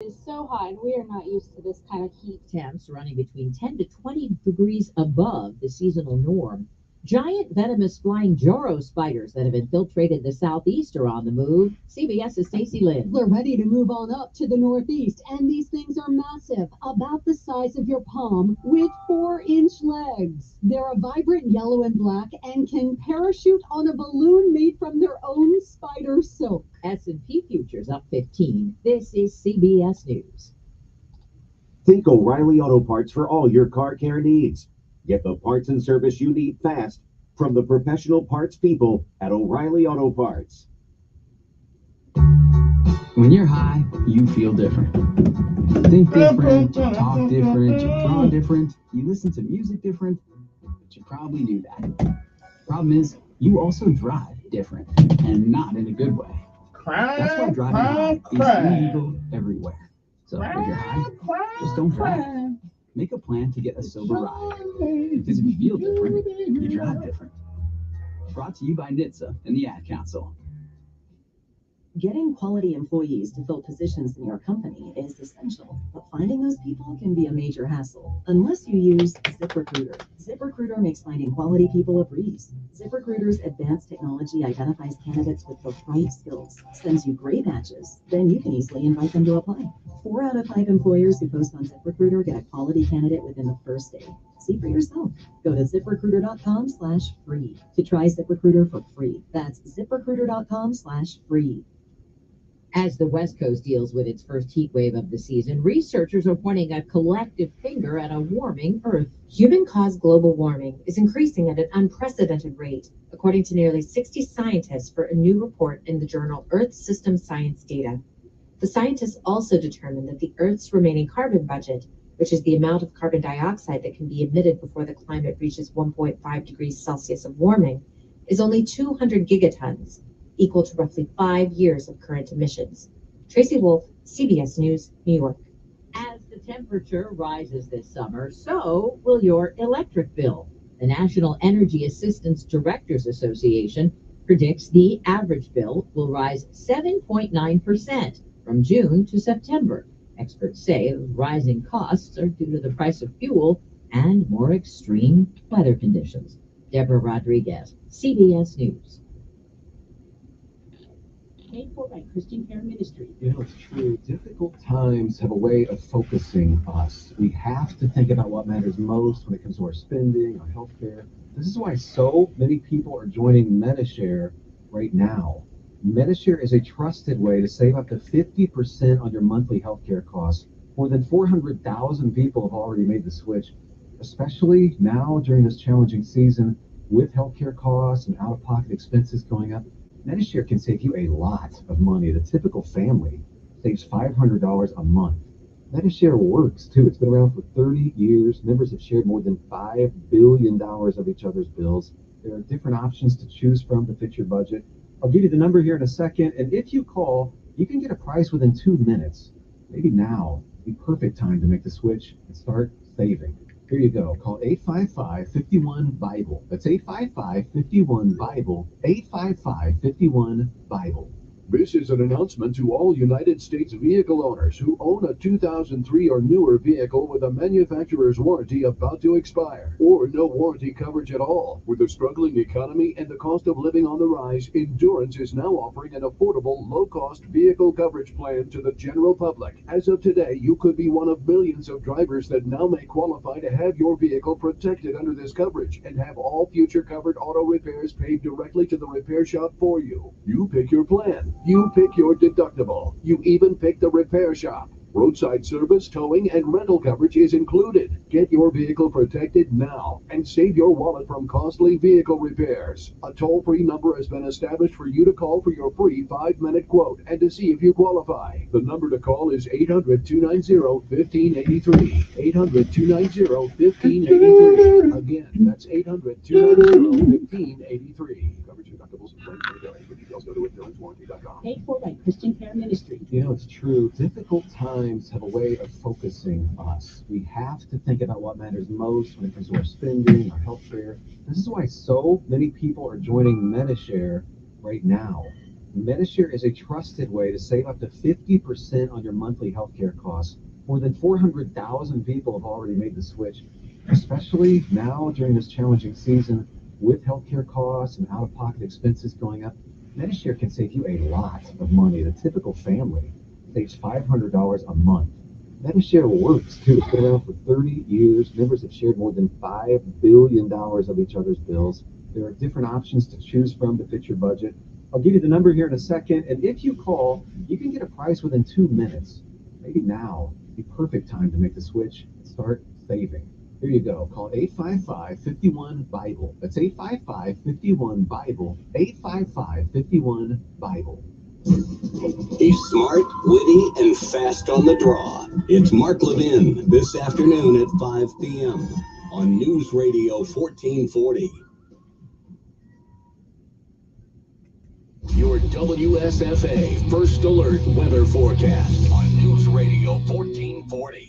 It's so hot, and we are not used to this kind of heat. Temps running between 10 to 20 degrees above the seasonal norm. Giant venomous flying Joro spiders that have infiltrated the southeast are on the move. CBS's Stacey Lynn. They're ready to move on up to the northeast, and these things are massive, about the size of your palm, with 4-inch legs. They're a vibrant yellow and black and can parachute on a balloon made from their own spider silk. S&P futures up 15. This is CBS News. Think O'Reilly Auto Parts for all your car care needs. Get the parts and service you need fast from the professional parts people at O'Reilly Auto Parts. When you're high, you feel different. Think different, you talk different, you draw different, you listen to music different, but you probably knew that. Problem is, you also drive different, and not in a good way. That's why driving high is illegal everywhere. So if you're high, just don't drive. Make a plan to get a sober ride. Because if you feel different, you drive different. Brought to you by NHTSA and the Ad Council. Getting quality employees to fill positions in your company is essential, but finding those people can be a major hassle unless you use ZipRecruiter. ZipRecruiter makes finding quality people a breeze. ZipRecruiter's advanced technology identifies candidates with the right skills, sends you great matches, then you can easily invite them to apply. 4 out of 5 employers who post on ZipRecruiter get a quality candidate within the first day. See for yourself. Go to ZipRecruiter.com/free to try ZipRecruiter for free. That's ZipRecruiter.com/free. As the West Coast deals with its first heat wave of the season, researchers are pointing a collective finger at a warming Earth. Human-caused global warming is increasing at an unprecedented rate, according to nearly 60 scientists for a new report in the journal Earth System Science Data. The scientists also determined that the Earth's remaining carbon budget, which is the amount of carbon dioxide that can be emitted before the climate reaches 1.5 degrees Celsius of warming, is only 200 gigatons, equal to roughly 5 years of current emissions. Tracy Wolf, CBS News, New York. As the temperature rises this summer, so will your electric bill. The National Energy Assistance Directors Association predicts the average bill will rise 7.9% from June to September. Experts say rising costs are due to the price of fuel and more extreme weather conditions. Deborah Rodriguez, CBS News. Paid for by Christian Care Ministry. It's true. Difficult times have a way of focusing us. We have to think about what matters most when it comes to our spending, our healthcare. This is why so many people are joining Medishare right now. Medishare is a trusted way to save up to 50% on your monthly healthcare costs. More than 400,000 people have already made the switch, especially now during this challenging season with healthcare costs and out-of-pocket expenses going up. Medishare can save you a lot of money. The typical family saves $500 a month. Medishare works too. It's been around for 30 years. Members have shared more than $5 billion of each other's bills. There are different options to choose from to fit your budget. I'll give you the number here in a second, and if you call, you can get a price within 2 minutes. Maybe now is the perfect time to make the switch and start saving. Here you go. Call 855-51-BIBLE. That's 855-51-BIBLE. 855-51-BIBLE. This is an announcement to all United States vehicle owners who own a 2003 or newer vehicle with a manufacturer's warranty about to expire, or no warranty coverage at all. With the struggling economy and the cost of living on the rise, Endurance is now offering an affordable, low-cost vehicle coverage plan to the general public. As of today, you could be one of millions of drivers that now may qualify to have your vehicle protected under this coverage and have all future covered auto repairs paid directly to the repair shop for you. You pick your plan. You pick your deductible. You even pick the repair shop. Roadside service, towing, and rental coverage is included. Get your vehicle protected now and save your wallet from costly vehicle repairs. A toll-free number has been established for you to call for your free 5-minute quote and to see if you qualify. The number to call is 800-290-1583. 800-290-1583. Again, that's 800-290-1583. Coverage deductibles and claims may vary. For details, go to endurancewarranty.com. Paid for by Christian Care Ministry. It's true. Difficult times have a way of focusing us. We have to think about what matters most when it comes to our spending, our healthcare. This is why so many people are joining Medishare right now. Medishare is a trusted way to save up to 50% on your monthly healthcare costs. More than 400,000 people have already made the switch, especially now during this challenging season with healthcare costs and out-of-pocket expenses going up. Medishare can save you a lot of money. The typical family saves $500 a month. Medishare works too. It's been around for 30 years. Members have shared more than $5 billion of each other's bills. There are different options to choose from to fit your budget. I'll give you the number here in a second, and if you call, you can get a price within 2 minutes. Maybe now, the perfect time to make the switch and start saving. Here you go. Call 855-51-BIBLE. That's 855-51-BIBLE. 855-51-BIBLE. He's smart, witty, and fast on the draw. It's Mark Levin this afternoon at 5 p.m. on News Radio 1440. Your WSFA First Alert weather forecast on News Radio 1440.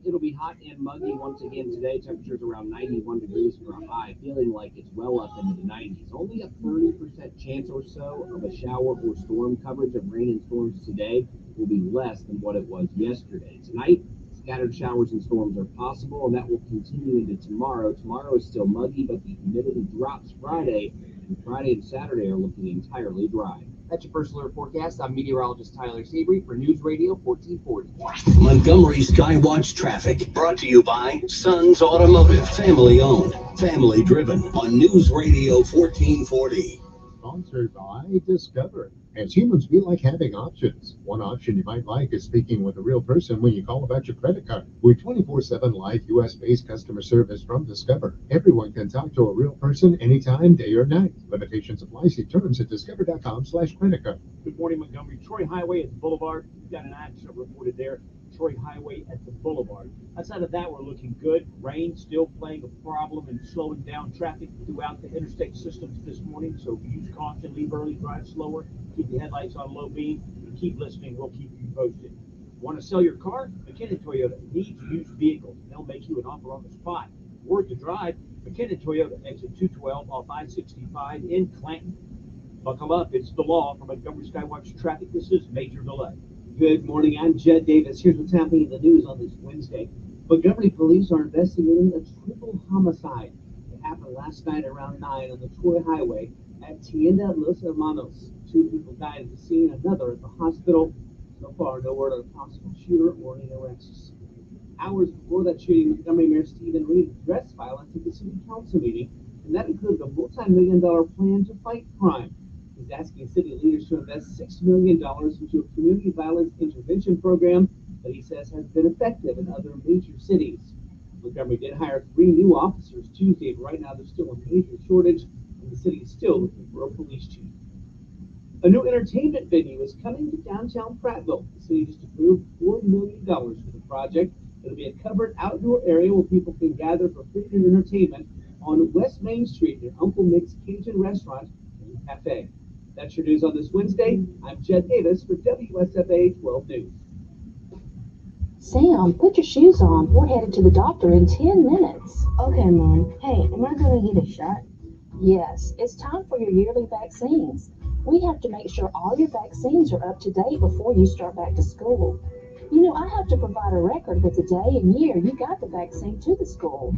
It'll be hot and muggy once again today. Temperatures around 91 degrees for a high, feeling like it's well up into the 90s. Only a 30% chance or so of a shower or storm. Coverage of rain and storms today will be less than what it was yesterday. Tonight, scattered showers and storms are possible, and that will continue into tomorrow. Tomorrow is still muggy, but the humidity drops Friday, and Friday and Saturday are looking entirely dry. That's your First Alert forecast. I'm meteorologist Tyler Seabury for News Radio 1440. Montgomery Skywatch traffic brought to you by Sons Automotive, family owned, family driven on News Radio 1440. Sponsored by Discover. As humans, we like having options. One option you might like is speaking with a real person when you call about your credit card. With 24/7 live U.S.-based customer service from Discover, everyone can talk to a real person anytime, day or night. Limitations apply. See terms at discover.com/credit card. Good morning, Montgomery. Troy Highway at the Boulevard. We've got an accident reported there. Troy Highway at the Boulevard. Outside of that, we're looking good. Rain still playing a problem and slowing down traffic throughout the interstate systems this morning. So use caution, leave early, drive slower, keep your headlights on low beam, and keep listening. We'll keep you posted. Want to sell your car? McKinnon Toyota needs used vehicles. They'll make you an offer on the spot. Worth the drive. McKinnon Toyota, exit 212 off I-65 in Clanton. Buckle up. It's the law. For Montgomery Skywatch traffic, this is Major Delay. Good morning, I'm Jed Davis. Here's what's happening in the news on this Wednesday. Montgomery police are investigating a triple homicide. It happened last night around 9 on the Troy Highway at Tienda Los Hermanos. 2 people died at the scene, another at the hospital. So far, no word on a possible shooter or any arrests. Hours before that shooting, Montgomery Mayor Stephen Reed addressed violence at the city council meeting, and that included a multi-million-dollar plan to fight crime. He's asking city leaders to invest $6 million into a community violence intervention program that he says has been effective in other major cities. Montgomery did hire 3 new officers Tuesday, but right now there's still a major shortage, and the city is still looking for a police chief. A new entertainment venue is coming to downtown Prattville. The city just approved $4 million for the project. It'll be a covered outdoor area where people can gather for food and entertainment on West Main Street near Uncle Mick's Cajun Restaurant and Cafe. That's your news on this Wednesday. I'm Jed Davis for WSFA 12 News. Sam, put your shoes on. We're headed to the doctor in 10 minutes. Okay, Mom. Hey, am I going to get a shot? Yes, it's time for your yearly vaccines. We have to make sure all your vaccines are up to date before you start back to school. You know, I have to provide a record with the day and year you got the vaccine to the school.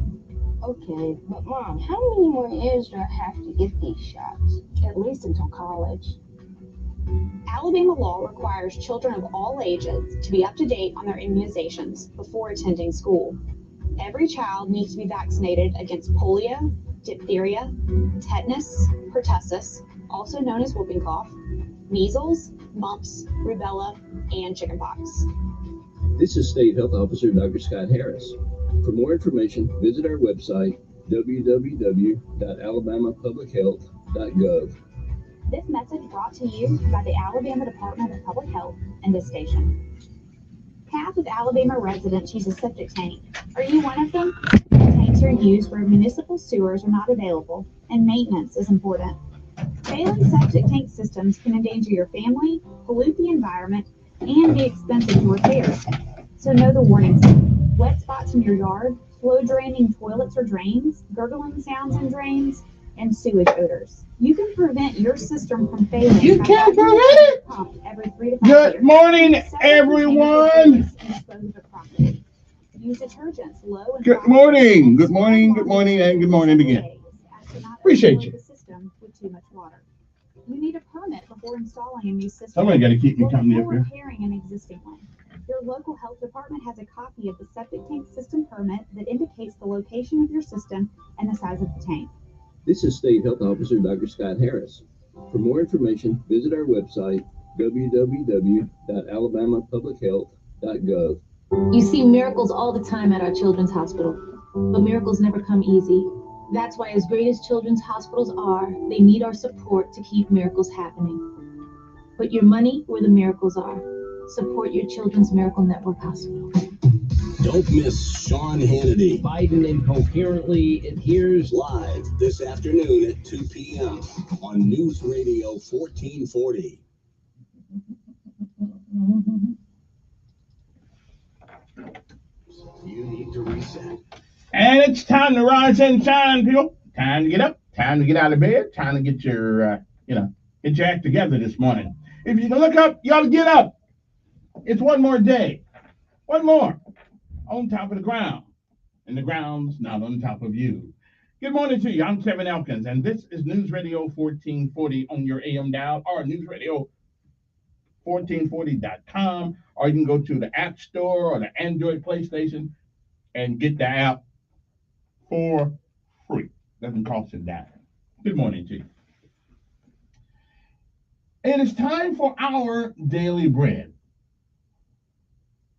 Okay, but Mom, how many more years do I have to get these shots? At least until college. Alabama law requires children of all ages to be up to date on their immunizations before attending school. Every child needs to be vaccinated against polio, diphtheria, tetanus, pertussis, also known as whooping cough, measles, mumps, rubella, and chickenpox. This is State Health Officer Dr. Scott Harris. For more information, visit our website, www.alabamapublichealth.gov. This message brought to you by the Alabama Department of Public Health and this station. Half of Alabama residents use a septic tank. Are you one of them? Tanks are used where municipal sewers are not available, and maintenance is important. Failing septic tank systems can endanger your family, pollute the environment, and be expensive to repair. So know the warnings. Wet spots in your yard, slow draining toilets or drains, gurgling sounds in drains, and sewage odors. You can prevent your system from failing. You can prevent it? Every 3 to 5 Good years. morning, everyone. Use detergents low and Good morning, good morning, good morning, and good morning again. Appreciate you. the system with too much water. You need a permit before installing a new system. Somebody got to keep me company up or here. repairing an existing one. Your local health department has a copy of the septic tank system permit that indicates the location of your system and the size of the tank. This is State Health Officer Dr. Scott Harris. For more information, visit our website, www.alabamapublichealth.gov. You see miracles all the time at our children's hospital, but miracles never come easy. That's why, as great as children's hospitals are, they need our support to keep miracles happening. Put your money where the miracles are. Support your Children's Miracle Network Hospital. Don't miss Sean Hannity. Biden incoherently adheres Live this afternoon at 2 p.m. on News Radio 1440. You need to reset. And it's time to rise and shine, people. Time to get up. Time to get out of bed. Time to get your, get your act together this morning. If you can look up, you ought to get up. It's one more day. One more. On top of the ground. And the ground's not on top of you. Good morning to you. I'm Kevin Elkins, and this is News Radio 1440 on your AM dial, or newsradio1440.com, or you can go to the App Store or the Android PlayStation and get the app for free. Doesn't cost a dime. Good morning to you. It is time for our daily bread.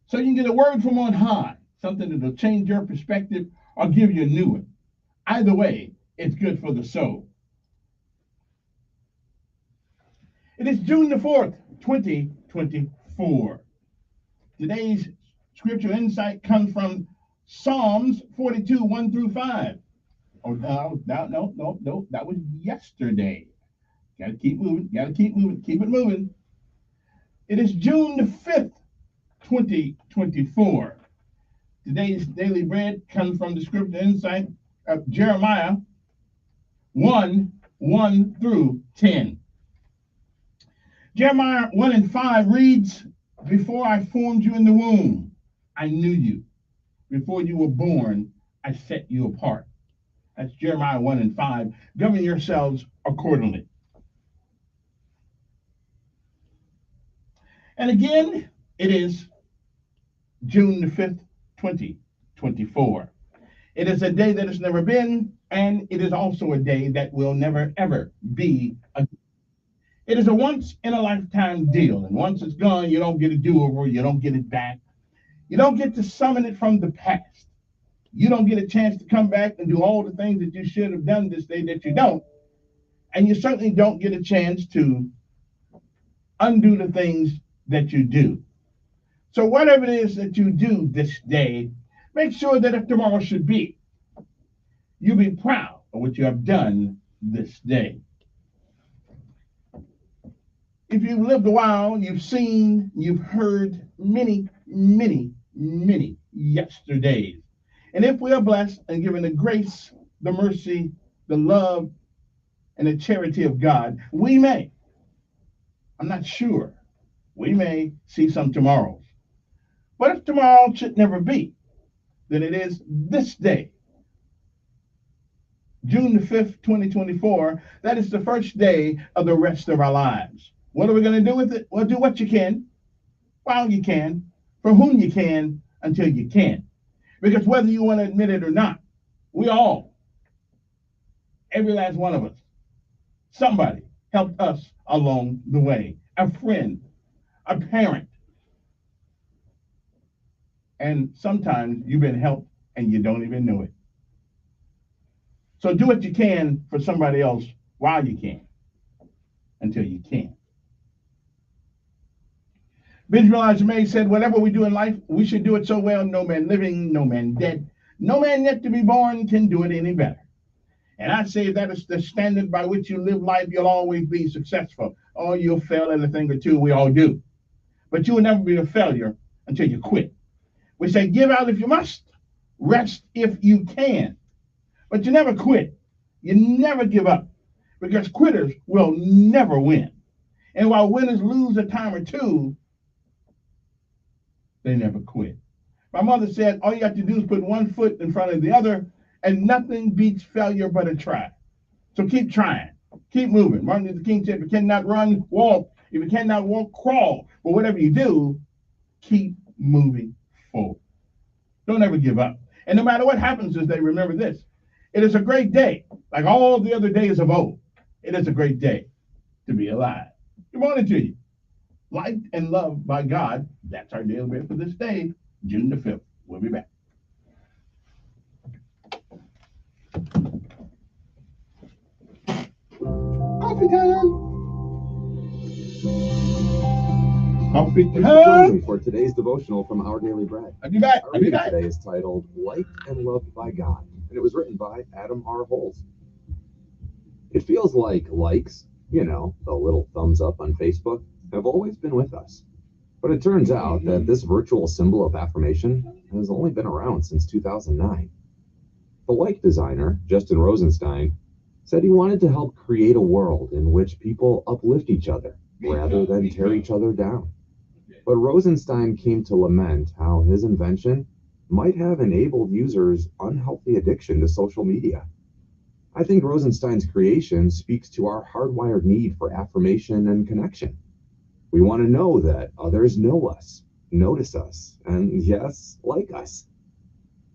So you can get a word from on high, something that will change your perspective or give you a new one. Either way, it's good for the soul. It is June the 4th, 2024. Today's scripture insight comes from Psalms 42, 1 through 5. Oh, no, that was yesterday. Gotta keep moving, keep it moving. It is June the 5th, 2024. Today's daily bread comes from the scripture insight of Jeremiah 1 through 10. Jeremiah 1 and 5 reads, "Before I formed you in the womb, I knew you. Before you were born, I set you apart." That's Jeremiah 1 and 5. Govern yourselves accordingly. And again, it is June the 5th, 2024. It is a day that has never been, and it is also a day that will never, ever be again. It is a once-in-a-lifetime deal, and once it's gone, you don't get a do-over, you don't get it back. You don't get to summon it from the past. You don't get a chance to come back and do all the things that you should have done this day that you don't. And you certainly don't get a chance to undo the things that you do. So whatever it is that you do this day, make sure that if tomorrow should be, you be proud of what you have done this day. If you've lived a while, you've seen, you've heard many, many, many yesterdays. And if we are blessed and given the grace, the mercy, the love, and the charity of God, we may, I'm not sure, we may see some tomorrows. But if tomorrow should never be, then it is this day, June the 5th, 2024, that is the first day of the rest of our lives. What are we going to do with it? Well, do what you can, while you can, for whom you can, until you can. Because whether you want to admit it or not, we all, every last one of us, somebody helped us along the way. A friend, a parent. And sometimes you've been helped and you don't even know it. So do what you can for somebody else while you can, until you can. Benjamin Elijah May said, "Whatever we do in life, we should do it so well, no man living, no man dead, no man yet to be born can do it any better." And I say that is the standard by which you live life, you'll always be successful. Or you'll fail at a thing or two, we all do. But you will never be a failure until you quit. We say, give out if you must, rest if you can. But you never quit. You never give up because quitters will never win. And while winners lose a time or two, they never quit. My mother said, all you have to do is put one foot in front of the other, and nothing beats failure but a try. So keep trying. Keep moving. Martin Luther King said, if you cannot run, walk. If you cannot walk, crawl. But whatever you do, keep moving forward. Don't ever give up. And no matter what happens is they remember this. It is a great day, like all the other days of old. It is a great day to be alive. Good morning to you. Liked and loved by God. That's our daily bread for this day, June the 5th. We'll be back. Coffee time. Coffee Join time. me for today's devotional from Our Daily Bread. I'll be back. Our reading today is titled Liked and Loved by God, and it was written by Adam R. Holes. It feels like likes, the little thumbs up on Facebook, have always been with us. But it turns out that this virtual symbol of affirmation has only been around since 2009. The like designer, Justin Rosenstein, said he wanted to help create a world in which people uplift each other rather than tear each other down. But Rosenstein came to lament how his invention might have enabled users' unhealthy addiction to social media. I think Rosenstein's creation speaks to our hardwired need for affirmation and connection. We want to know that others know us, notice us, and yes, like us.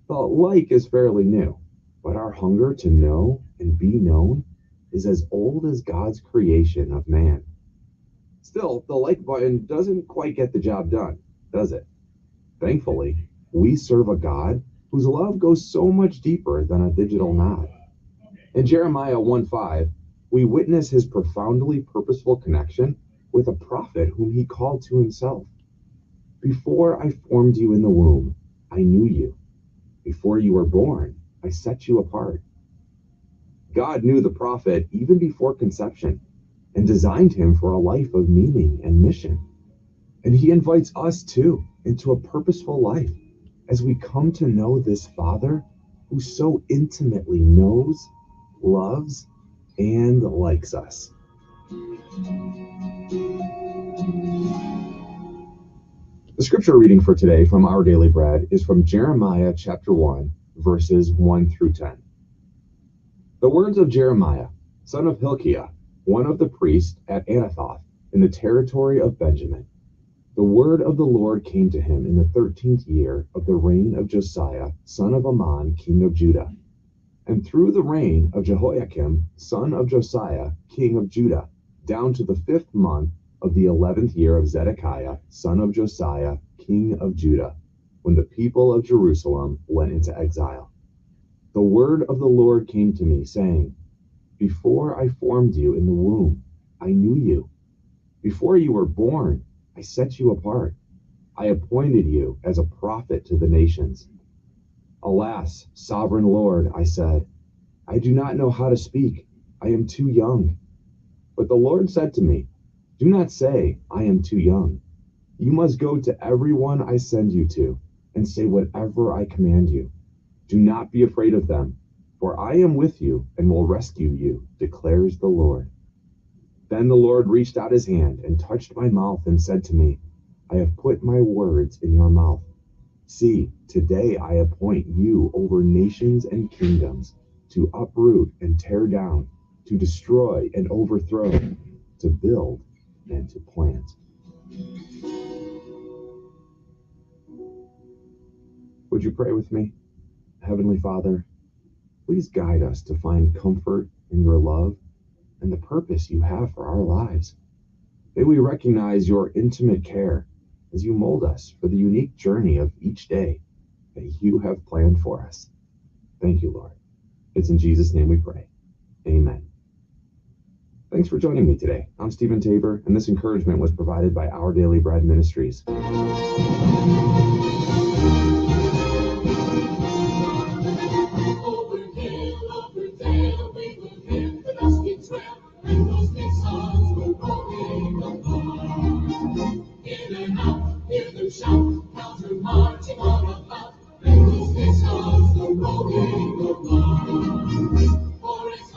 The like is fairly new, but our hunger to know and be known is as old as God's creation of man. Still, the like button doesn't quite get the job done, does it? Thankfully, we serve a God whose love goes so much deeper than a digital nod. In Jeremiah 1:5, we witness his profoundly purposeful connection with a prophet whom he called to himself. Before I formed you in the womb, I knew you. Before you were born, I set you apart. God knew the prophet even before conception and designed him for a life of meaning and mission. And he invites us too into a purposeful life as we come to know this Father who so intimately knows, loves, and likes us. The scripture reading for today from Our Daily Bread is from Jeremiah chapter 1, verses 1 through 10. The words of Jeremiah, son of Hilkiah, one of the priests at Anathoth, in the territory of Benjamin. The word of the Lord came to him in the 13th year of the reign of Josiah, son of Ammon, king of Judah, and through the reign of Jehoiakim, son of Josiah, king of Judah, down to the 5th month of the 11th year of Zedekiah, son of Josiah, king of Judah, when the people of Jerusalem went into exile. The word of the Lord came to me, saying, Before I formed you in the womb, I knew you. Before you were born, I set you apart. I appointed you as a prophet to the nations. Alas, sovereign Lord, I said, I do not know how to speak. I am too young. But the Lord said to me, Do not say, I am too young. You must go to everyone I send you to and say whatever I command you. Do not be afraid of them, for I am with you and will rescue you, declares the Lord. Then the Lord reached out his hand and touched my mouth and said to me, I have put my words in your mouth. See, today I appoint you over nations and kingdoms, to uproot and tear down, to destroy and overthrow, to build and to plant. Would you pray with me? Heavenly Father, please guide us to find comfort in your love and the purpose you have for our lives. May we recognize your intimate care as you mold us for the unique journey of each day that you have planned for us. Thank you, Lord. It's in Jesus' name we pray. Amen. Thanks for joining me today. I'm Stephen Tabor, and this encouragement was provided by Our Daily Bread Ministries. Marching on about, bring those nations the rolling of God. For it's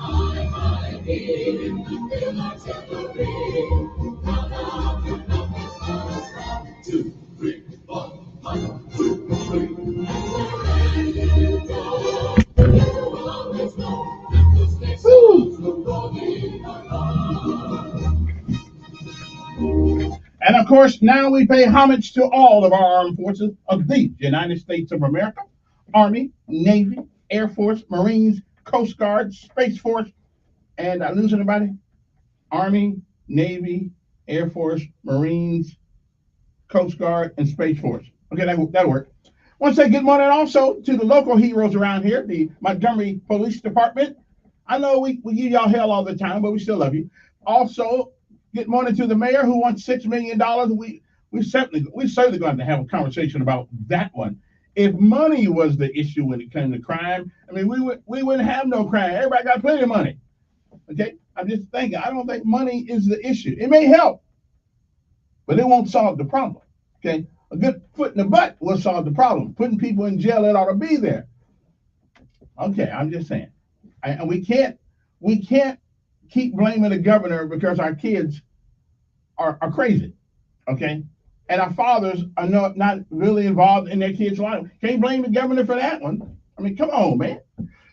course, now we pay homage to all of our armed forces of the United States of America: Army, Navy, Air Force, Marines, Coast Guard, Space Force, and I lose anybody? Army, Navy, Air Force, Marines, Coast Guard, and Space Force. Okay, that'll work. I want to say good morning also to the local heroes around here, the Montgomery Police Department. I know we give y'all hell all the time, but we still love you. Also, good morning to the mayor who wants $6 million. We certainly going to have a conversation about that one. If money was the issue when it came to crime, I mean, we wouldn't have no crime. Everybody got plenty of money. Okay, I'm just thinking. I don't think money is the issue. It may help, but it won't solve the problem. Okay, a good foot in the butt will solve the problem. Putting people in jail that ought to be there. Okay, I'm just saying. And we can't keep blaming the governor because our kids are crazy. Okay, and our fathers are not really involved in their kids' life. Can't blame the governor for that one. I mean, come on, man.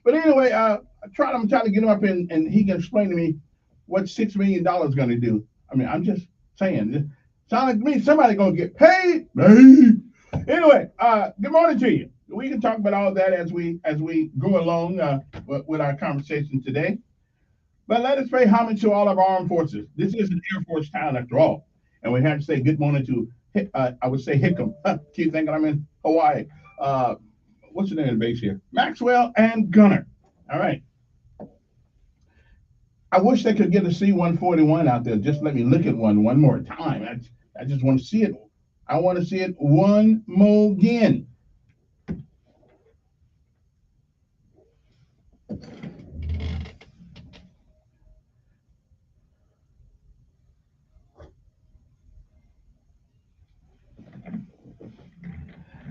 But anyway, I'm trying to get him up and he can explain to me what $6 million is going to do. I mean, I'm just saying. Sound like me, somebody gonna get paid. Anyway, good morning to you. We can talk about all that as we go along with our conversation today. But let us pay homage to all of our armed forces. This is an Air Force town after all, and we have to say good morning to I would say Hickam. Keep thinking I'm in Hawaii. What's the name of the base here? Maxwell and Gunner. All right. I wish they could get a C-141 out there. Just let me look at one more time. I just want to see it. I want to see it one more again.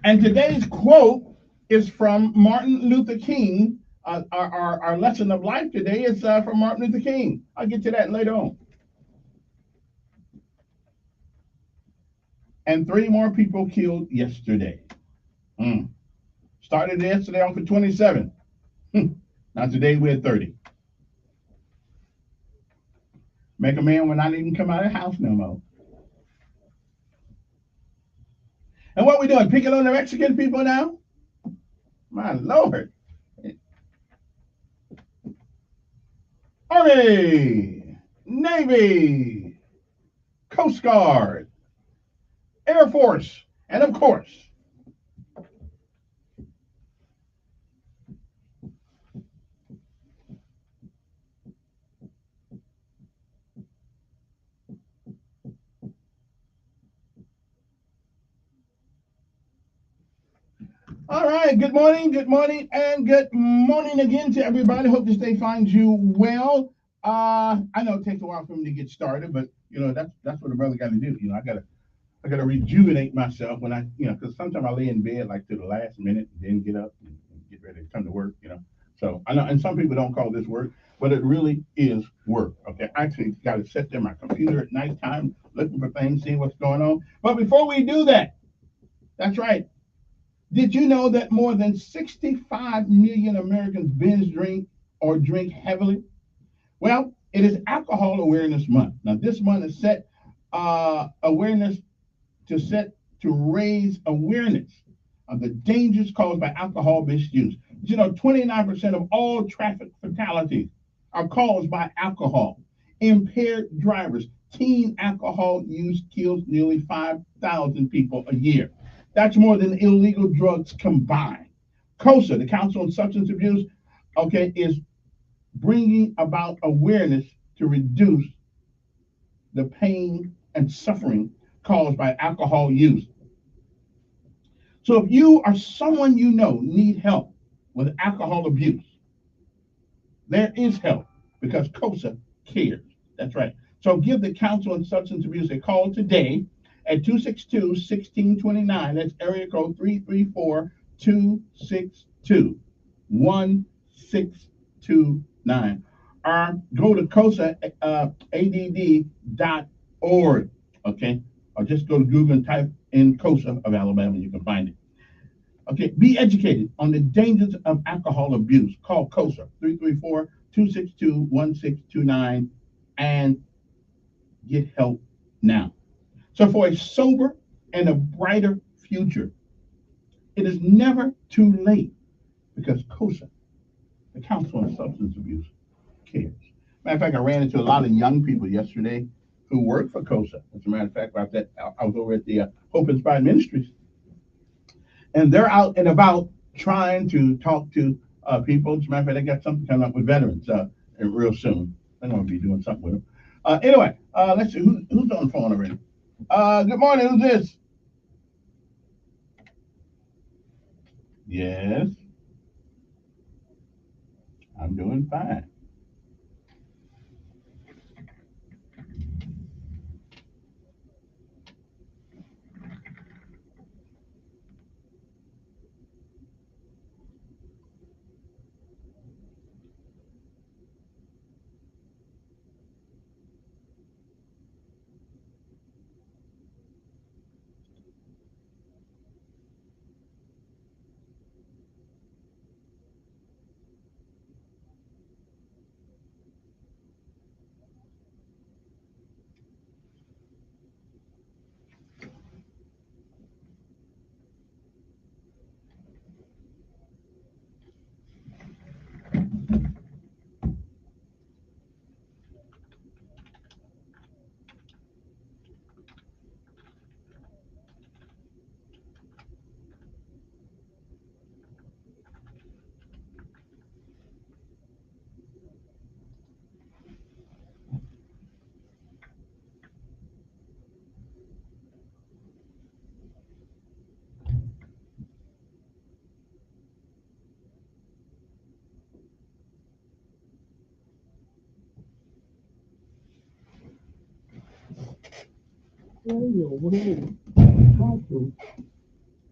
And today's quote is from Martin Luther King. Our lesson of life today is from Martin Luther King. I'll get to that later on. And 3 more people killed yesterday. Started yesterday on for 27. Now today we're at 30. Make a man will not even come out of the house no more. And what we doing? Picking on the Mexican people now? My Lord. Army, Navy, Coast Guard, Air Force, and of course, all right, good morning, and good morning again to everybody. Hope this day finds you well. I know it takes a while for me to get started, but that's what a brother got to do. I gotta rejuvenate myself when because sometimes I lay in bed like to the last minute, and then get up and get ready to come to work. So I know, and some people don't call this work, but it really is work. Okay, I actually got to sit there my computer at nighttime, looking for things, seeing what's going on. But before we do that, that's right. Did you know that more than 65 million Americans binge drink or drink heavily? Well, it is Alcohol Awareness Month. Now, this month is set to raise awareness of the dangers caused by alcohol misuse. 29% of all traffic fatalities are caused by alcohol. Impaired drivers, teen alcohol use kills nearly 5,000 people a year. That's more than illegal drugs combined. COSA, the Council on Substance Abuse, is bringing about awareness to reduce the pain and suffering caused by alcohol use. So if you or someone you know need help with alcohol abuse, there is help because COSA cares. That's right. So give the Council on Substance Abuse a call today at 262-1629. That's area code 334-262-1629. Or go to COSAADD.org. Okay. Or just go to Google and type in COSA of Alabama and you can find it. Okay. Be educated on the dangers of alcohol abuse. Call COSA 334-262-1629 and get help now. So for a sober and a brighter future, it is never too late because COSA, the Council on Substance Abuse, cares. Matter of fact, I ran into a lot of young people yesterday who work for COSA. As a matter of fact, I was over at the Hope Inspired Ministries, and they're out and about trying to talk to people. As a matter of fact, they got something coming up with veterans real soon. I'm going to be doing something with them. Anyway, let's see who's on the phone already. Good morning. Who's this? Yes, I'm doing fine.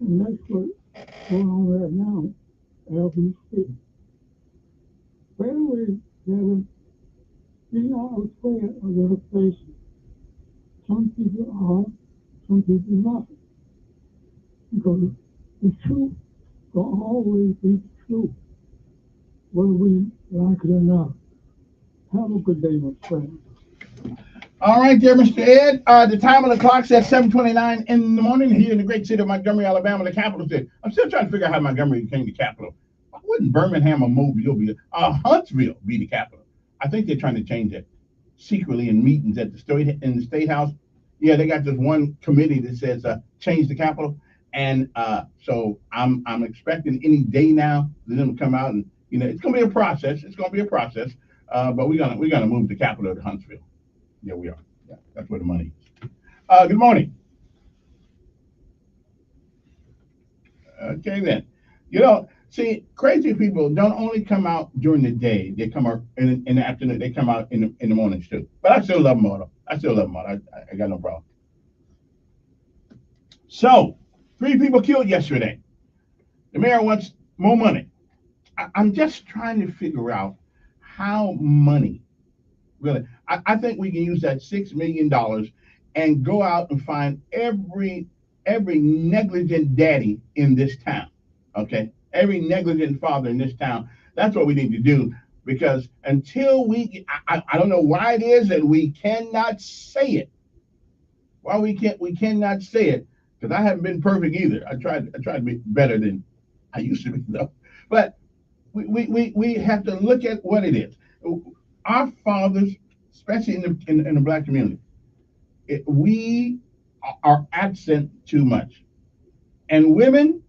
And that's what's going on right now at Elkins City. Families haven't been outside of their places. Some people are, some people not. Because the truth will always be true, whether we like it or not. Have a good day, my friend. All right, there, Mr. Ed. The time on the clock says 7:29 in the morning here in the great city of Montgomery, Alabama, the capital city. I'm still trying to figure out how Montgomery became the capital. Why wouldn't Birmingham or Mobile be Huntsville be the capital? I think they're trying to change it secretly in meetings at the state house. Yeah, they got this one committee that says change the capital, and so I'm expecting any day now for them to come out and it's going to be a process. It's going to be a process, but we're gonna move the capital to Huntsville. Yeah, we are. Yeah, that's where the money is. Good morning. Okay, then. See, crazy people don't only come out during the day, they come out in the afternoon, they come out in the mornings too. But I still love them all. I still love them all. I got no problem. So, 3 people killed yesterday. The mayor wants more money. I'm just trying to figure out how money really. I think we can use that $6 million and go out and find every negligent daddy in this town. Okay, every negligent father in this town. That's what we need to do because until I don't know why it is that we cannot say it. Why we cannot say it because I haven't been perfect either. I tried to be better than I used to be though. But we have to look at what it is. Our fathers, especially in the black community, we are absent too much. And women,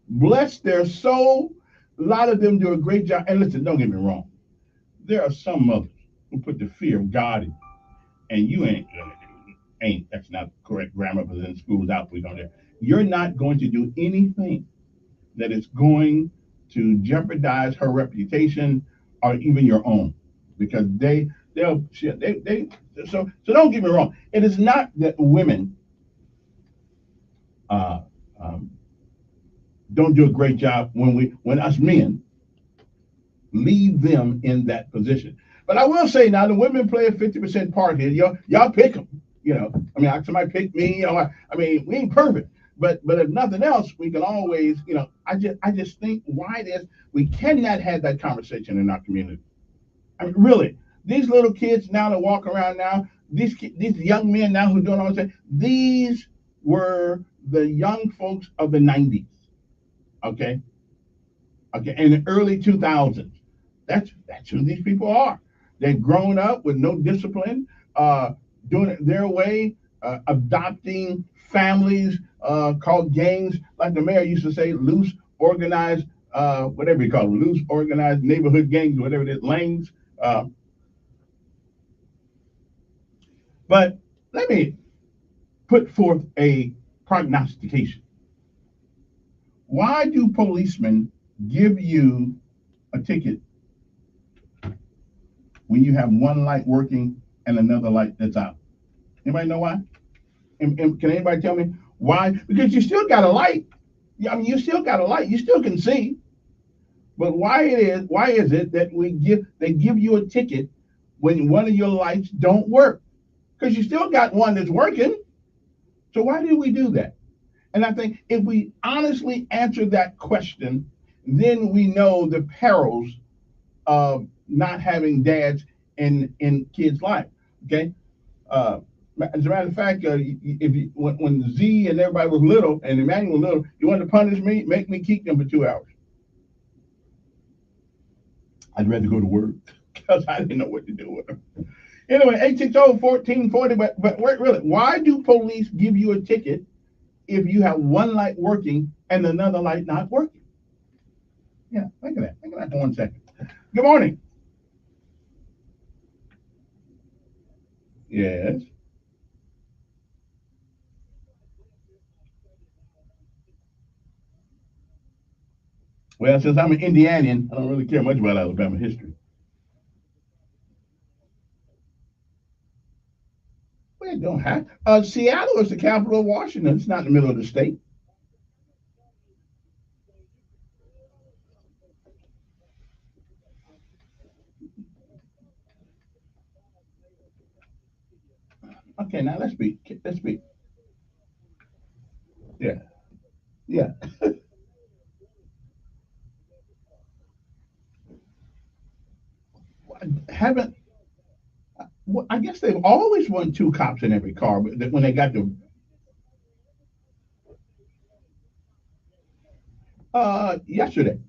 bless their soul, a lot of them do a great job. And listen, don't get me wrong. There are some mothers who put the fear of God in, and you ain't that's not correct grammar, but in schools out we don't there. You're not going to do anything that is going to jeopardize her reputation or even your own because they'll so don't get me wrong. It is not that women uh, um, don't do a great job when us men leave them in that position. But I will say now the women play a 50% part here. Y'all pick them. I mean, somebody pick me. I mean, we ain't perfect, but if nothing else, we can always. I just think why it is we cannot have that conversation in our community. I mean, really, these little kids now that walk around now, these young men now who doing all this, these were the young folks of the 90s. Okay, okay, in the early 2000s. That's who these people are. They've grown up with no discipline, doing it their way, adopting families called gangs, like the mayor used to say, loose, organized, whatever you call them, loose, organized neighborhood gangs, whatever it is, lanes. Uh, but let me put forth a prognostication. Why do policemen give you a ticket when you have one light working and another light that's out? Anybody know why? And can anybody tell me why? Because you still got a light. I mean, you still got a light. You still can see. But why is it that they give you a ticket when one of your lights don't work? Because you still got one that's working. So why do we do that? And I think if we honestly answer that question, then we know the perils of not having dads in kids' life. Okay. As a matter of fact, when Z and everybody was little and Emmanuel was little, you want to punish me, make me keep them for 2 hours. I'd rather go to work because I didn't know what to do with them. Anyway, 860-1440. But really, why do police give you a ticket if you have one light working and another light not working? Yeah, think of that. Think of that for 1 second. Good morning. Yes. Well, since I'm an Indianian, I don't really care much about Alabama history. Well, it don't have. Seattle is the capital of Washington. It's not in the middle of the state. Okay, now let's be. Let's be. Yeah, yeah. Haven't. Well, I guess they've always run 2 cops in every car, but when they got to yesterday.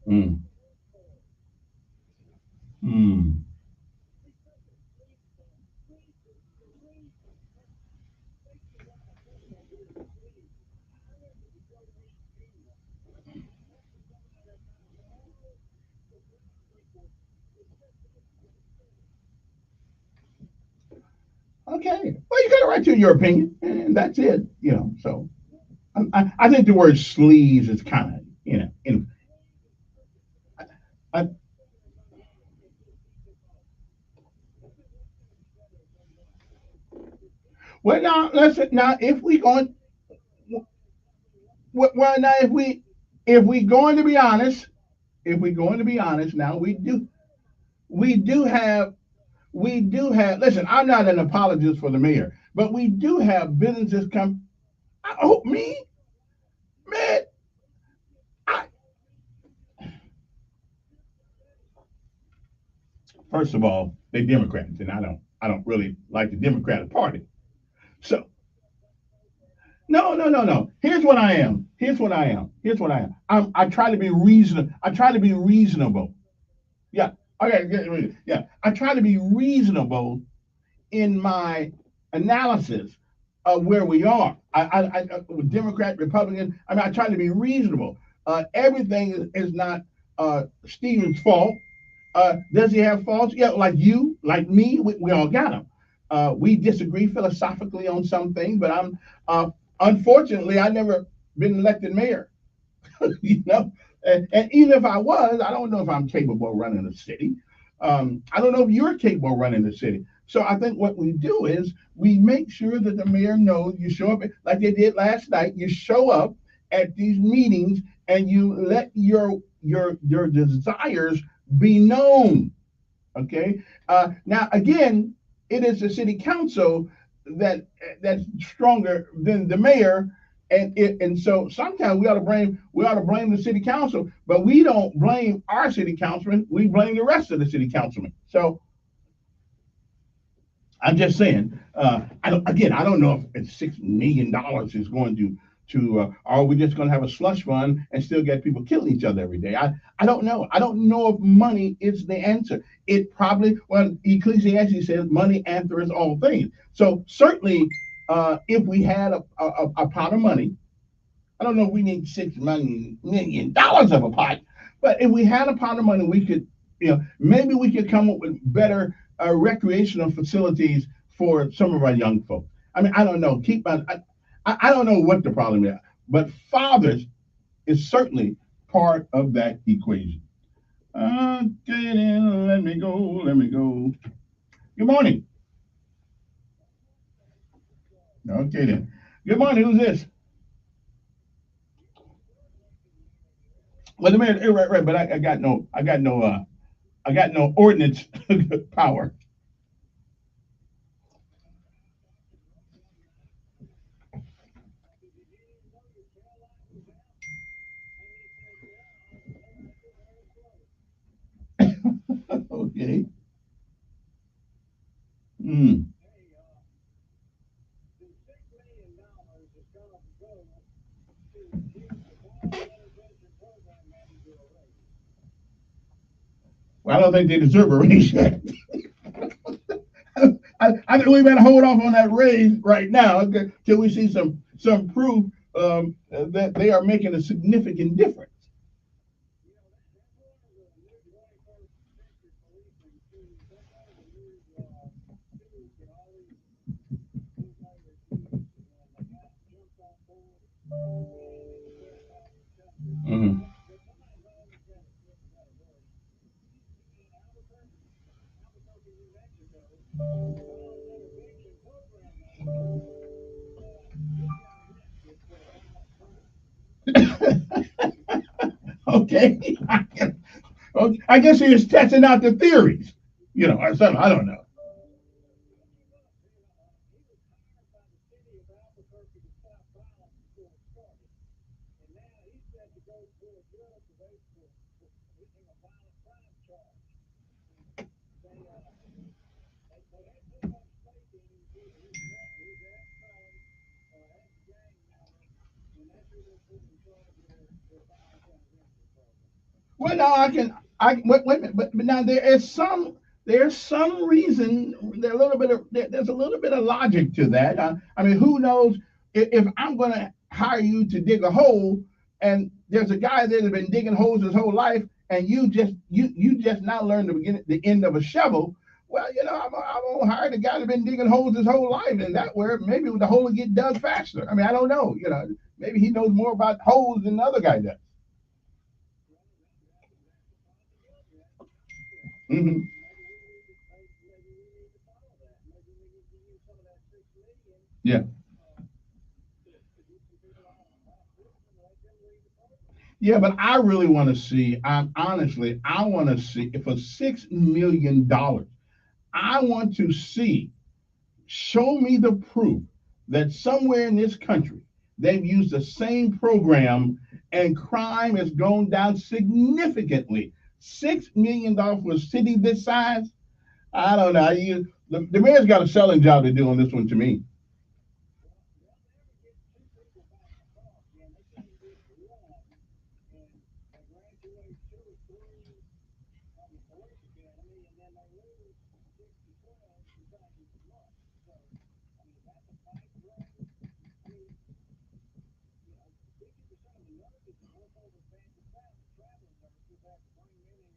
Mm. Mm. Okay. Well, you got a right to your opinion, and that's it. So I think the word sleaze is kind of, I, well, now listen. Now, if we going, well, now if we going to be honest, if we going to be honest, now we do have, Listen, I'm not an apologist for the mayor, but we do have businesses come. Oh, me, man. I, First of all, they're Democrats, and I don't really like the Democratic Party. So no, no, no, no. Here's what I am. Here's what I am. Here's what I am. I try to be reasonable. I try to be reasonable. Yeah. Okay. Yeah. I try to be reasonable in my analysis of where we are. Democrat, Republican. I mean, I try to be reasonable. Everything is not Stephen's fault. Does he have faults? Yeah, like you, like me, we all got them. We disagree philosophically on some things, but unfortunately, I never been elected mayor. you know, and even if I was, I don't know if I'm capable of running a city. I don't know if you're capable of running the city. So I think what we do is we make sure that the mayor knows you show up like they did last night. You show up at these meetings and you let your desires be known. Okay. Now again, it is the city council that's stronger than the mayor, And so sometimes we ought to blame the city council, but we don't blame our city councilman. We blame the rest of the city councilmen. So I'm just saying. I don't know if $6 million is going to are we just going to have a slush fund and still get people killing each other every day? I don't know. I don't know if money is the answer. It probably, well, Ecclesiastes says money answers all things. So certainly, if we had a pot of money, I don't know if we need $6 million of a pot, but if we had a pot of money, we could, maybe we could come up with better recreational facilities for some of our young folks. I mean, I don't know. I don't know what the problem is, but fathers is certainly part of that equation. Okay, then let me go. Let me go. Good morning. Okay, then. Good morning. Who's this? Wait a minute. Right. But I got no ordinance power. Okay. Hmm. Well, I don't think they deserve a raise yet. I think we better hold off on that raise right now till we see some proof that they are making a significant difference. Mhm. Okay. Okay. I guess he was testing out the theories, or something. I don't know. Well, no, I can. Wait a minute, but now there's some reason. There's a little bit of logic to that. I mean, who knows if I'm going to hire you to dig a hole, and there's a guy that has been digging holes his whole life, and you just now learned the end of a shovel. Well, I'm gonna hire the guy that's been digging holes his whole life, and that where maybe the hole will get dug faster. I mean, I don't know. Maybe he knows more about holes than the other guy does. Hmm. Yeah. Yeah, but I really want to see. I want to see if for $6 million. I want to see. Show me the proof that somewhere in this country they've used the same program and crime has gone down significantly. $6 million for a city this size. I don't know. The mayor's got a selling job to do on this one to me.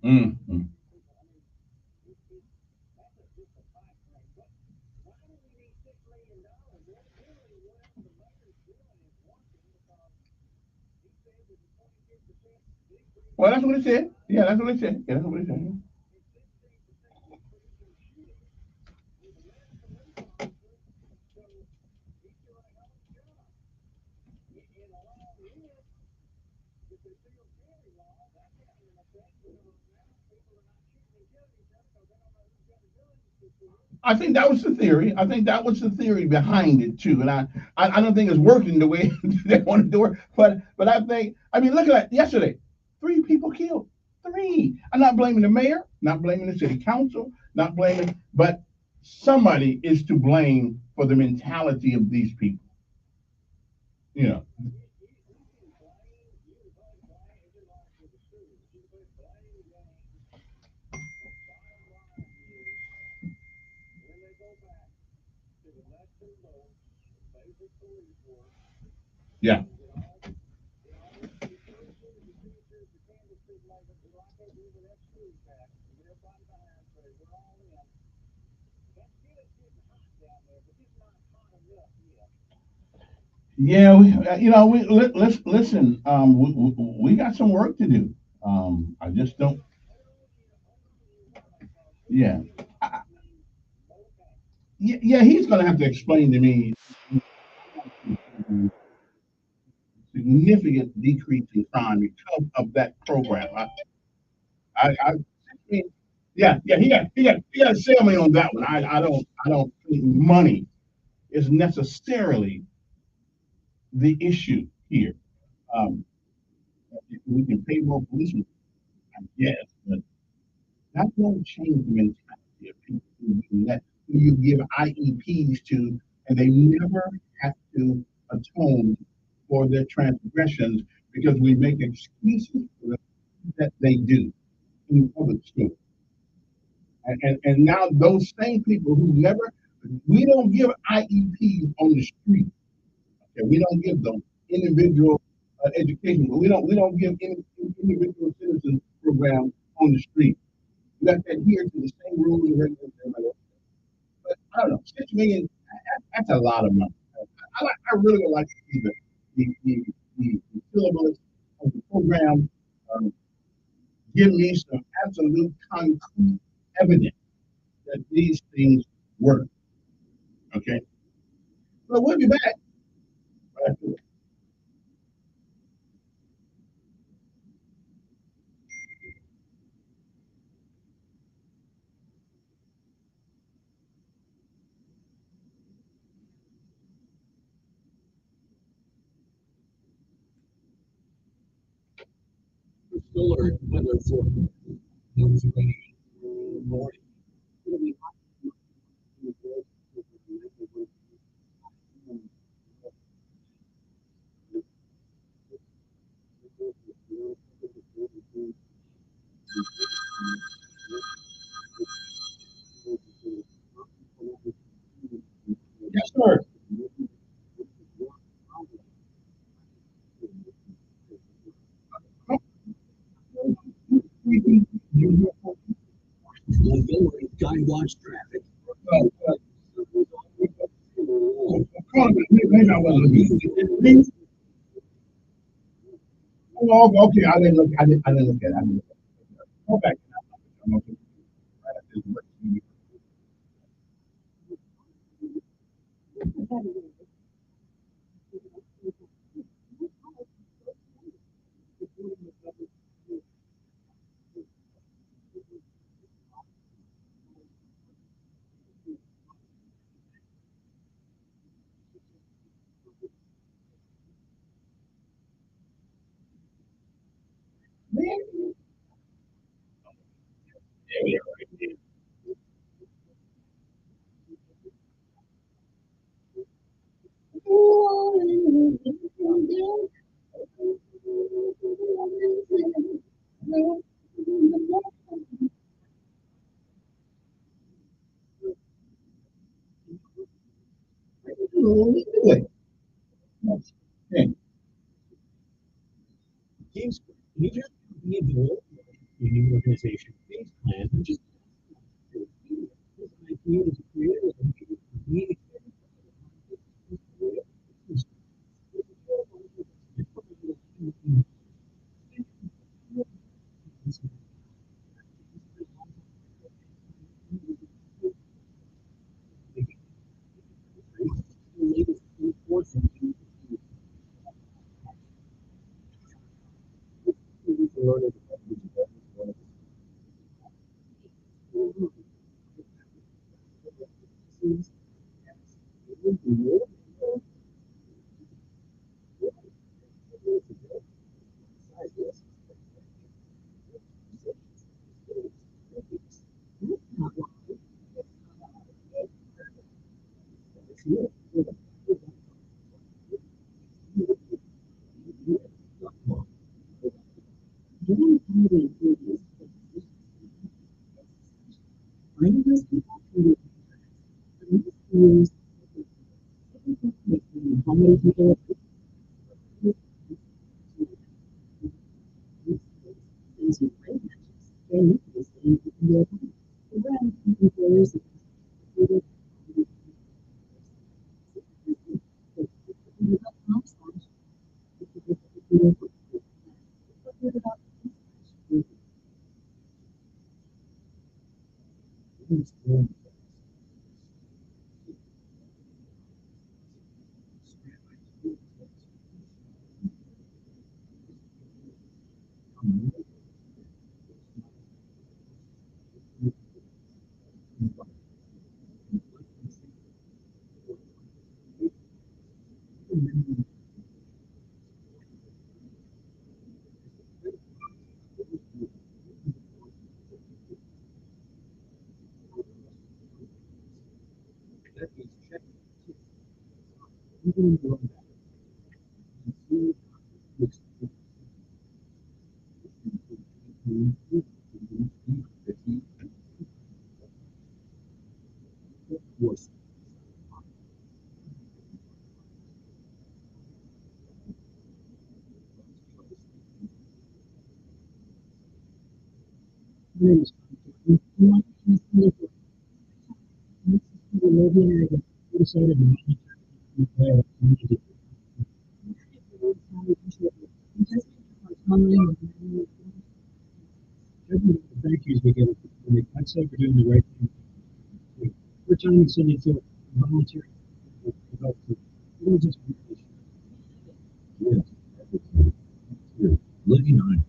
Mm-hmm. Well, that's what it said. Yeah, that's what it said. Yeah, that's what it said. I think that was the theory. I think that was the theory behind it too, and I don't think it's working the way they want it to work. But I think I mean look at that yesterday, 3 people killed, 3. I'm not blaming the mayor, not blaming the city council, not blaming, but somebody is to blame for the mentality of these people. You know, yeah. Yeah, let's listen. We got some work to do. I just don't. Yeah, yeah. He's going to have to explain to me significant decrease in crime because of that program. I mean, yeah. He got to sell me on that one. I don't think money is necessarily the issue here. Um, we can pay more policemen, I guess, but that won't change the mentality of people who you give IEPs to, and they never have to atone for their transgressions because we make excuses for the that they do in public school. And now those same people who never, we don't give IEPs on the street. Okay? We don't give them individual education. We don't give any individual citizen program on the street. We got to adhere to the same rules and regulations everybody else. But I don't know, 6 million. That's a lot of money. I really would like to see the syllabus of the program. Um, Give me some absolute concrete evidence that these things work. Okay, so we'll be back. Alert weather for Pennsylvania morning. Yes, sir. Montgomery Skywatch traffic. Maybe I wasn't. Oh, okay, I didn't look. I didn't look at it. I didn't look at it. Go back. I'm okay. Good. Okay. Games, you just be a goal in your organization. Games plan, which is this idea is created and community. Finding those people can be use how many people into great matches. And this thing you can do around employers thank yous we get. I'd say we're doing the right thing. We're trying to send you to volunteer. We'll just living on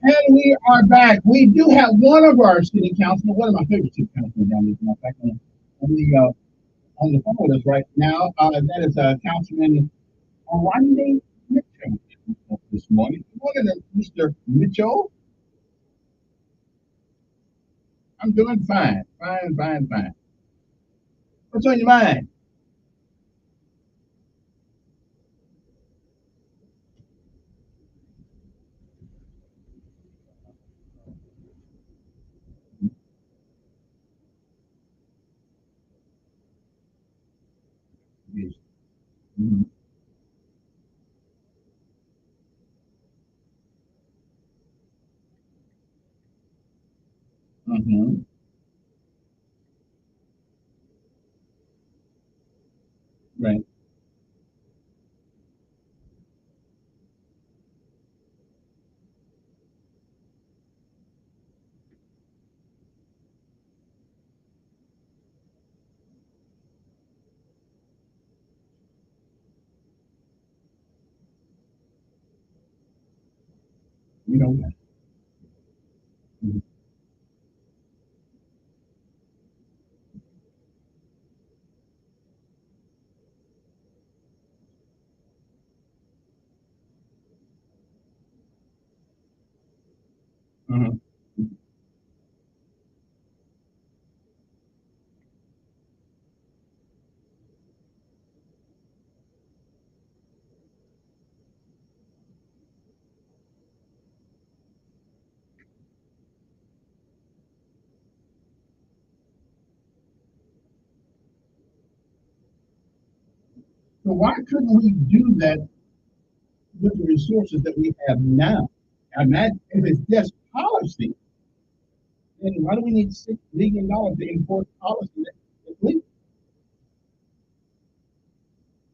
And we are back. We do have one of our city councilmen, one of my favorite city councilmen down there, in fact, on the phone with us right now. That is Councilman Rodney Mitchell this morning. Good morning, Mr. Mitchell. I'm doing fine, fine. What's on your mind? Yes. Mhm. Mhm. Right. You know that. Mhm. Mhm. So why couldn't we do that with the resources that we have now? And that if it's just policy, then why do we need $6 billion to enforce policy that's legal?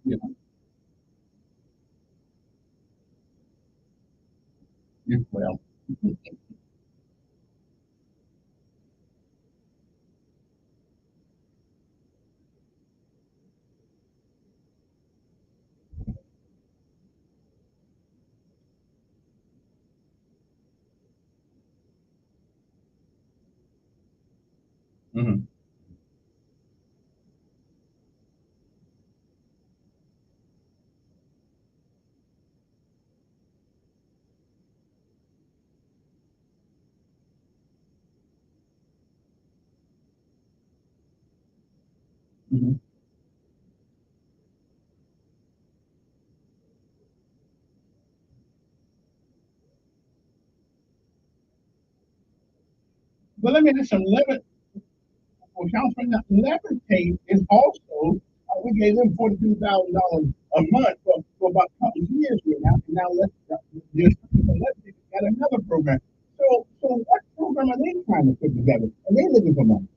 Yeah. Yeah. Well. Mhm. Mhm. But let me ask you, well, Councilman, Levitate is also, we gave them $42,000 a month for about a couple of years here now. And now Levitate got another program. So what program are they trying to put together? Are they looking for money?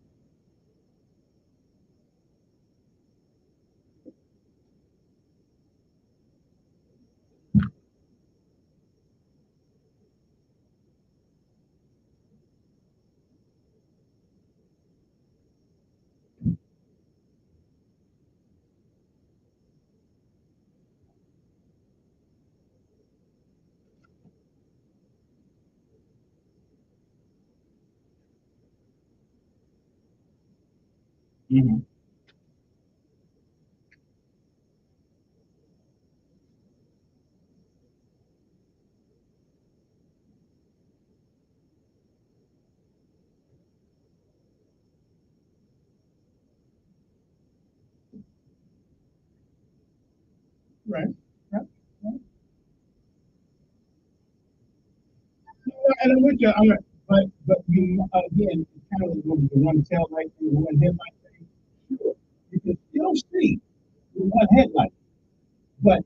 Mm-hmm. Right. Right. Right. And I'm with you. But you again, it's kind of the one tail light thing, the one headlight thing. Sure, you can still see with one headlight, but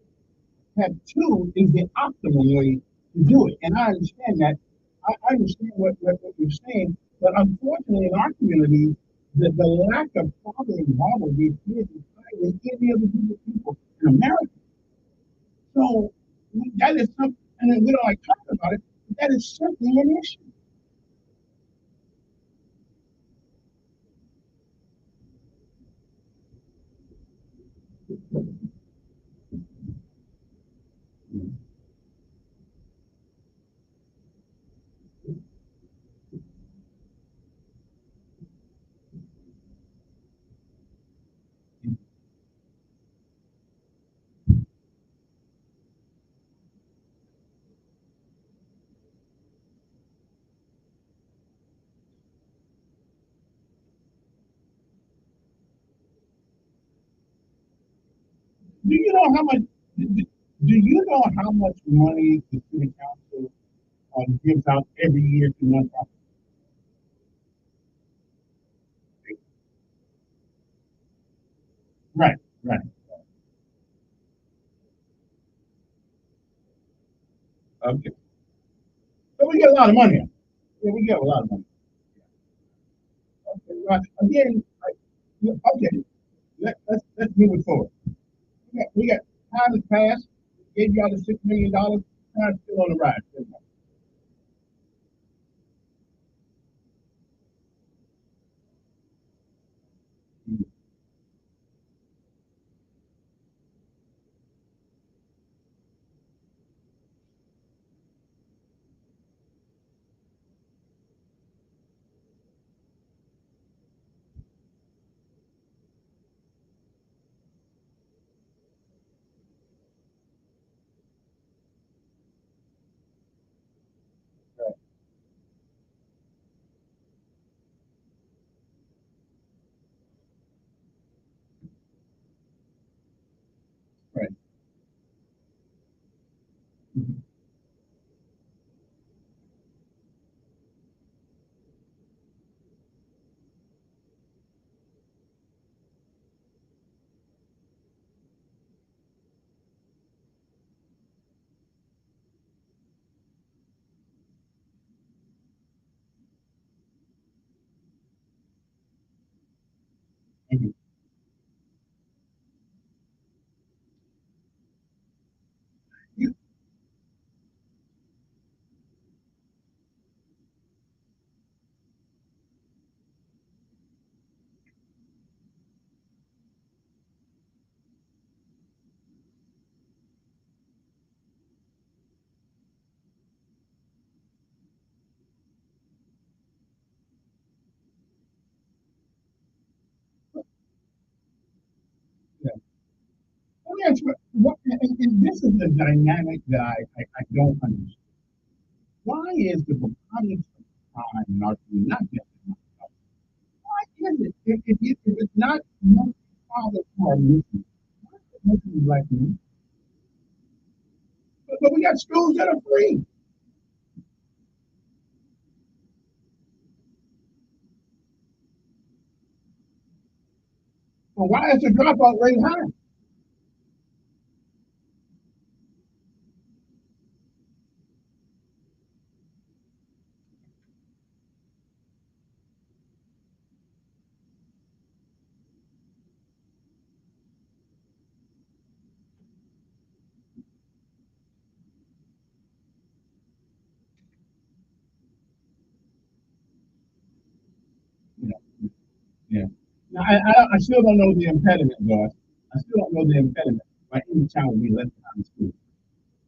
have two is the optimal way to do it. And I understand that. I understand what you're saying, but unfortunately, in our community, the lack of father involvement with these kids is higher than any other group of people in America. So that is something, and we don't like talking about it, but that is certainly an issue. Do you know how much? Do you know how much money the city council gives out every year to nonprofits? Right, right. Okay. So we get a lot of money. Yeah, we get a lot of money. Okay, right. Again, yeah, okay. Let's move it forward. We got time has passed. Gave y'all the $6 million. Time's still on the rise. Right, right. Mhm. Mhm. You, yeah. Let me ask you, and this is the dynamic that I don't understand. Why is the preponderance of crime not just in my house? Why is it? If it's not fathers are missing. Missing black men. But we got schools that are free. Well, why is the dropout rate high? Yeah. Now, I still don't know the impediment, though. I still don't know the impediment. Like any child will be left behind in school.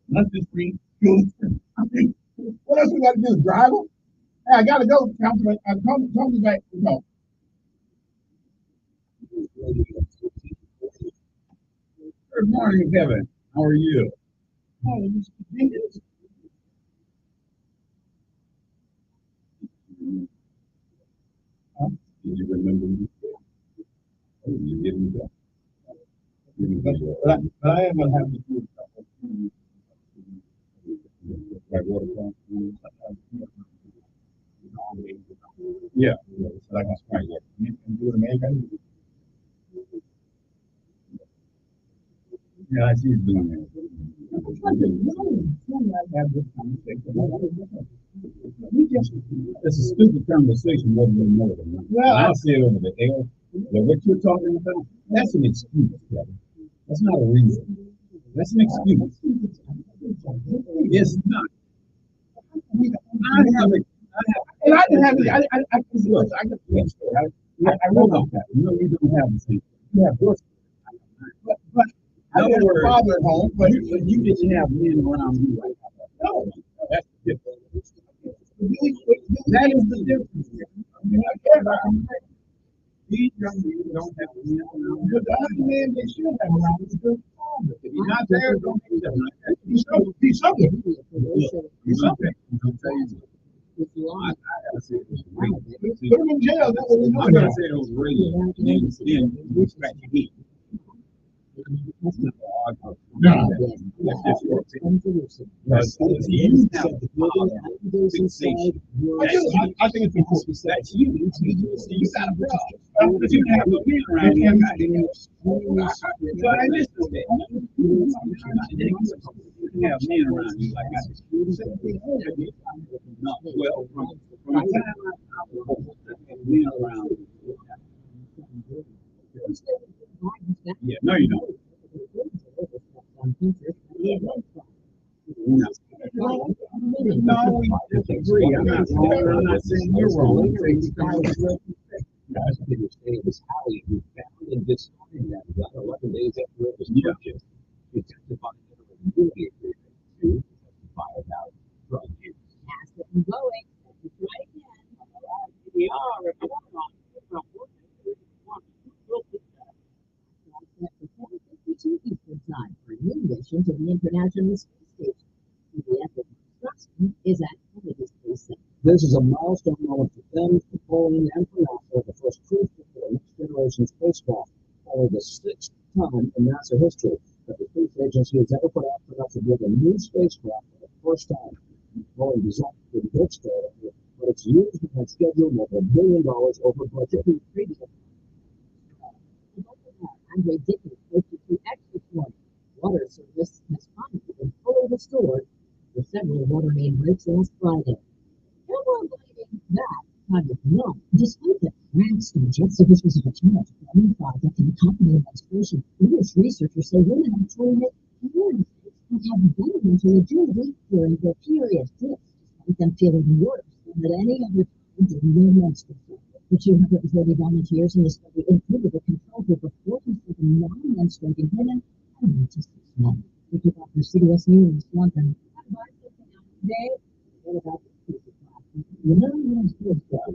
Lunch is free, fuel is free. I mean, what else we got to do? Drive them? Hey, I got to go, Councilman. Call me back. No. Good morning, Kevin. How are you? Oh, huh? Did you remember me? Oh, you didn't. But I am going to have to do something. Like waterfront. Yeah, like a sprite. You can do it American. Yeah, I see you doing that. It's a stupid conversation more than more. Well, I'll say it over the air. But what you're talking about, that's an excuse, brother. That's not a reason. That's an excuse. It's not. And I didn't have it. I wrote about that. No, you don't have the same. You have yours. But I had a father at home, but you didn't have men around you like that. No, that's the difference. That is the difference. These young men don't have men around. But the other men they should have around is their father. If you're not there, don't be there. He's something. He's something. He's something. Put him in jail. That's what we're doing. I'm going to say it was radio. Then we scratch your heat. No, I think it's important. That's you. You got a problem. But you have no men around here. So I listen to that. You have men around you like that. No, well, from the time I was home, I had men around. Yeah, no, you don't. No, we disagree. I'm not saying you're wrong. Guys, I think it's saying this alley we found in this that about 11 days after it was purchased. We testified that it was a movie agreement to testify about drug use. Fast and going. Right again. We are. If you want to Eastern Time for a new mission to the International Space Station. The effort construction is at Kennedy Space Center. This is a milestone moment for them, for Poland, and for NASA, the first crew for the next generation spacecraft, only the sixth time in NASA history that the space agency has ever put astronauts to build a new spacecraft for the first time. Poland designed for the Kickstarter, but it's used and scheduled over $1 billion over budget. Andre Dickens posted to X this morning. Water service has finally been fully restored for several water main breaks last Friday. No one believing that kind of no. Despite the grants and jet service was a challenge for any project in the company administration, English researchers say women actually make more mistakes and have better mental agility during their period. This despite them feeling worse than at any other time during their menstrual cycle. The 230 volunteers in the study included a control group of 47 non-menstruating women and 96 men. We took off for CBS News, London. Today, what about the piece of class? You know, it's good stuff.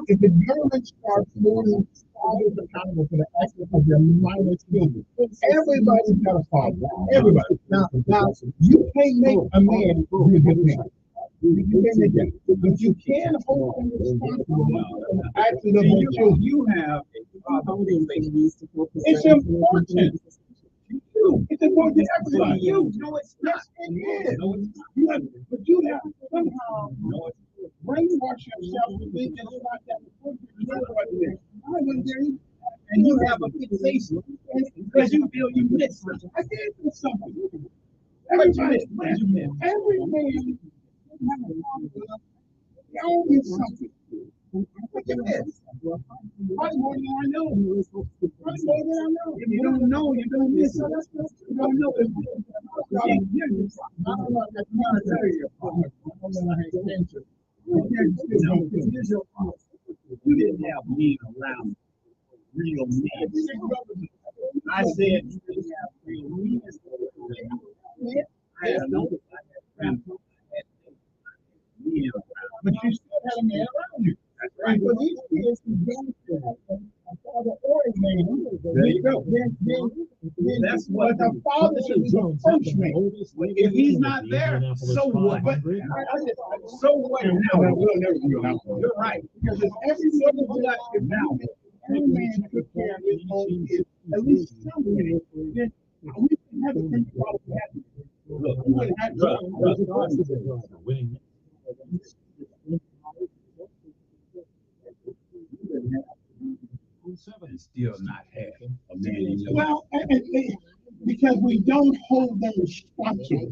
If the government starts moving fathers accountable for the actions of their minor children. Everybody's got a father. Everybody. Now, you can't make a man do a good thing. You can't make that. But you can hold them responsible for the actions of their children. You have a father. It's important. It's important to everybody. No, it's not. It is. But you have to somehow brainwash yourself to think it's not that important. And you have a fixation because you feel you missed something. I did miss something. Everybody, every man, they all miss something. Look at this. Probably more than I know. Probably more than I know. If you don't know, you're going to miss it. You don't know. I don't know if that's monetary your fault. I don't know how to answer. You didn't have men around real men. I said you didn't have real men. I had no grandpa. But you still had a man around you. That's right. And for these kids who don't have a father or a man, there you go. Then That's what the father should be the first man. If he's not there, so what? So what now? You're right. Because if every woman left it now, every man took care of his own kids, at least some way, then we wouldn't have the same problem we had. Look, we wouldn't have and still not have a man in your well, because we don't hold them responsible.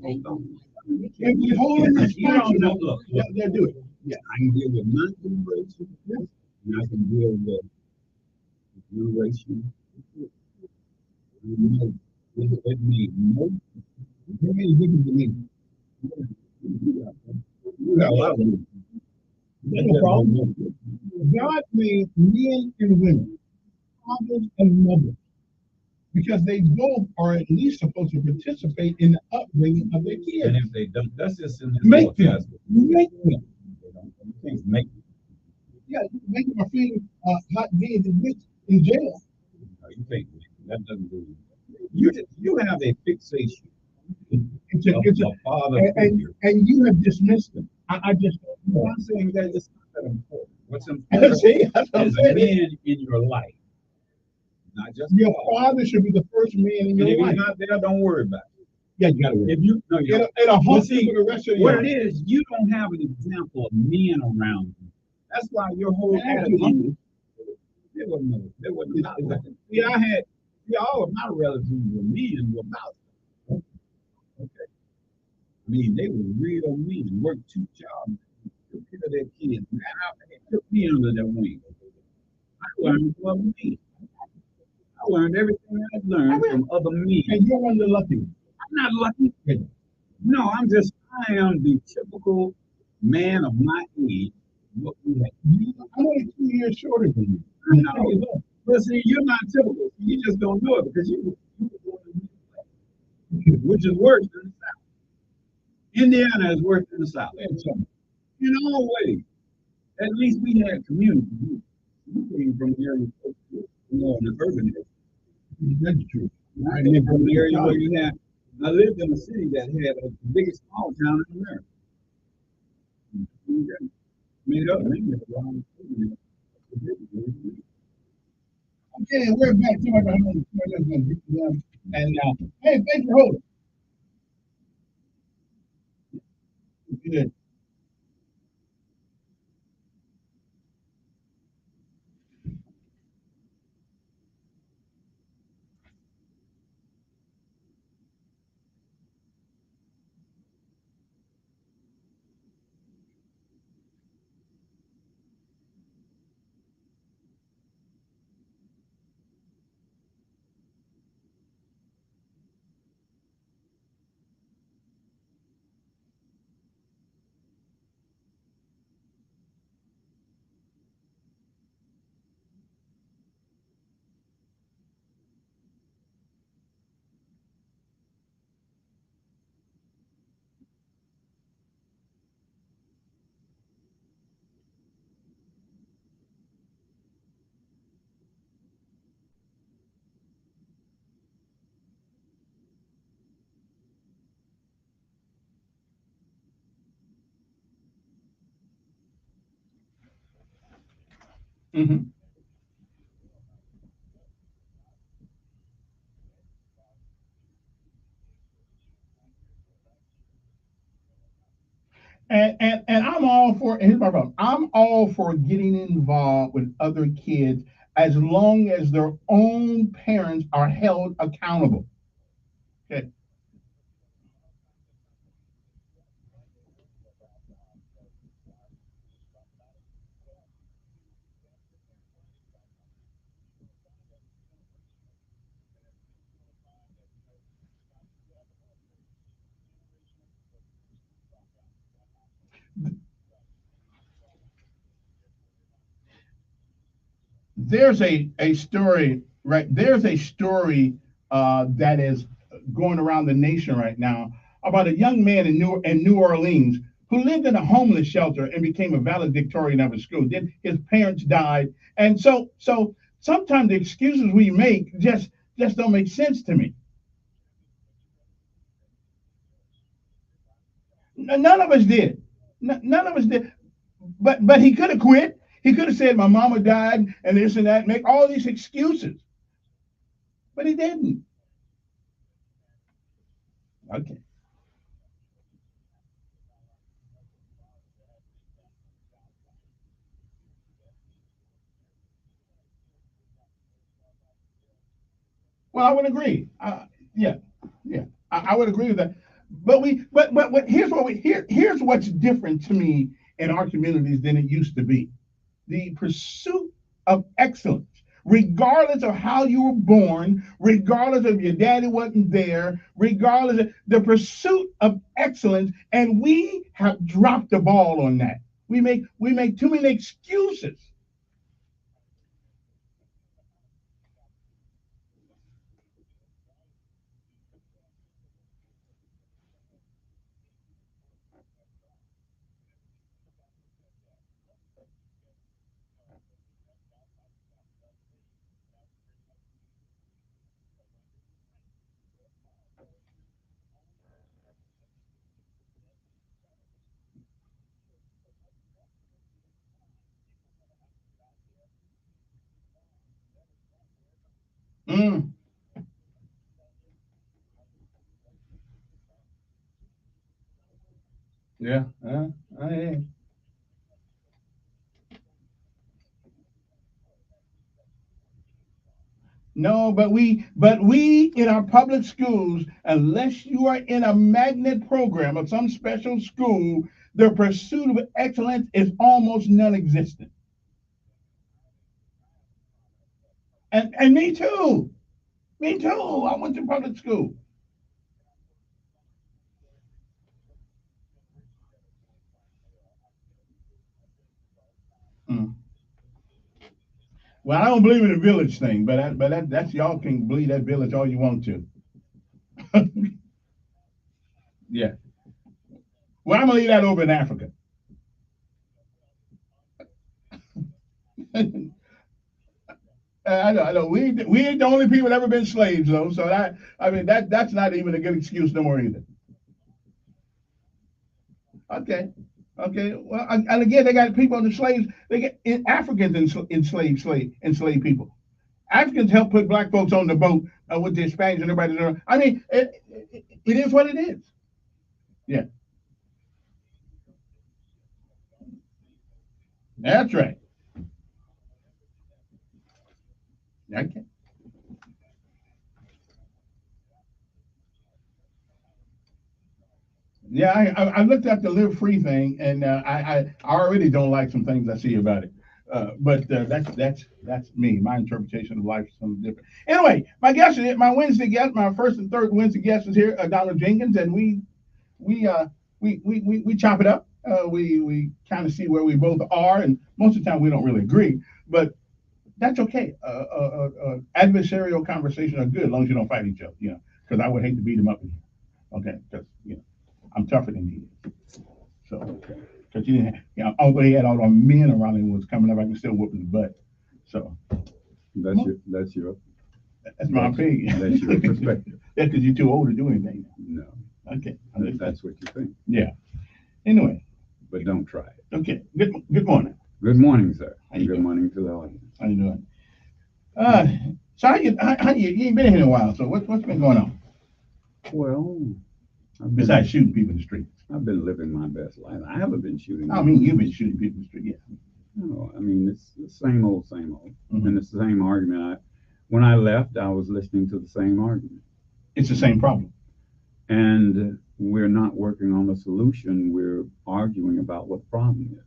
If we hold them responsible, they'll do it. Yeah, I can deal with my generation, and I can deal with generation. It made no difference to me. You got a lot of them. That's the problem. God made men and women, fathers and mothers, because they both are at least supposed to participate in the upbringing of their kids. And if they don't, that's just in this make them. Make them. Make them. Yeah, you can make them a feeling hot beans and bitch in jail. No, you can't. That doesn't do it. You have a fixation. It's a father figure. And you have dismissed them. I just know. I'm saying that it's not that important. What's important is a man in your life. Not just your father should be the first man in your life. If he's not there, don't worry about it. Yeah, you gotta worry. If you no, it'll haunt you for the rest of your life. What it is, you don't have an example of men around you. That's why your whole attitude. There wasn't nothing. All of my relatives were men about it. Okay. I mean, they were real men, worked 2 jobs, took care of their kids. Man, they took me under their wing. I learned from me. I learned everything I've learned from other men. And you're one of the lucky ones. I'm not lucky. No, I am the typical man of my age. What we have. I'm only 2 years shorter than you. No. But see, you're not typical. You just don't know it because you were born in the which is worse than the South. Indiana is worse than the South. In all ways. At least we had community. We came from the area in the urban area. That's true. I lived in an area where I lived in a city that had the biggest small town in America. Made up. Okay, we're back to my and hey, thank you, hold. Good. Mm-hmm. And I'm all for, here's my problem. I'm all for getting involved with other kids as long as their own parents are held accountable. Okay. There's a story, right? There's a story that is going around the nation right now about a young man in New Orleans who lived in a homeless shelter and became a valedictorian of his school. Then his parents died, and so sometimes the excuses we make just don't make sense to me. None of us did. None of us did. But he could have quit. He could have said my mama died and this and that, make all these excuses. But he didn't. Okay. Well, I would agree. Yeah, yeah, I would agree with that. But here's here's what's different to me in our communities than it used to be. The pursuit of excellence, regardless of how you were born, regardless of your daddy wasn't there, regardless of the pursuit of excellence, and we have dropped the ball on that. We make too many excuses. Mm, yeah, I, no, but we in our public schools, unless you are in a magnet program or some special school, the pursuit of excellence is almost non-existent. And me too. Me too. I went to public school. Mm. Well, I don't believe in the village thing, but that's y'all can believe that village all you want to. Yeah. Well, I'm gonna leave that over in Africa. I know. We ain't the only people that ever been slaves though. So I mean that's not even a good excuse no more either. Okay. Okay. Well, and again, they got people in the slaves. They get Africans enslaved people. Africans help put black folks on the boat with the Spanish and everybody. I mean, it is what it is. Yeah, that's right. Okay. Yeah, I looked at the live free thing, and I already don't like some things I see about it. But that's me. My interpretation of life is something different. Anyway, my Wednesday guest, my first and third Wednesday guest is here, Donald Jenkins, and we uh we chop it up. We kind of see where we both are, and most of the time we don't really agree, but that's okay. Adversarial conversation are good as long as you don't fight each other, because I would hate to beat them up in here. Okay, because I'm tougher than he is. So, because you didn't, although he had all the men around him was coming up, I can still whoop his butt. So that's my opinion. That's your perspective. That's because you're too old to do anything. No, Okay, that's what you think. yeah. Anyway, But don't try it. okay. Good morning. Good morning, sir. How you Good doing? morning to the audience. How you doing? So you ain't been here in a while. So what's been going on Well, besides shooting people in the street? I've been living my best life. I haven't been shooting. I mean, you've been shooting people in the street, yeah. No, I mean it's the same old, Mm-hmm. and it's the same argument. When I left, I was listening to the same argument. It's the same problem. And we're not working on the solution. We're arguing about what the problem is.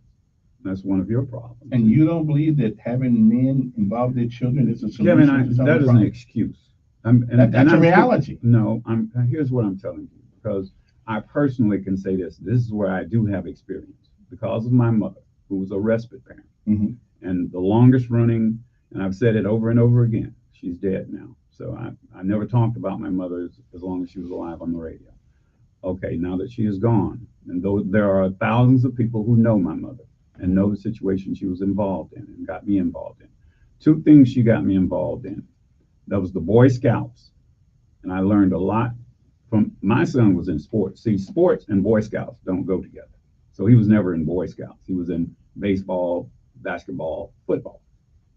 That's one of your problems. And you don't believe that having men involve their children is a solution Kevin, to some that of the is an problem? excuse. That's a reality. No, here's what I'm telling you, because I personally can say this. This is where I do have experience because of my mother, who was a respite parent. Mm-hmm. And the longest running, and I've said it over and over again, she's dead now. So I never talked about my mother as long as she was alive on the radio. Okay, now that she is gone, and though there are thousands of people who know my mother and know the situation she was involved in and got me involved in. Two things she got me involved in. That was the Boy Scouts, and I learned a lot from, my son was in sports. See, sports and Boy Scouts don't go together. So he was never in Boy Scouts. He was in baseball, basketball, football.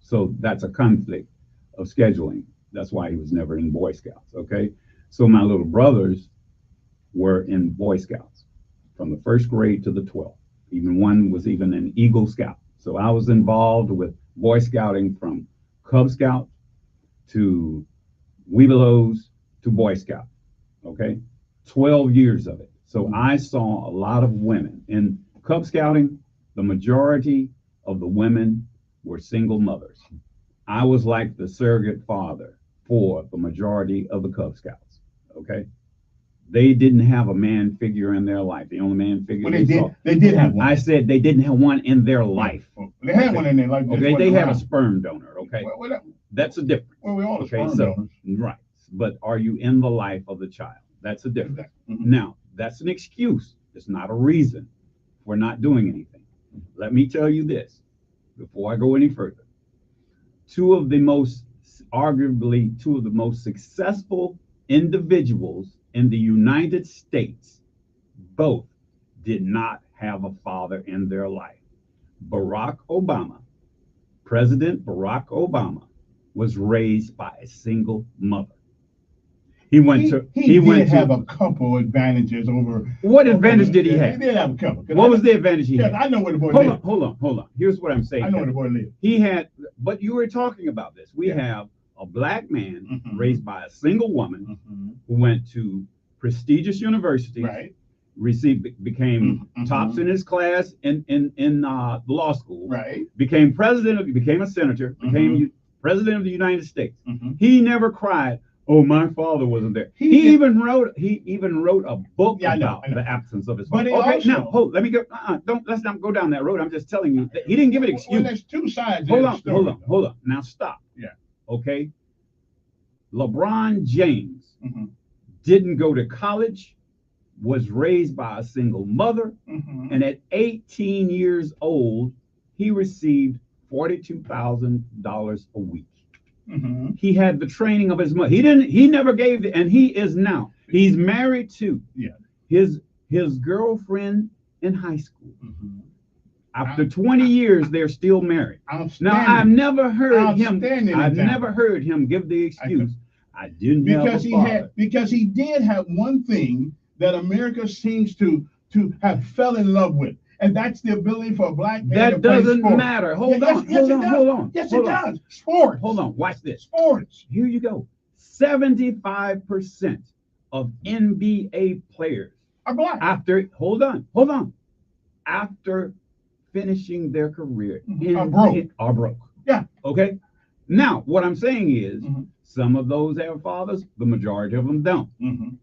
So that's a conflict of scheduling. That's why he was never in Boy Scouts, okay? So my little brothers were in Boy Scouts from the first grade to the 12th. Even one was even an Eagle Scout. So I was involved with Boy Scouting from Cub Scout to Webelos to Boy Scout, okay? 12 years of it. So I saw a lot of women. In Cub Scouting, the majority of the women were single mothers. I was like the surrogate father for the majority of the Cub Scouts, okay? They didn't have a man figure in their life. The only man figure Well, they did have one. I said they didn't have one in their life. Well, they had one in their life. Okay, they had a sperm donor. Okay, Well, that's a difference. well, we all are Okay, sperm so donors. right, but are you in the life of the child? That's a difference. Mhm. Now, that's an excuse. It's not a reason for not doing anything. Let me tell you this before I go any further. Arguably two of the most successful individuals in the United States, both did not have a father in their life. Barack Obama, President Barack Obama, was raised by a single mother. He did have a couple advantages over. What advantage did he have? He did have a couple. What was the advantage he had? I know where the boy lived. Hold on. Here's what I'm saying. I know where the boy lived. He had, but you were talking about this. We have a black man raised by a single woman who went to prestigious universities, Right. became tops in his class in the law school, Right. became a senator, became president of the United States. He never cried, "Oh, my father wasn't there." He even wrote a book about the absence of his father. But he Now hold. Let me go. Let's not go down that road. I'm just telling you that he didn't give an excuse. Well, there's two sides. Hold on. Now stop. Yeah. Okay. LeBron James didn't go to college, was raised by a single mother, and at 18 years old, he received $42,000 a week. He had the training of his mother. He never gave and he is now. He's married to his girlfriend in high school. After 20 years, they're still married. Now, I've never heard him give the excuse, I didn't have a father. Because he did have one thing that America seems to have fell in love with. And that's the ability for a black man that to play doesn't sports. matter. Hold on. Yes, it does. Sports. Hold on. Watch this. Sports. Here you go. 75% of NBA players are black. After finishing their career are broke. Yeah. Okay. Now, what I'm saying is, some of those have fathers, the majority of them don't.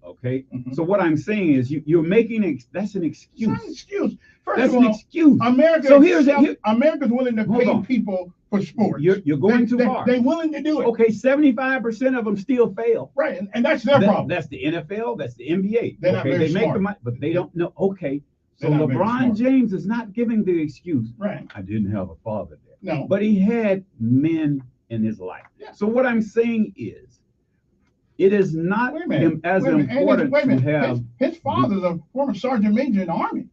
Okay. So what I'm saying is, you're making that's an excuse. It's not an excuse. First That's of all, an excuse. America's willing to pay people for sports. You're going too far. They're willing to do it. Okay, 75% of them still fail. Right, and that's their problem. That's the NFL. That's the NBA. They're not very they make smart. the money, but they don't know. Okay, so They're not very LeBron smart. James is not giving the excuse. Right. I didn't have a father there. No. But he had men in his life. Yeah. So what I'm saying is, it is not as important to have. His father's a former sergeant major in the Army.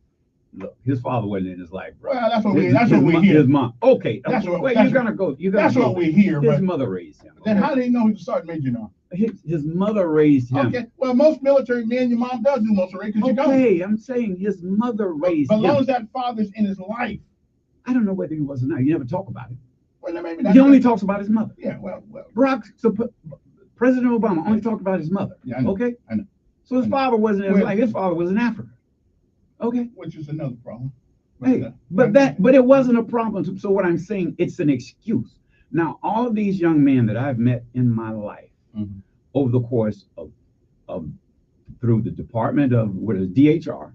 Look, his father wasn't in his life, bro. Well, that's what we hear. His mom. Okay. That's what, well, that's you're gonna go. You're gonna that's go what we hear. His But mother raised him. then Okay? how do you know he was sergeant major now? His mother raised him. Okay. Well, most military men, your mom does do most of it because you don't. Okay, I'm saying his mother raised But him. as long as that father's in his life. I don't know whether he was or not. You never talk about it. Well, maybe He only talks about his mother. Yeah, well. President Obama only talked about his mother. Yeah, I know. Okay? I know. So his father wasn't in his life. His father was in Africa. Okay? Which is another problem. But it wasn't a problem. So what I'm saying, it's an excuse. Now, all of these young men that I've met in my life over the course of through the Department of DHR,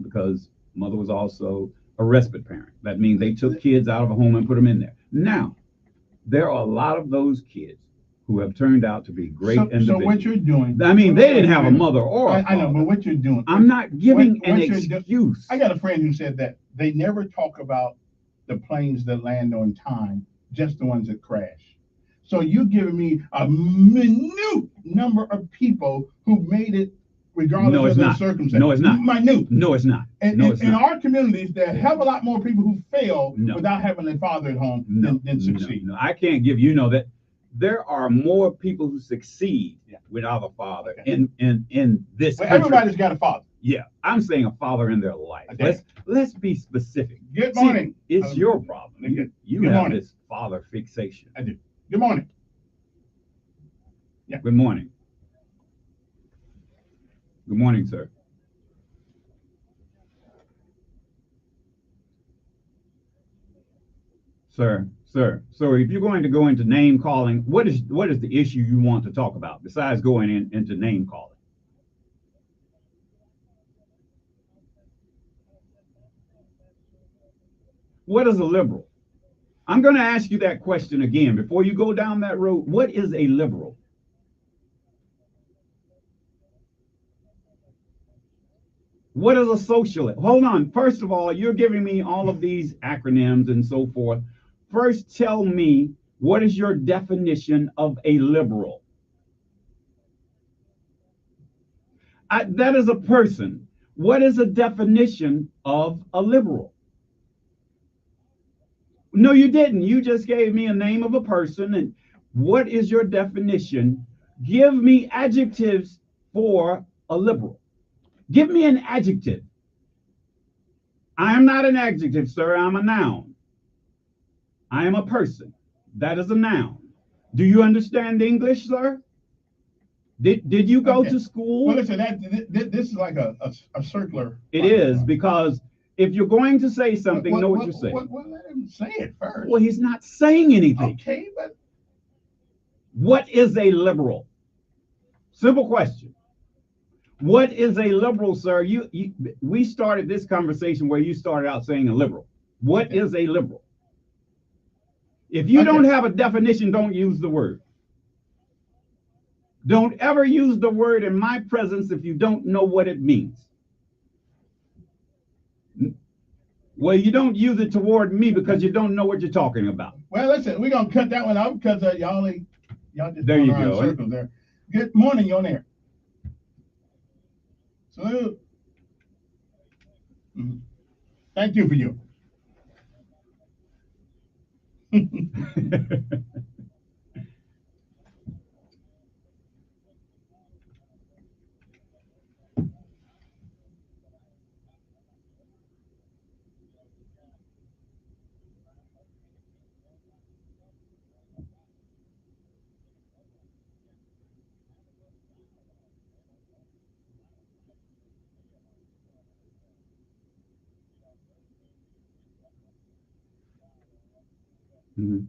because mother was also a respite parent. That means they took kids out of a home and put them in there. Now, there are a lot of those kids who have turned out to be great individuals. So what you're doing? I mean, they didn't have a mother or a father. I know, but what you're doing? I'm not giving an excuse. I got a friend who said that they never talk about the planes that land on time, just the ones that crash. So you're giving me a minute number of people who made it regardless of their circumstances. No, it's not. Minute. No, it's not. And in our communities, there are a hell of a lot more people who fail without having a father at home than succeed. No, I can't give that. There are more people who succeed without a father in this country. Everybody's got a father. Yeah, I'm saying a father in their life. Let's be specific. Good morning. It's your problem. You have this father fixation. I do. Good morning. Yeah. Good morning. Good morning, sir. Sir, if you're going to go into name calling, what is the issue you want to talk about besides going into name calling? What is a liberal? I'm going to ask you that question again before you go down that road. What is a liberal? What is a socialist? Hold on. First of all, you're giving me all of these acronyms and so forth. First, tell me, what is your definition of a liberal? That is a person. What is a definition of a liberal? No, you didn't. You just gave me a name of a person. And what is your definition? Give me adjectives for a liberal. Give me an adjective. I am not an adjective, sir. I'm a noun. I am a person. That is a noun. Do you understand English, sir? Did you go to school? Well, listen, this is like a circular. It is, because if you're going to say something, know what you're saying. Well, let him say it first. Well, he's not saying anything. Okay, but what is a liberal? Simple question. What is a liberal, sir? We started this conversation where you started out saying a liberal. What is a liberal? If you don't have a definition, don't use the word. Don't ever use the word in my presence if you don't know what it means. Well, you don't use it toward me because you don't know what you're talking about. Well, listen, we're going to cut that one out because y'all just there you around go. Circles there. Good morning, you're on air. Salute. Thank you for you. Mm-hmm.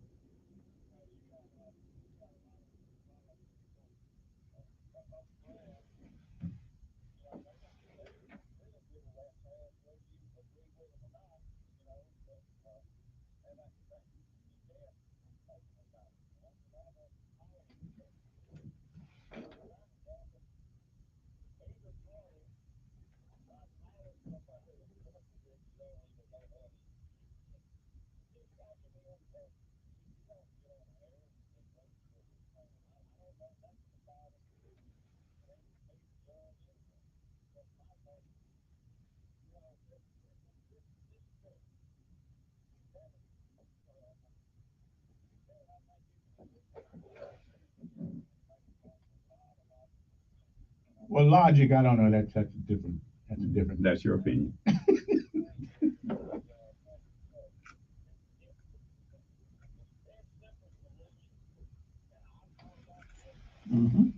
Well, logic, I don't know. That's a different. That's a different. That's your opinion. Hmm.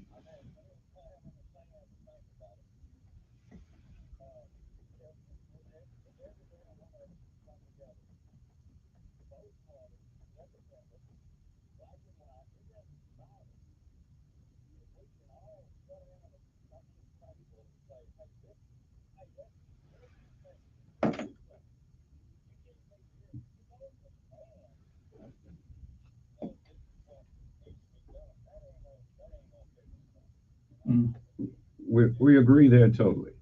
Mm. We agree there totally.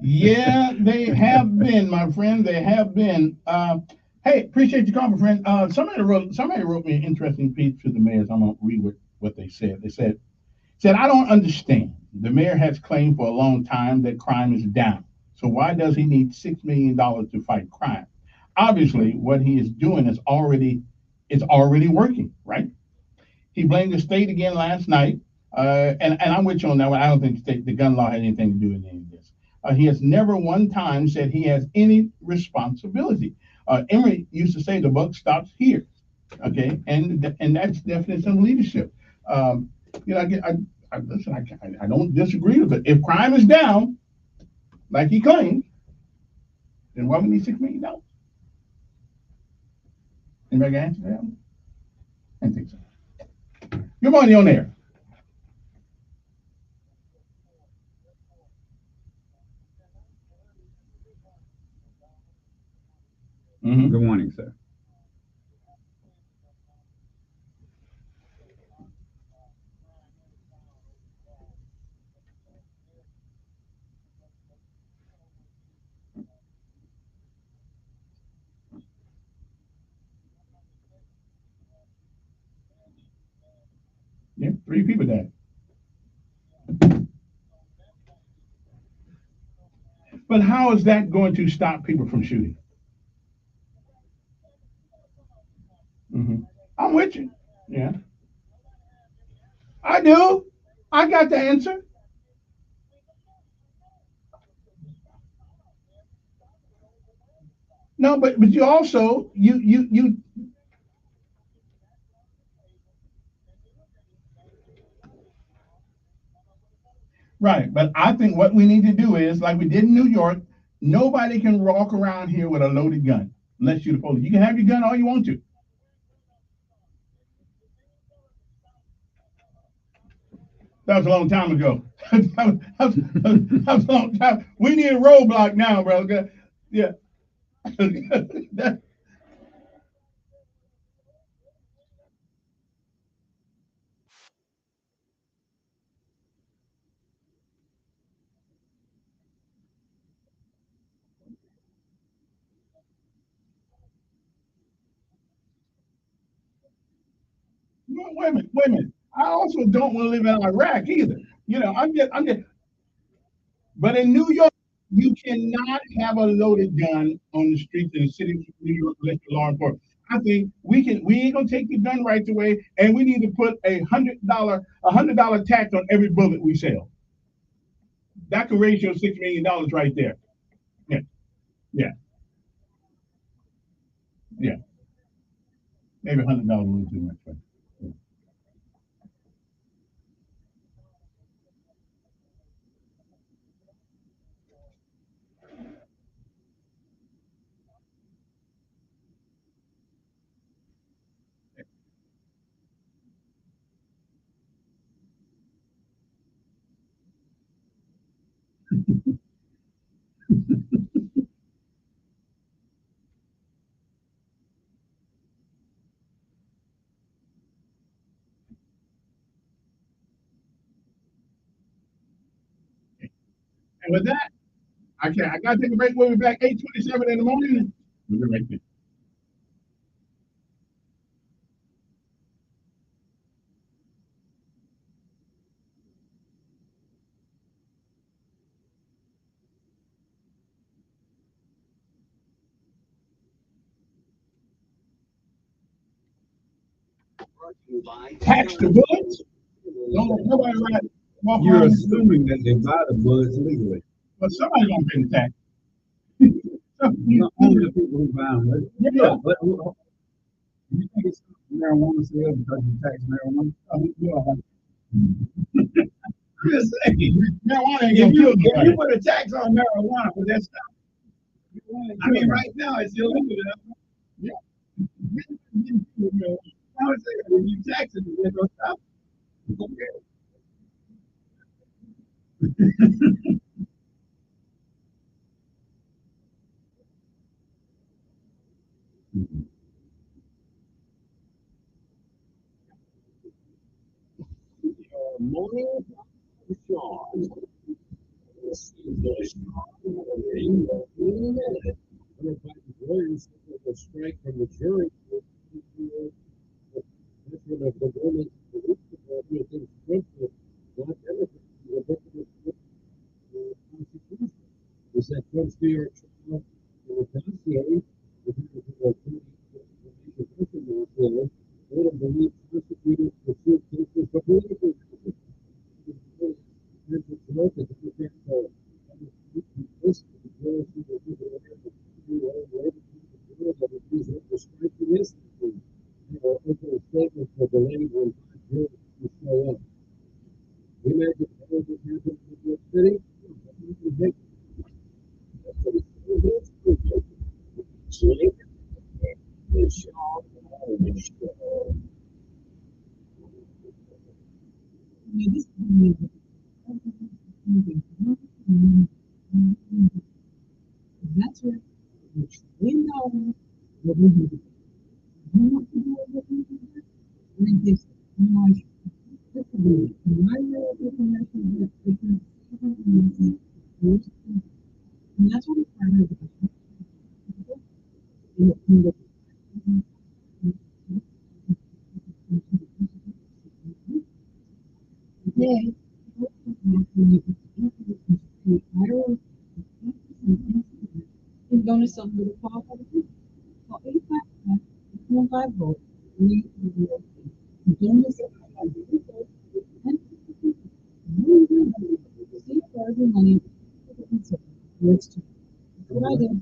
Yeah, they have been, my friend. They have been. Hey, appreciate your call, my friend. Somebody wrote me an interesting piece to the mayors. I'm gonna read what they said. They said I don't understand. The mayor has claimed for a long time that crime is down. So why does he need $6 million to fight crime? Obviously, what he is doing is already working, right? He blamed the state again last night, and I'm with you on that one. I don't think the gun law had anything to do with any of this. He has never one time said he has any responsibility. Emory used to say the buck stops here, okay, and that's definitely some leadership. Um, listen. I don't disagree with it. If crime is down, like he claims, then why we need $6 million? Anybody got an answer to that one? I think so. Good morning on there. Mm-hmm. Good morning, sir. Yeah, 3 people died. But how is that going to stop people from shooting? Hmm. I'm with you. Yeah, I do. I got the answer. No, but you also you right. But I think what we need to do is like we did in New York. Nobody can walk around here with a loaded gun unless you're the police. You can have your gun all you want to. That was a long time ago. That was a long time. We need a roadblock now, bro. Okay? Yeah. That- wait a minute. Wait a minute. I also don't want to live in Iraq either. I'm just. But in New York, you cannot have a loaded gun on the streets in the city of New York unless you're law enforcement. I think we can. We ain't gonna take the gun rights away, and we need to put a $100 tax on every bullet we sell. That could raise your $6 million right there. Yeah, yeah, yeah. Maybe $100 a little too much, but yeah. And with that, I gotta take a break. We'll be back 8:27 in the morning. We'll be right back. Tax the bullets? Nobody walk You're around. assuming that they buy the bullets legally. But somebody's gonna pay the tax. Not only the people who buy them. Yeah. But do you think it's marijuana sales because you tax marijuana? I'm just saying. Marijuana ain't If gonna you, kill if you nobody. put a tax on marijuana, but that's not. I mean, right now it's illegal. Yeah. I would say if you tax it, they're gonna stop. Morning, Sean. This is the Sean. Lawyers will strike from the jury. Of the women's police department in Springfield, not Democrats, prosecution. Is that Trump's New York trial in the dossier, the information they don't believe prosecutors pursue cases for political reasons. Statement for delayed when jurors to show up. You imagine how this happened in New York City? That's what it's Slink, the show, the show. That's what we know what we do. You want to do what we do? We just want to do it. My way of information is different. And that's what it's part of. Today, is going to sell the call for the people. So 85 votes. We don't sell money. Let's do what I did.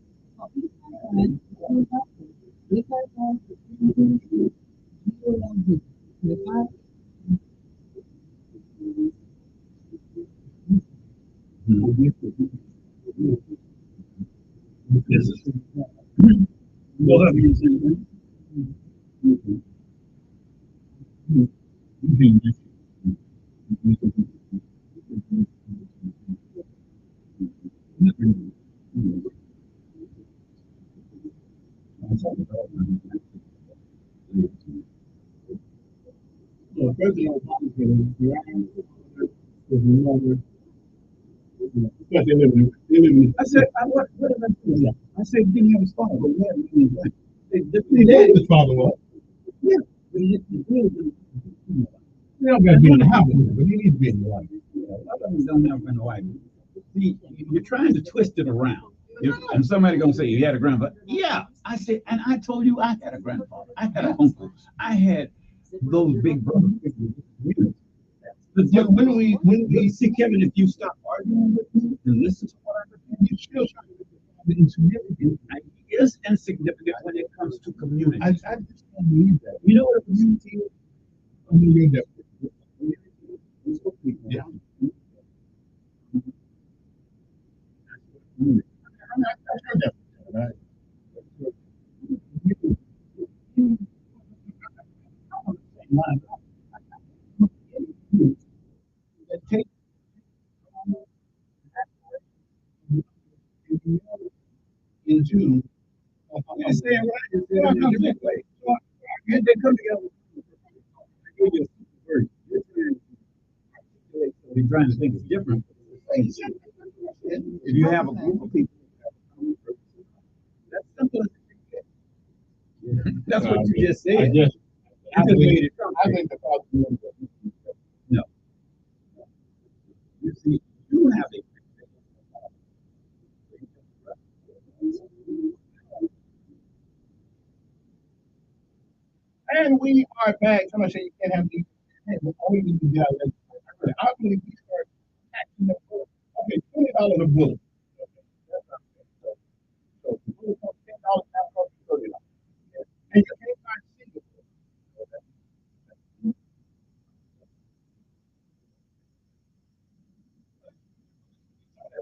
President Obama's been around for longer. But they live in. I said, what did I do? I said, he didn't have his father, but he had his dad. His dad's father was. Yeah. But he They don't got to be in the house, but he needs to be in the life. others don't have been white. See, you're trying to twist it around. And somebody gonna say you had a grandfather. Yeah, I said, and I told you I had a grandfather. I had an uncle. I had those big brothers. But when we see Kevin, if you stop arguing with me and listen to what I'm saying, you still trying to be insignificant. He is insignificant when it comes to community. I just don't believe that. You know what a community is? I mean, you're different. Yeah. I'm not sure that, right? Take into You say it right. You say it in a different way. They come together. We're trying to think it's different. If you have a group of people, that's simple. That's what you just said. I You just made it I think the problem is no. You see, you have a and we hard bag. Somebody say you can't have these. Hey, all we need to do is I believe we start taxing the bullet. Okay, $20 a bullet. So the bullet costs $10 now, costs $30. And you can't find single.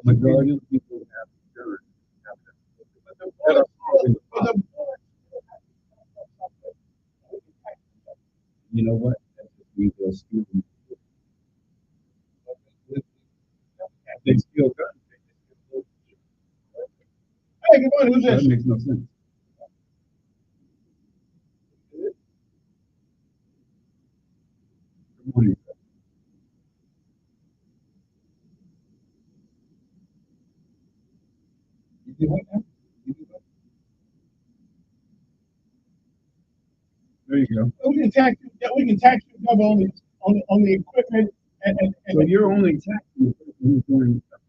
Majority of people have insurance. You know what? That's just me just stupid. They still got it. Hey, good morning. Who's this? That makes no sense. Good morning. You do what now? There you go. We can tax you double on the equipment and So you're only taxing the person who's doing stuff.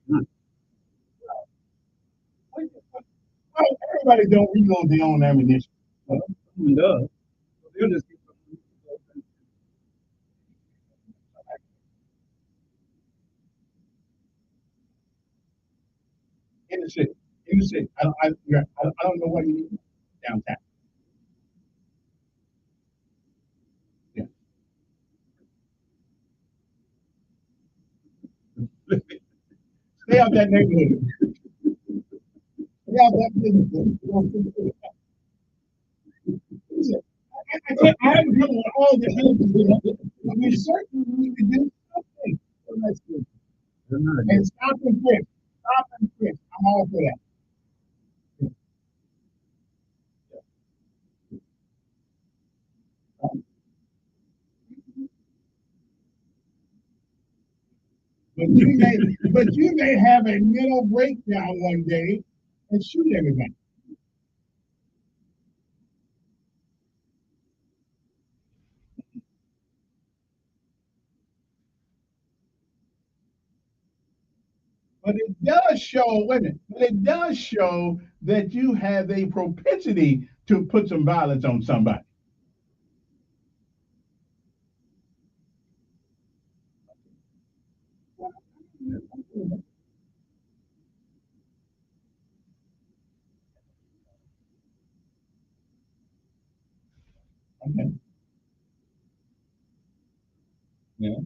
Well, everybody don't reload their own ammunition. Someone does. So they'll just keep in the city. In the city. I don't know what you need downtown. Yeah. Stay out that neighborhood. Stay out that neighborhood. I haven't come on all the things, but we certainly need to do something for next year. And stop and frisk. Stop and frisk. I'm all for that. But you may have a mental breakdown one day and shoot everybody. But it does show, wait a minute, but it does show that you have a propensity to put some violence on somebody. Okay. Yeah.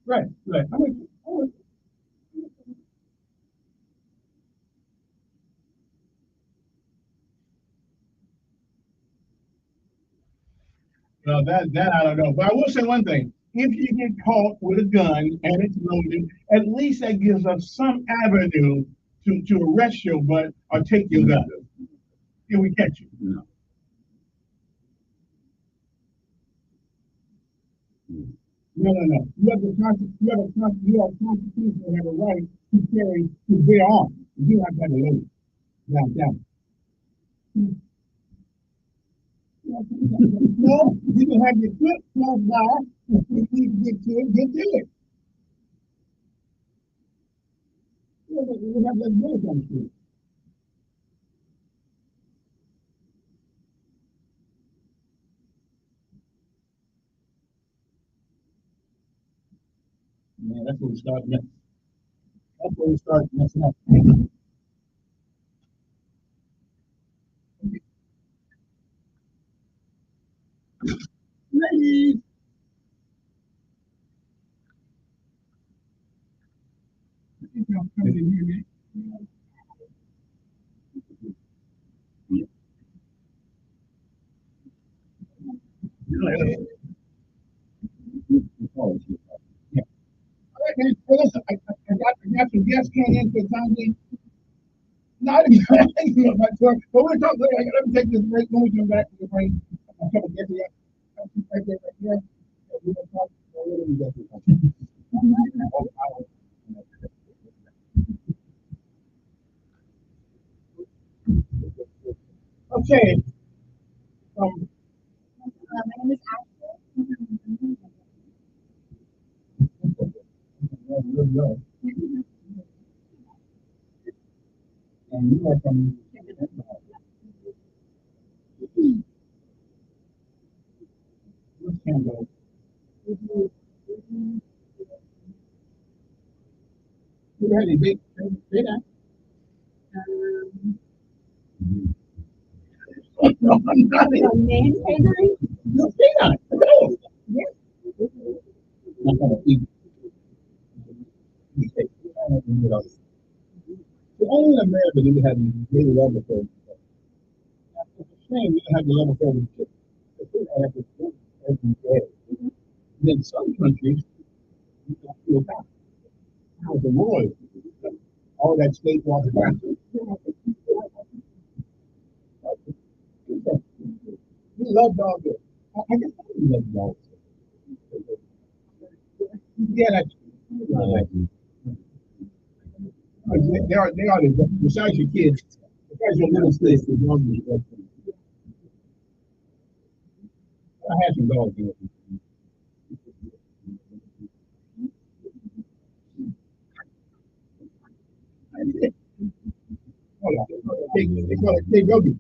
Right, right. Well, that I don't know. But I will say one thing. If you get caught with a gun and it's loaded, at least that gives us some avenue to arrest your butt or take your gun. Till we catch you. No. No. You have a constitution and have a right to carry, to bear arms. You have that alone. Down. No, you can have your foot close by. If you need to get to it, get to it. You have that bullet on you. Man, that's where we start messing. That's where we start messing up. Ladies. I think y'all coming in here, man. Yeah. All right, man. Well, listen, I got some guests coming in for the time being. No, I didn't know about tour, but we'll talk later. Let me take this break. When we come back, we'll bring a couple guests here. Right there, right here. We're gonna talk. What do we got here? Okay. My name is Ashley. And you are from can't go. You ready, big? Say that. No, I'm not. Man, no, say that. No. Yes. I'm gonna eat. So only in America do we have these level service. It's a shame we don't have the level service. Have it every day. And in some countries, you don't feel bad. How the Lord, all that state water. We love dogs. I guess we love dogs. Yeah, that's they are besides your kids, besides your little states, the dogs. I had some dogs. They call it Big Gogi.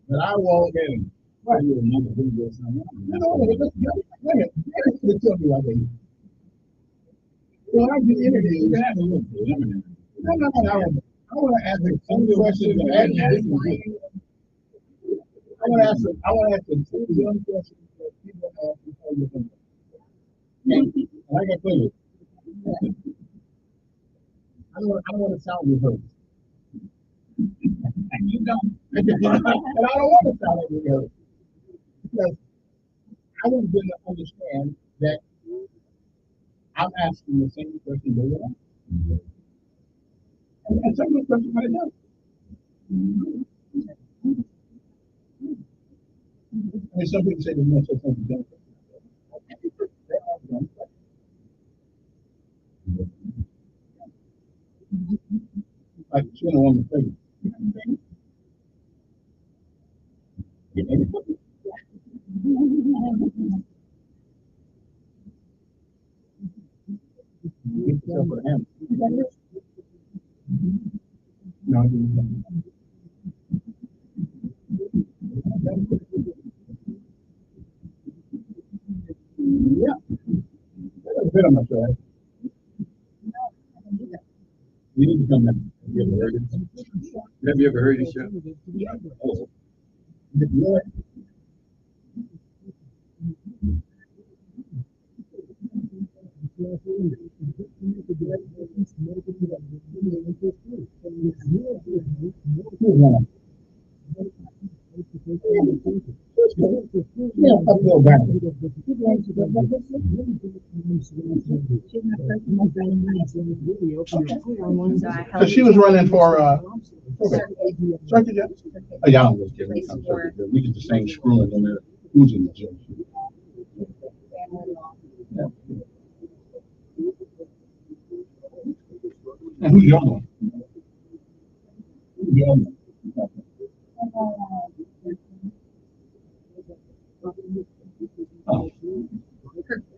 But I won't get him. What? You remember who goes on? No, they tell me like that. Well, I did interview. You can have a look. No. I want to ask them some questions. I want to ask them two young questions that people ask before you come. And I got clear. I don't want to sound rehearsed. And you don't. And I don't want to sound like rehearsed. Because I want them to understand that I'm asking the same question they were asking. And some of the questions I know. I mean, some people say the men say something different. Like a chin on the face. No, yeah. A bit on my side. You need to come back. Have you ever heard this show? Yeah. Oh. Yeah, I feel bad. So she was running for circuit judge. Oh, yeah, I don't really care. We get the same screwing no matter who's in the judge. Yeah. And who's the other one? Who's the other one? Oh.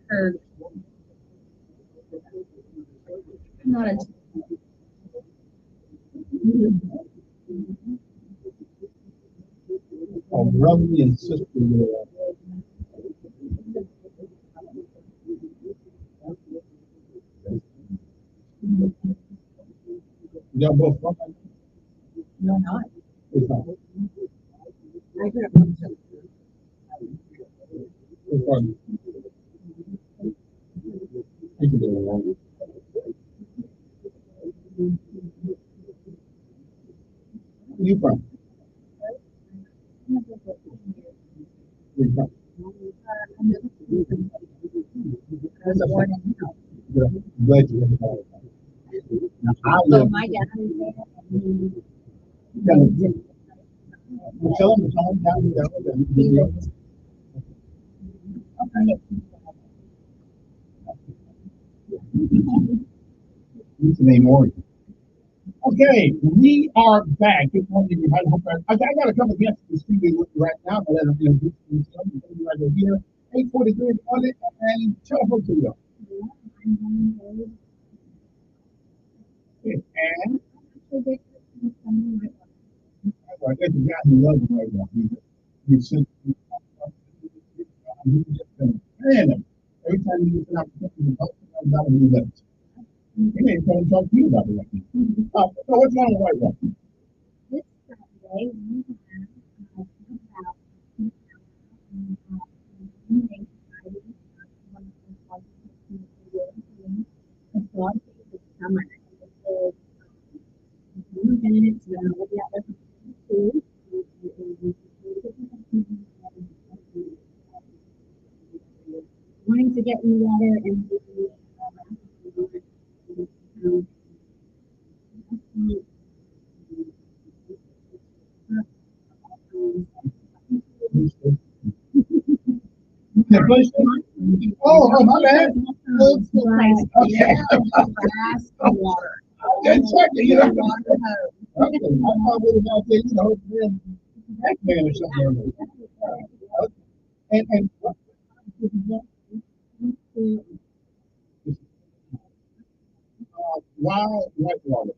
Her not a Brother and sister. Y'all both from? no, not. It's not. I grew up in It's fun. You can do it alone. Where you from? Where you from? I was born in House. Yeah, I'm glad you went to now, I So live. my dad was there. Yeah. Tell him to calm down. What's the name Oregon? Okay, we are back. Good morning, everybody. I got a couple of guests in the studio with me right now, but I don't know who's right over here. 843 on it, and telephone to you. And I got the guy who loves me right now. You see, you just been random. Every time you get an opportunity to talk to them about it, you let it. They ain't trying to talk to you about it right now. So what's wrong with whitewater? This Saturday, we have about 2,000 one of the largest community it's going to be this summer. It's events, we'll be out there for food. Wanting to get in the water and Oh, my bad. Old school place. Okay. Yeah, grass and water. Good check. You know, Water hose. okay. I thought we were out there, you know, Pac-Man or something. And why whitewater?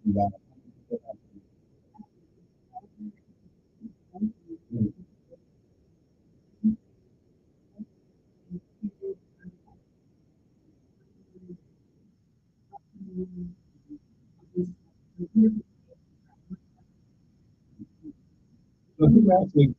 So who actually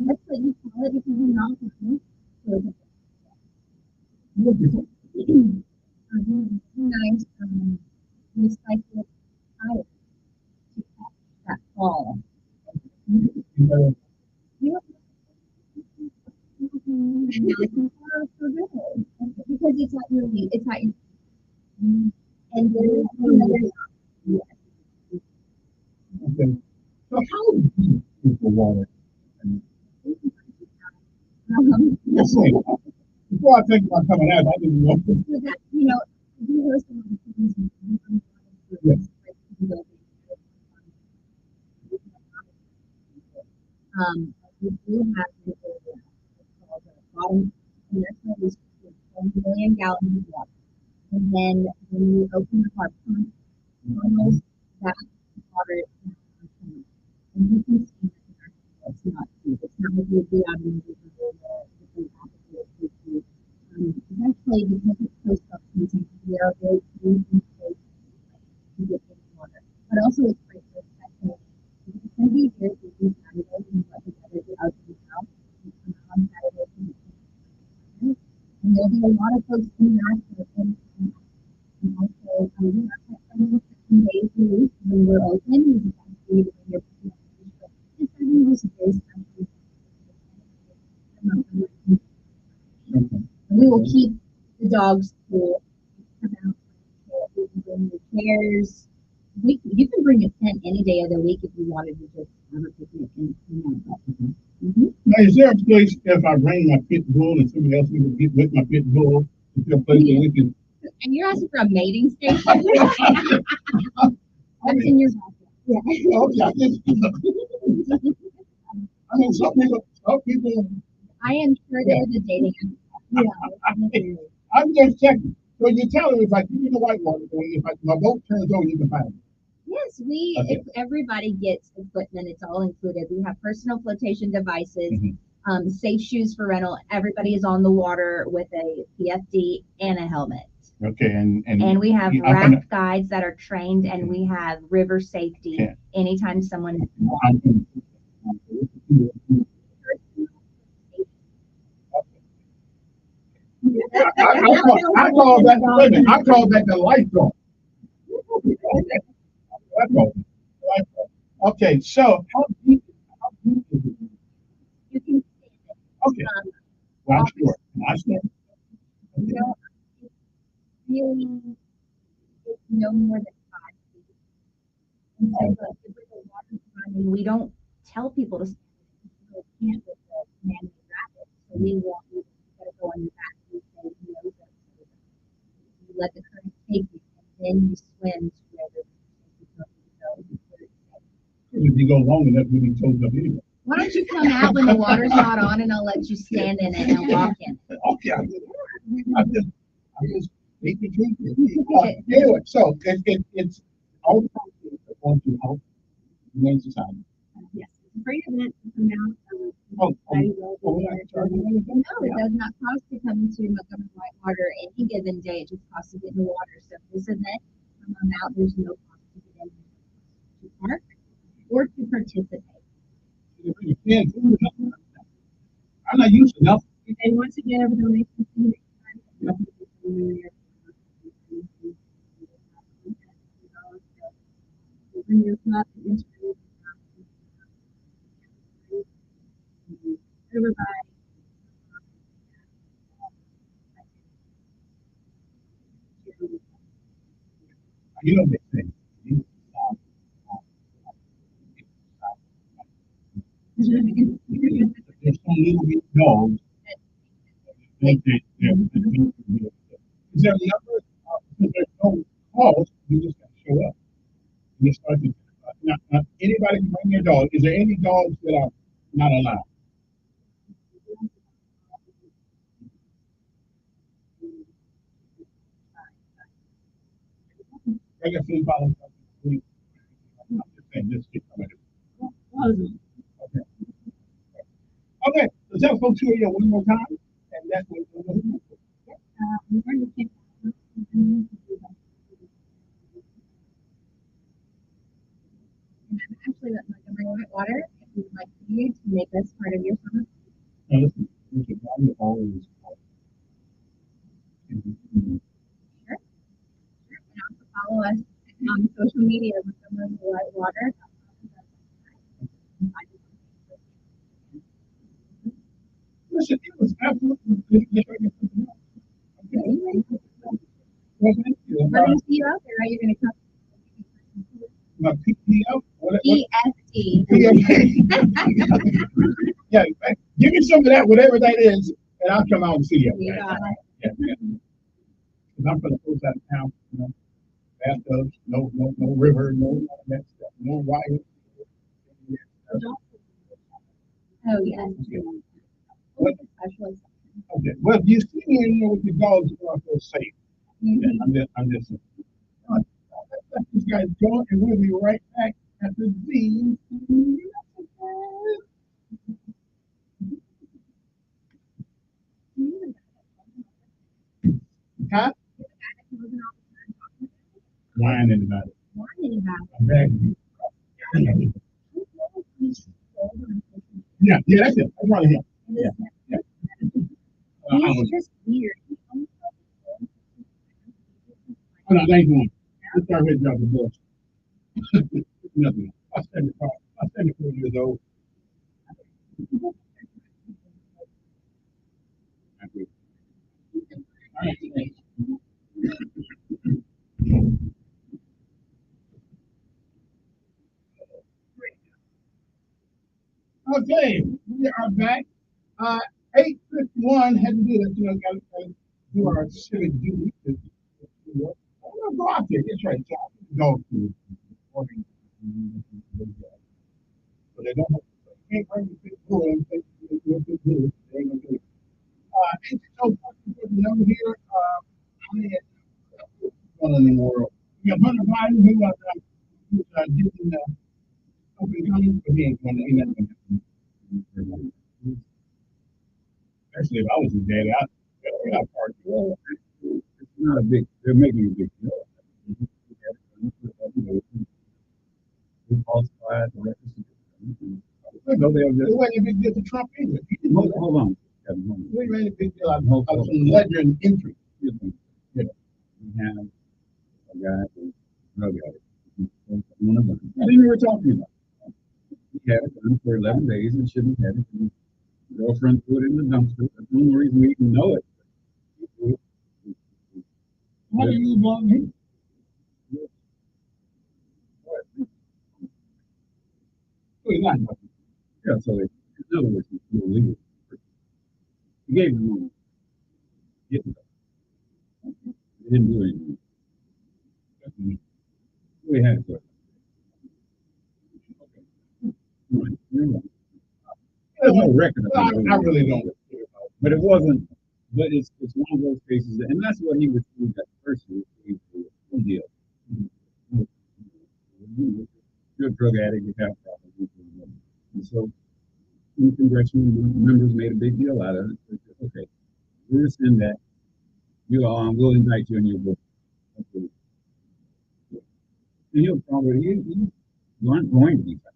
That's what you call it if you're not nice recycled tires to catch that fall. Because it's not really, it's not your, and there's another. Okay. So how do you use the water? Let's see. Before I think about coming out, I didn't know. So that, you know, we host a lot of things. Yes. We do have this area called the bottom, and that's where we store 1 million gallons of water. And then when we open up our pump tunnels, that water is now. And you can see that it's not cheap. It's not like you'd be out in the different applications. Eventually, because it's so self-contained, we are very clean and safe to get this water. But also, it's great for accessibility. Because it's going to be here for these Saturdays and what together the open house. We come out on Saturdays and there'll be a lot of folks in that and also we have that 7 days a week when we're open. We just ask you to bring your it's very special. We will keep the dogs cool. Come out, we can bring the chairs. You can bring a tent any day of the week if you wanted to just have a picnic and that. Now, is there a place if I bring my pit bull and somebody else will get with my pit bull? Is there a place that we can? And you're asking for a mating station? That's in your pocket. Yeah. Okay. I mean, some people. I am sure there's a dating app. Yeah. I'm just checking. So you're telling me if I give you the whitewater, if my boat turns over, you can find it. Yes, if everybody gets equipment, it's all included. We have personal flotation devices, safe shoes for rental. Everybody is on the water with a PFD and a helmet. Okay, and we have raft guides that are trained, and we have river safety. Okay. Anytime someone. I call that the lifeguard. Okay, so how deep is it? You can see it. Okay. Well, sure. I stand. You know, it's really, it's no more than 5 feet. And so, but if the water's running, we don't tell people to stand in it. People can't with the man-made rapids. So we want you to go in the back and say, you know, you let the current take you, and then you swim to where the If you go long enough, you'll be choked up anyway. Well, don't you come out when the water's not on and I'll let you stand in it and walk in it? Okay, I just need to drink it. Anyway, so it's all the companies that want to help Humane Society. Yes, it's a great event to come out. Oh, Society will be there. No, it does not cost to come to Montgomery Whitewater any given day. It just costs to get in the water. So this event, come on out. There's no cost to get in to park or to participate. You can't do nothing. I'm not used to nothing. And once again, every donation to the next bring your cup and instrument. Everybody. You know what they say. There's some little bit dogs. Think that is there a number? Because there's no calls, you just got to show up. And you start to, not anybody can bring their dog. Is there any dogs that are not allowed? I got food bottles. I'm just saying this keep coming. Okay. Okay, so tell folks who are here one more time, and that's what we're going to do. We're going to take actually at Montgomery Whitewater, if you would like you to make this part of your summer. Now listen, we should probably always call. Sure. And also follow us on social media, Montgomery Whitewater. Listen, it was absolutely good. Well, thank you. We're going to see you out there, right? You're going to come. Pick me up. PST. Yeah, give me some of that, whatever that is, and I'll come out and see you. You got it. Yeah. Because I'm from the coast out of town, you know. Bathtubs, no river, no that stuff, no wire. Oh, yes. What? Okay. Well, if you see me in there with your dogs, you know I feel safe. I'm just let these guys go, and we'll be right back after these. Huh? Whining about it. I'm begging you. Yeah, that's it. That's right here. Yeah. He's just weird. Oh, no, thank you. Let's start with the bush. Nothing. I'm 74 years old. Okay, we are back. 8:51 had to do this, got to do our civic duty. I'm gonna go out there. That's right. Go to. But they don't. Can't bring the big pool and think what they do. They ain't gonna do it. So number here. Going on in the world. We got Hunter Biden who was getting open coming, but he ain't going to. He not going to. Actually, if I was his daddy, I'd park. It's not a big. They're making a big deal. Falsified the records. No, they wasn't a big deal to Trump either. Hold on. We made a big deal out of some ledger and entry. Yeah. We have a guy who's drug addict. One of them. I didn't know what we're talking about. He had it done for 11 days and shouldn't have had it. His girlfriend threw it in the dumpster. That's the only reason we even know it. How do you want me? Yeah, so in other words, it's illegal. He gave him money. He didn't do anything. We had to. You're right. There's no record of I it. really don't. But it wasn't. But it's one of those cases, and that's what he received at first. He received the deal. You're a drug addict, you have problems. And so the congressional members made a big deal out of it. Okay, this and that. We'll indict you in your book. Okay. And you'll probably you aren't going to be found.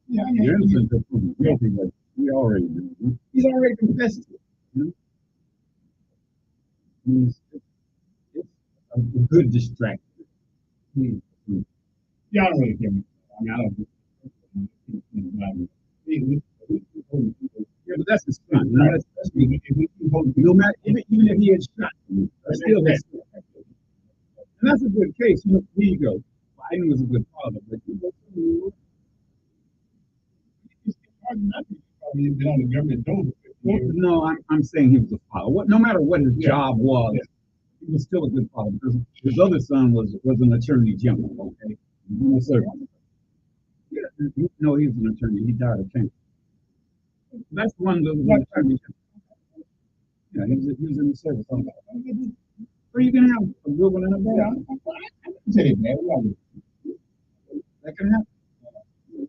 Yeah, You're innocent until proven guilty, but we already know. He's already confessed it. You know? It's a good distraction. Yeah, I don't really care. I mean, I don't. Yeah, but that's his son. You know, no matter even if he had shot him, that's still his son. And that's a good case. You know, here you go. Biden was a good father, but you go through Been on the government door. no, I'm saying he was a father. No matter what his job was, he was still a good father because his other son was an attorney general. Okay, no sir. Yeah, no, he was an attorney. He died of cancer. That's one of the attorney general. Yeah, he was in the service. Or you can have a good one and a bad one. That can happen. You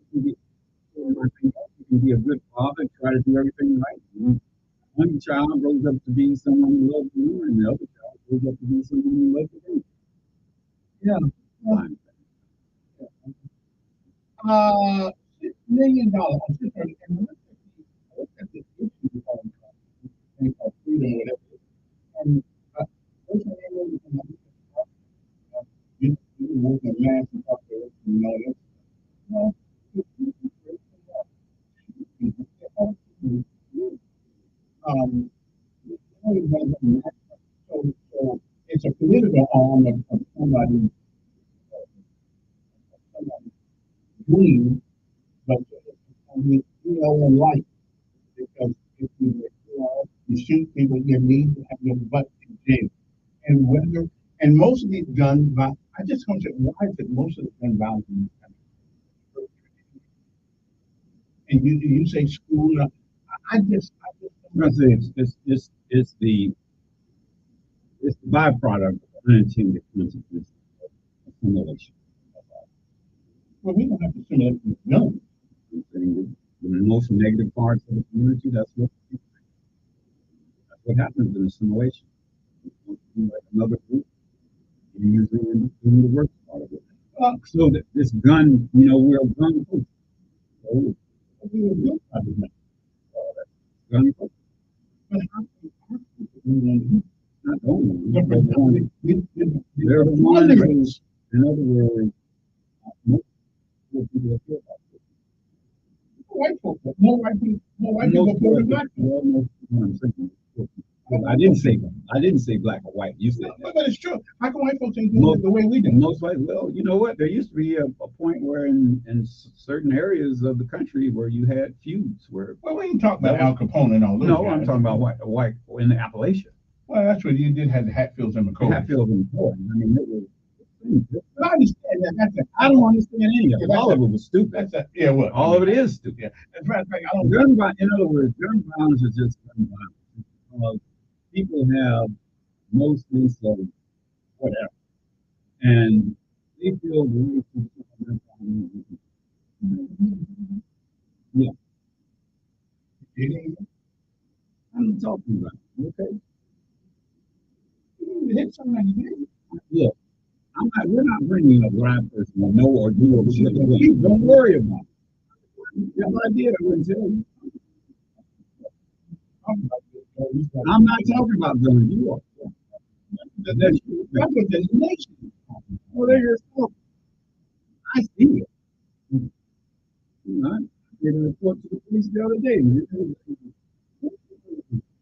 can be a good father, try to do everything right. One child grows up to be someone who loves you, and the other child grows up to be someone who loves you. Yeah. Fine. $6 million. I looked at this issue called freedom or whatever. And you work in math and talk to us and all that. Well, so it's a political arm of somebody's dream, but in life, because if you shoot people, you need to have your butt in jail. And most of these gun violence, I just want to say, why is it most of the gun violence in this country? And you say school, I just say it's the byproduct of unintended consequences of assimilation. Well, we don't have to assimilate with guns. The most negative parts of the community, that's what happens in assimilation. Like another group, you're usually doing the worst part of it. So that this gun, we're a gun group. So we're a good part of it. Gun group. But not only, they're the ones, in other words, most people are here about this. White folks, more white people for the black people. I didn't say black or white. You said that. But it's true. How come white folks ain't doing it the way we do? Most white, well, you know what? There used to be a point where in certain areas of the country where you had feuds where. Well, we ain't talking about Al Capone and all those No, guys. I'm talking about white in the Appalachia. Well, that's what you did have the Hatfields and McCoys. Hatfields and McCoys. I mean, it was. But I understand that. I don't understand any of it. All of it was stupid. Well, all of it is stupid. Yeah. As a matter of fact, I don't. In other words, gun violence is just gun violence. People have no sense of whatever, and they feel the way to. Yeah. I'm talking about. Okay. Hit somebody. Yeah. We're not bringing a blind person to know or do what we do. Don't worry about it. If I did, I wouldn't tell you. I'm not talking about guns. You are. That's what the nation. Well, they're yourself. I see it. I did a report to the police the other day.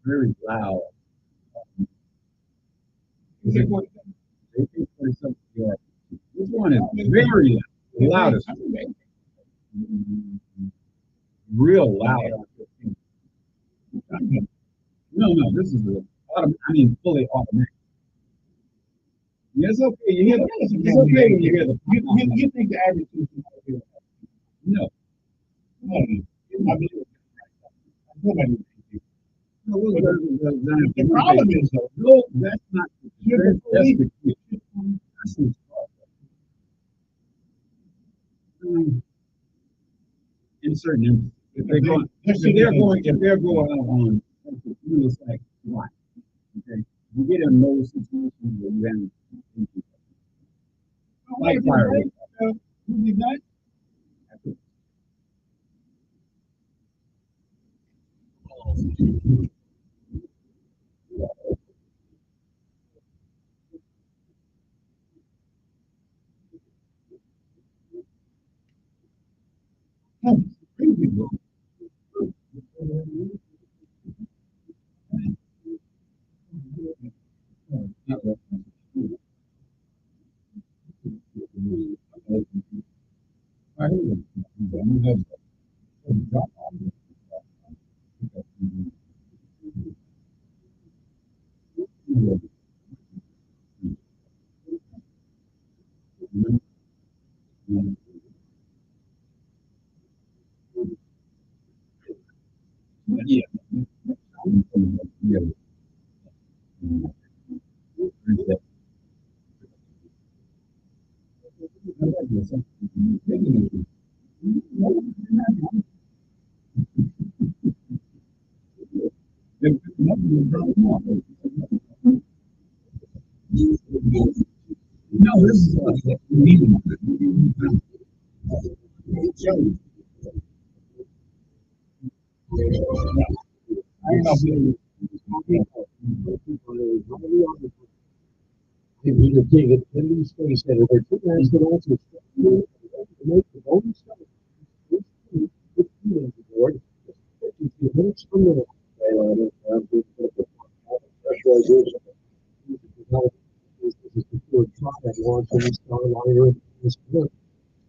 Very loud. This one is very loudest. Real loud. No, this is fully automatic. It's okay. You hear it's okay when you hear the. You think the average person? No. Nobody. No, we'll go to the example. The problem is, though, No, that's not the Should the that's the police- key. That's the in certain instances. If they're going, if they're going out on, it's like, why? Okay, you get in those situations where you have like fire. Who did that? Yeah. No, this is meeting. If we could take it in the space center, there are two guys that also make the bonus stuff. Board, 52 minutes from the pressurization. This is the third try at launching this starliner in this month.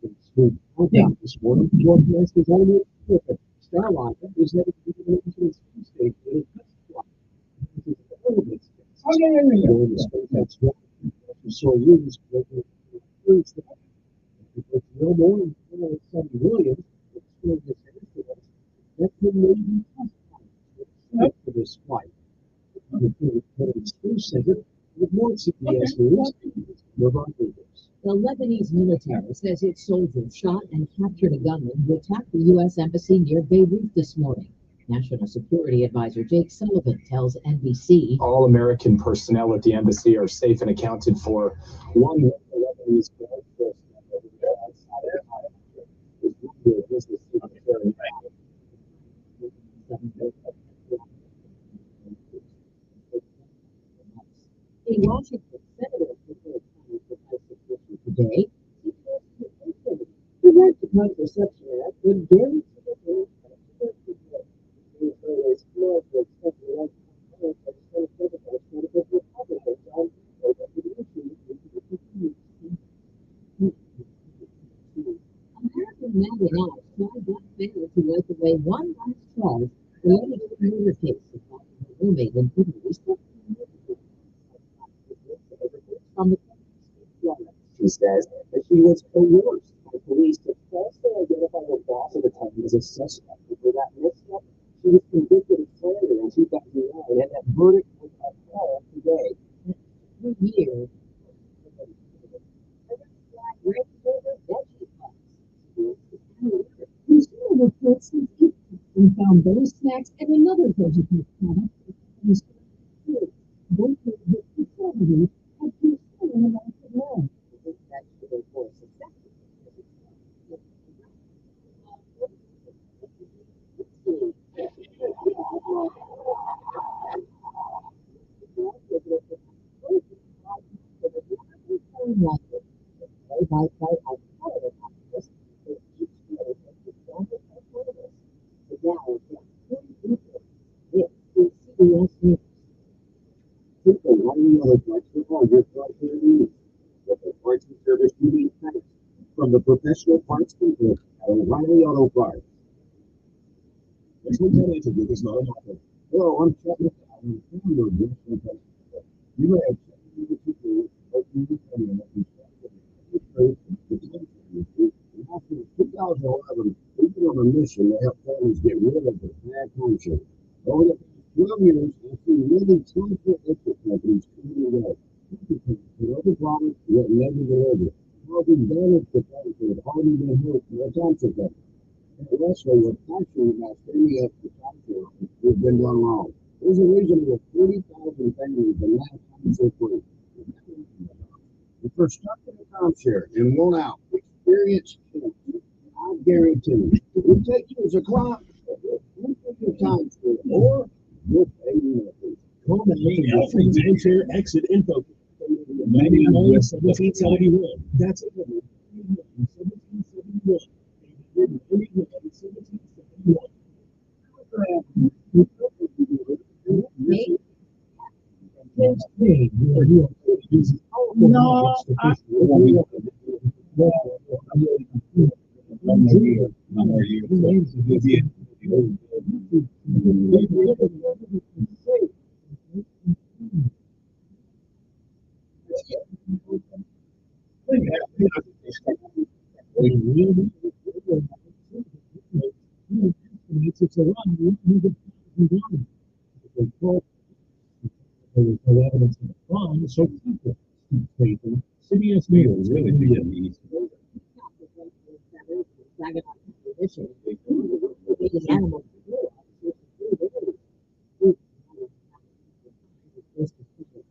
This morning, forecast is only perfect. Starliner is headed to the space station. That's what so use no more than 7 million. That could maybe for this flight. The space center with more CBS News. The Lebanese military says its soldiers shot and captured a gunman who attacked the U.S. Embassy near Beirut this morning. National Security Advisor Jake Sullivan tells NBC. All American personnel at the embassy are safe and accounted for. One Lebanese A Washington senator today. The right to contraception act would guarantee American Mad Enough tried that failed to wipe away one last charge related to the murder case of her roommate in Italy. She says that she was coerced by police to falsely identify her boss at the time as a suspect. For that misstep, she was convicted of slander in 2009, and that verdict was upheld today. 3 years. Consumer reports and found those snacks and another vegetable product. Both of the facilities had concern about the law. From the professional parts people at O'Reilly Auto Parts. This lieutenant interview is not an offer. Hello, I'm Kevin Elkins. You may have checked the people of the in 2011, we've been on a mission to help families get rid of their that timeshare. Over the past 12 years, I've seen nearly 24 exit companies coming away. The other problem what never delivered. Causing damage to funds that have already been hurt from the timeshare company. And also, we're passionate about standing up for timeshare who've been done wrong. There's a reason over 40,000 families are now timeshare free. If you're stuck in a timeshare and want out, experience change. I guarantee we'll take you as a client, we'll take your timeshare, or we'll pay you nothing. Call the free timeshare exit info. 99 1771. That's it. 1771. 1771. No, So CBS News really did these.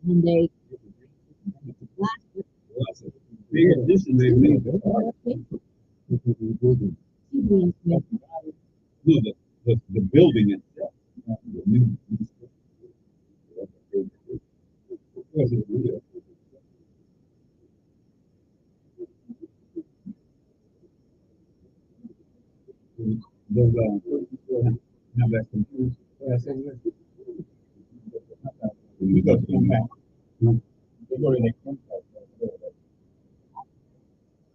Monday. big addition they made. No, the building itself. The new, have that confused class anyway. You go to the map. They go to their contract.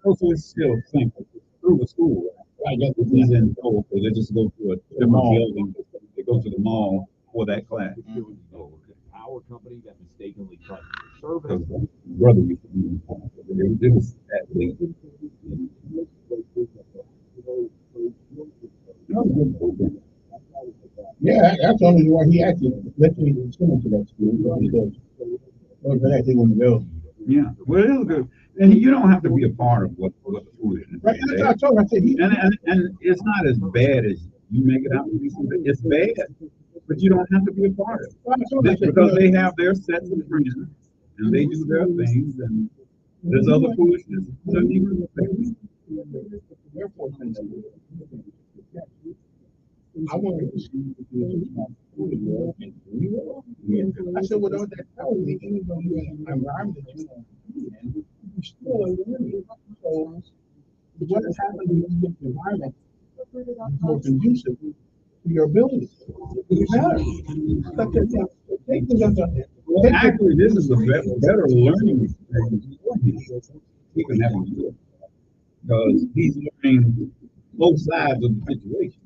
Also, it's still think through the school. I guess this is in total, so they just go to a different building. They go to the mall for that class. Our company that mistakenly cut service. Brother, it was that late. Yeah, that's the only why he actually literally was going to that school. But actually want to go. Yeah, well, it was good. And you don't have to be a part of what the food is. Right, that's what I told him. I said, and it's not as bad as you make it out to be. It's bad, but you don't have to be a part of it. Because they have their sets of friends, and they do their things, and there's other foolishness. I wanted to see I said, well, don't that tell me anything environment that you're in? You still are learning. So what has happened in this environment is more conducive to your ability? Actually, this is a better learning experience. He can have it because he's learning both sides of the situation.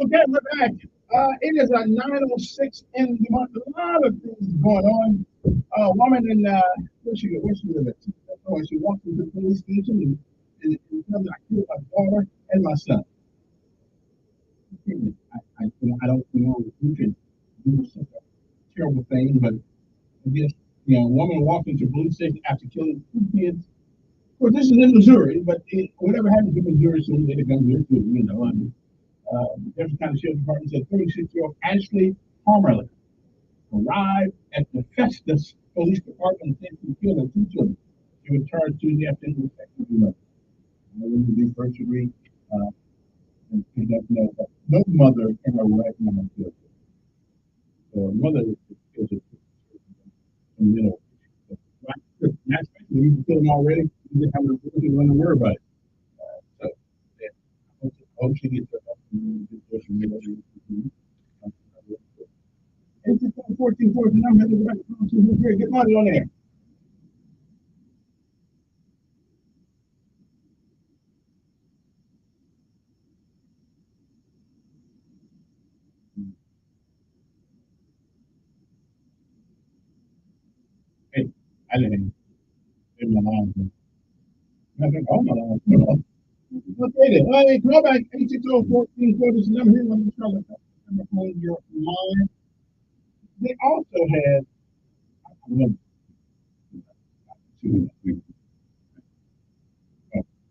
Okay, we're back. It is a 9:06 in the month. A lot of things going on. A woman in where she live at? Oh, she walked into the police station and told me I killed my daughter and my son. I don't know if you can do such a terrible thing, but I guess a woman walked into the police station after killing 2 kids. Of course, this is in Missouri, but whatever happens in Missouri, soon they come here too. Jefferson County Sheriff's Department said 36-year-old Ashley Harmerly arrived at the Festus Police Department and she killed her 2 children. She was charged Tuesday afternoon with second degree murder. I wouldn't be first degree, and no mother in her right mind kills her. So a mother is especially you kill them already, you just have to worry about it. So yeah, I hope she gets her. It's 14, number. Get money on there. Hey, I didn't. In my life. I think all my life. Okay then. All right, call back 860-1440 is the number here on Charlotte. On your line. They also had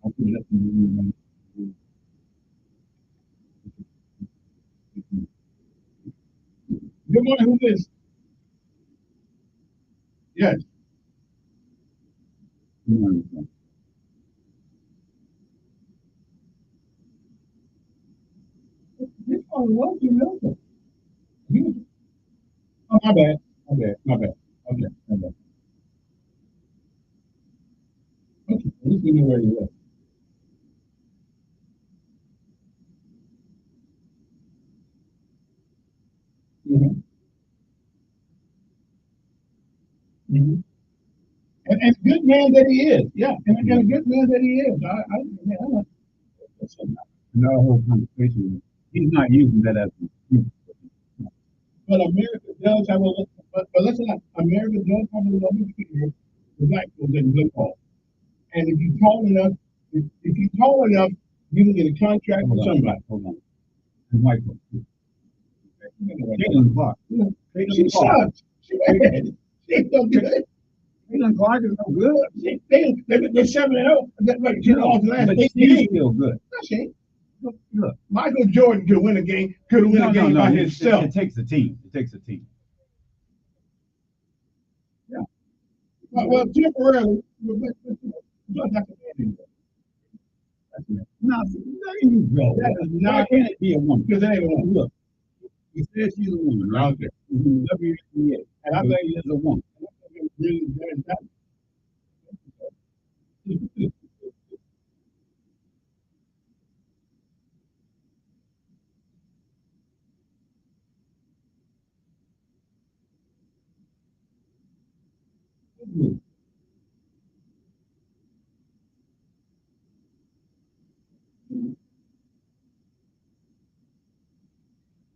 I'll put it up in the Good morning, who's this? Yes. Good morning, sir. This one was too local. Oh, my bad. Okay, my bad. Okay, at least we know where you are. Mm-hmm. Mm-hmm. And good man that he is. Yeah, and a good man that he is. I know. No whole conversation. He's not using that as an excuse. But America does have a but listen up, America does have a level field for black folks that look off. And if you tall enough, if you tall enough, you can get a contract with somebody. Hold on. And white folks. Caitlin Clark. She sucks. She ain't no good. Caitlin Clark is no good. They're 7-0. She lost the last 8 games. Still good. No, she ain't. Look, Michael Jordan could win a game. Could win a game by himself. It takes a team. It takes a team. Yeah. Well, temporarily, but that's a man anyway. No, there you go. That is not. Why can't it be a woman? Because it ain't a woman. Look, he says she's a woman, right? Okay. WNBA. And I think she's a woman. Really very bad.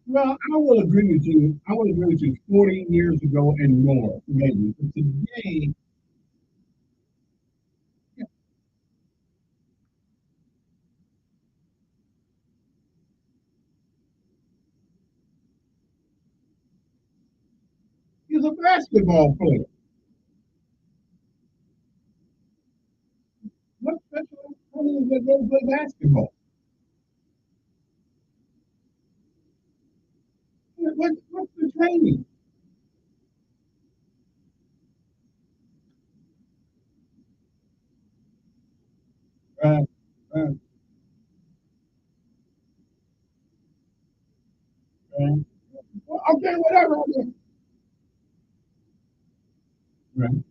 Well, I will agree with you. I will agree with you 40 years ago and more, maybe. But today, yeah, he's a basketball player. What special is that go play basketball? What's the training? Uh, uh, well, okay, whatever. Okay. Right.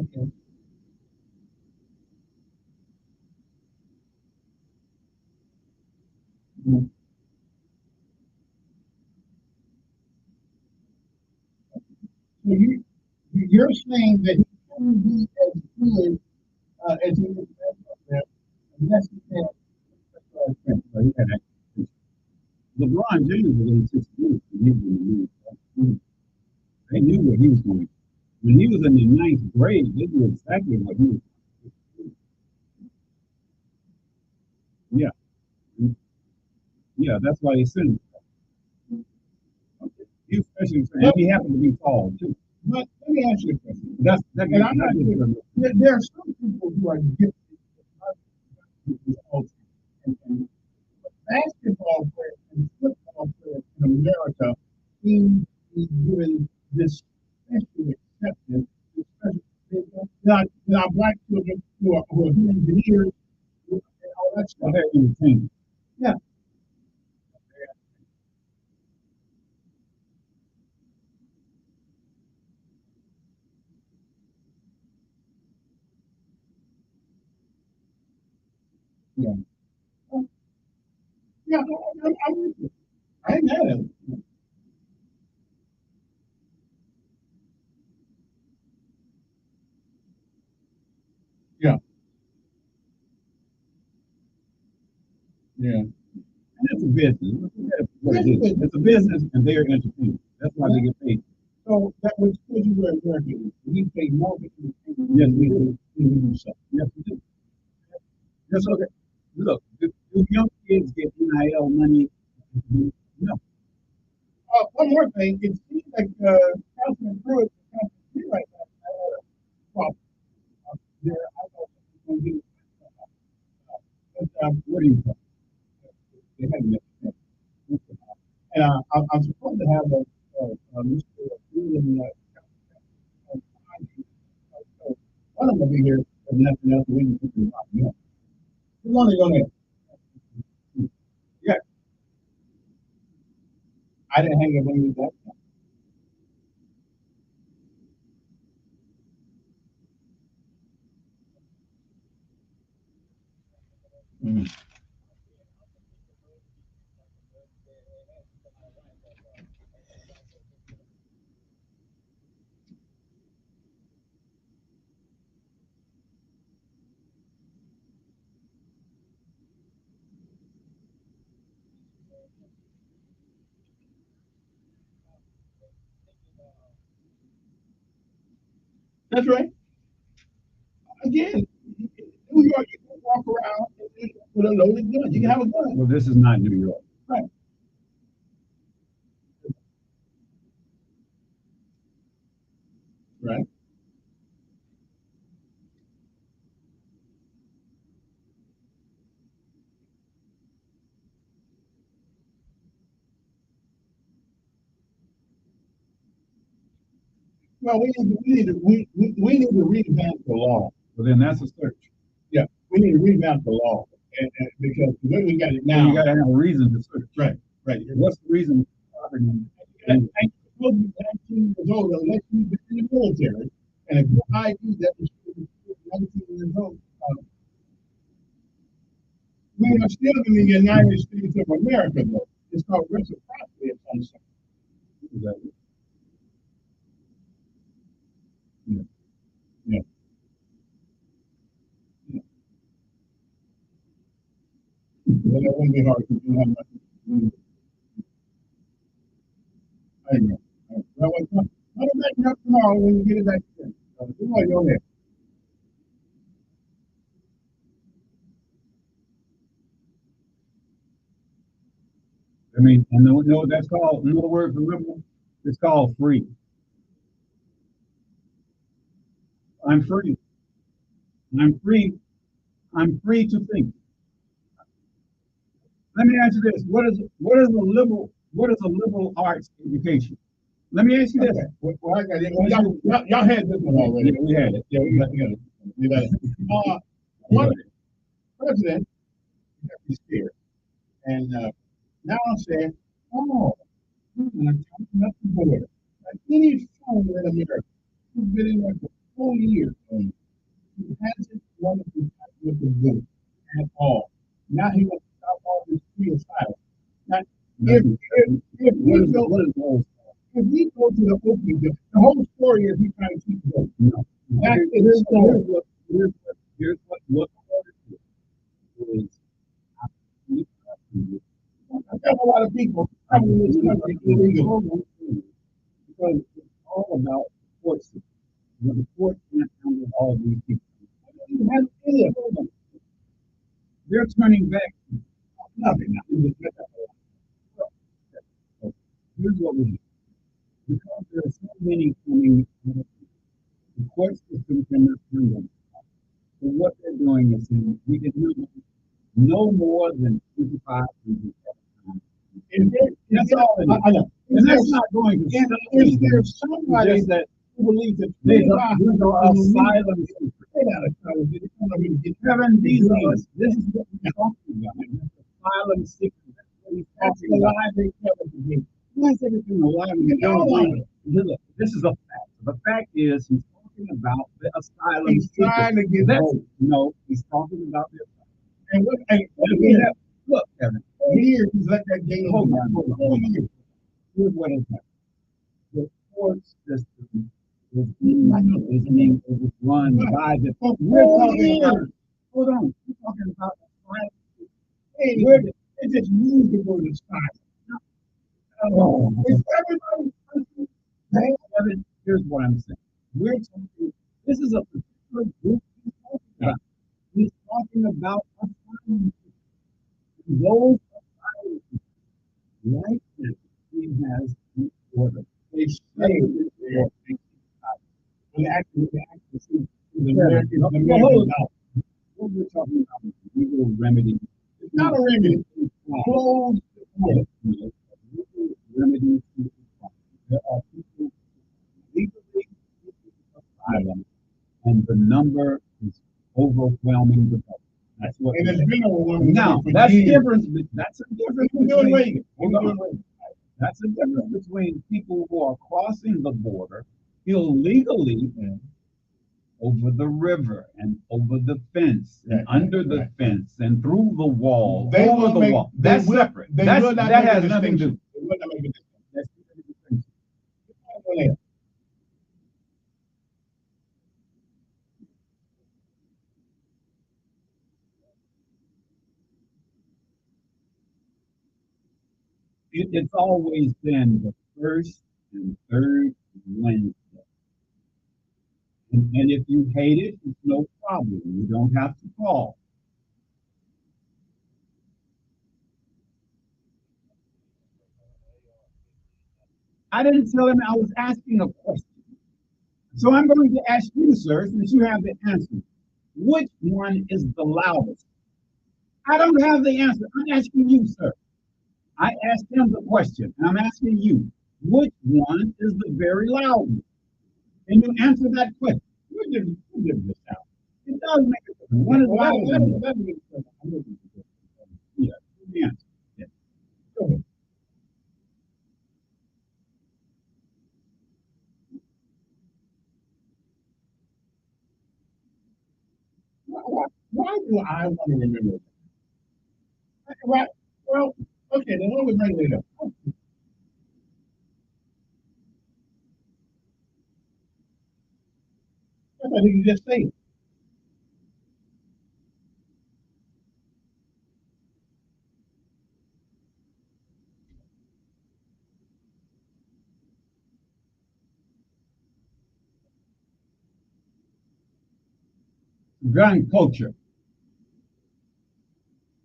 Okay. Mhm. So you're saying that he couldn't be as good as he was unless he had. He had that. LeBron James was in 6 minutes when he was in the league. Right? They knew what he was doing. When he was in the ninth grade, they knew exactly what he was doing. Yeah. Yeah, that's why they sent him. Okay. He especially, and he happened to be tall too. But let me ask you a question. And I'm not sure. There are some people who are gifted and basketball players and football players in America seem to be given this special acceptance, this special, not black children who are engineers and all that stuff. They're entertainment. Yeah. Yeah. Yeah, I'm with you. I ain't mad at it. Yeah. Yeah. And it's a business. what it is. It's a business and they're entertainment. That's why they get paid. So that was because you were American. We pay more than you pay. Yes, we do. Yes, we do. Just look, do young kids get NIL money? No. One more thing. It seems like Councilman Pruitt, Councilman right now, well, there, I thought going to what do you think? They haven't met. And I'm supposed to have Mr. Freeland, one of them will be here, but nothing else. We can put them out. Yeah. Who's on there? Yeah. I didn't hang up on you that time. Mm-hmm. That's right. Again, New York, you can walk around with a loaded gun. You can have a gun. Well, this is not New York. Right. Right. Well, we need to revamp the law. Well, then that's a search. Yeah, we need to revamp the law, and because the way we got it now, you got to have a reason to search. Right, right. What's the reason? And 19 years old unless you've been in the military, and if your ID that was 19 years old, we are still in the United States of America, though. It's called reciprocity of some sort. Exactly. Yeah. Yeah. Well, that wouldn't be hard because you don't have much. I know. Well, come back up tomorrow when you get it back in. You're there. I mean, and you know what that's called? Another word for liberal? It's called free. I'm free. I'm free. I'm free to think. Let me ask you this: what is a liberal arts education? Let me ask you this. Well, I got it. Well, y'all had this one already. Yeah, we had it. Yeah, we got it. We got it. One president got me scared, and now I'm saying, oh, I'm talking about the border. Like any phone in America who's been in there for 4 years, he hasn't wanted to touch with the book at all. Now he wants to stop all this free asylum. Now, if we go to the opening, the whole story is we trying to keep going. No. Here's what is. I've got a lot of people coming in this country illegal. Because it's all about the court system. The court can't handle all of these people. They're turning back. Nothing. Here's what we do. Because there are so many coming, the court system cannot handle them. So what they're doing is saying we can do no more than 25 people at a time. That's all it is. I know. And that's not going to stop. Is there somebody that who believes that these are asylum seekers? Kevin, this is what we're talking about. Asylum seekers. That's the lie they tell us again. That's everything a lie we don't believe. Look, this is a fact. The fact is he's talking about the asylum he's seekers. Trying to get no, he's talking about the asylum. Look, Kevin. Years he's let that game hold on. Here's what is happening. The court system is being run by the. We're talking about. Hold on. We're talking about. It just used the word asylum. Is everybody here's what I'm saying. We're talking, this is a particular group he's talking about. He's talking about asylum seekers. Those asylum seekers, like this, he has the order. They say they actually see the American out. What we're talking about is legal remedy. It's not a remedy. Close the door. Legal remedy to the problem. There are people legally asylum, and the number is overwhelming the public. That's what. And it's been overwhelming. Now that's different. That's a difference between. That's a difference between people who are crossing the border illegally over the river and over the fence and under the fence and through the wall, over the wall. That's separate. That has nothing to do. It's always been the first and third Wednesday. And if you hate it, it's no problem. You don't have to call. I didn't tell him I was asking a question. So I'm going to ask you, sir, since you have the answer. Which one is the loudest? I don't have the answer. I'm asking you, sir. I asked him the question, and I'm asking you, which one is the very loudest? Can you answer that question? We'll give this out. It does make a difference. One is louder than the other. Yeah, the answer. Yeah. Go ahead. Why do I want to remember that? Right. Well, okay, then what we bring it up? I thought you just say it. Gun culture.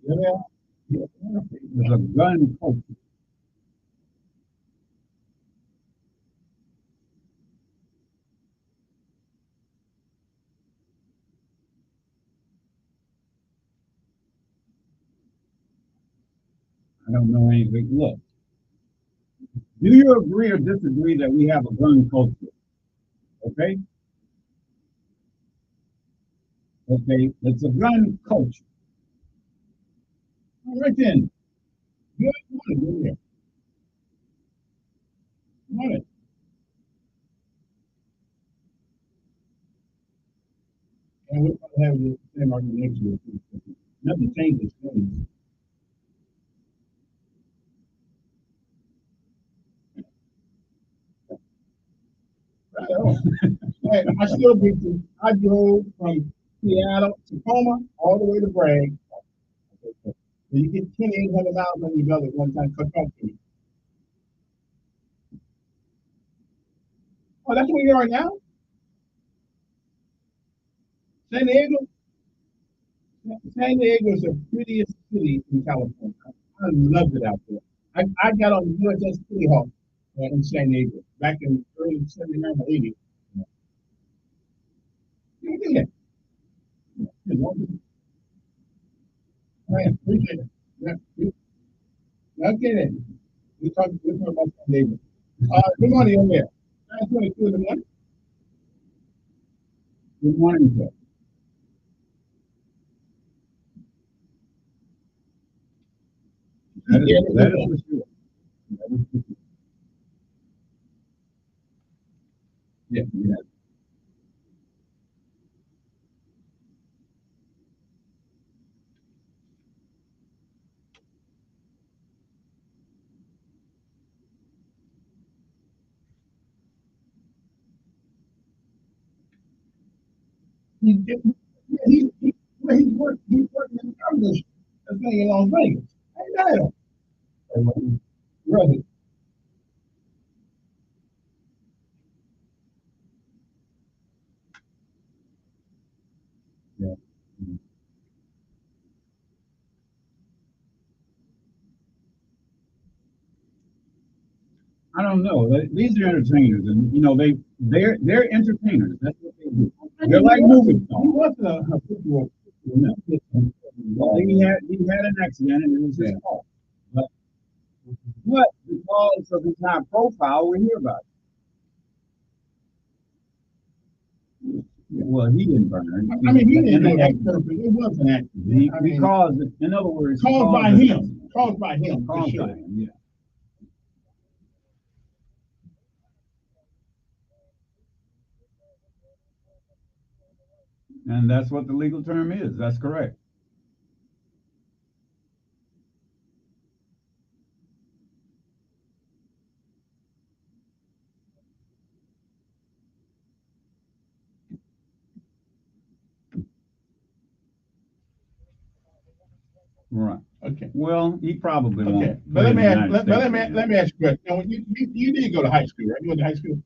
Yeah. There's a gun culture. I don't know anything. Look, do you agree or disagree that we have a gun culture? Okay? Okay, it's a gun culture. Right then. Good morning. Good morning. And we're going to have the same argument next year. Nothing changes things. Hey, I still beat you. I drove from Seattle, Tacoma, all the way to Bragg. So you get 2,800 miles on your belt at one time. Come talk to me. Oh, that's where you are now? San Diego? San Diego is the prettiest city in California. I loved it out there. I got on the USS City Hawk in San Diego back in early 79 or 80. Yeah. I appreciate it. Yeah. Okay then. We talk about San Diego. Good morning over there. 9:22 in the morning. Good morning, sir. That is for sure. Yeah. He's working in the government. That's thing in Las Vegas. Ain't that? Right. I don't know. These are entertainers, and you know they're entertainers. That's what they do. They're like movie stars. He wasn't a football. No. Well, he had an accident, and it was his fault. But because of his high profile, we hear about it. Well, he didn't burn. I mean, he didn't do that purpose. It was an accident. Because, in other words, Caused by him. Caused by him. For Caused sure. by him, yeah. And that's what the legal term is. That's correct. Right. Okay. Well, he probably won't. Okay. But let me ask you a question. Now, you did go to high school, right? You went to high school?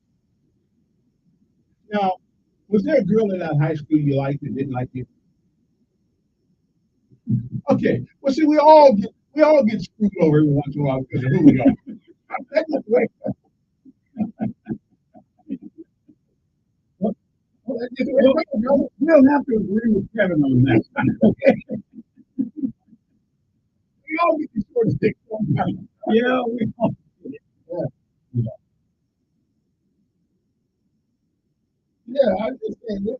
Now, was there a girl in that high school you liked that didn't like you? Okay. Well, see, we all get screwed over every once in a while because of who we are. We'll have to agree with Kevin on that. We all get the short stick sometimes. Yeah, we all. Yeah, I just saying.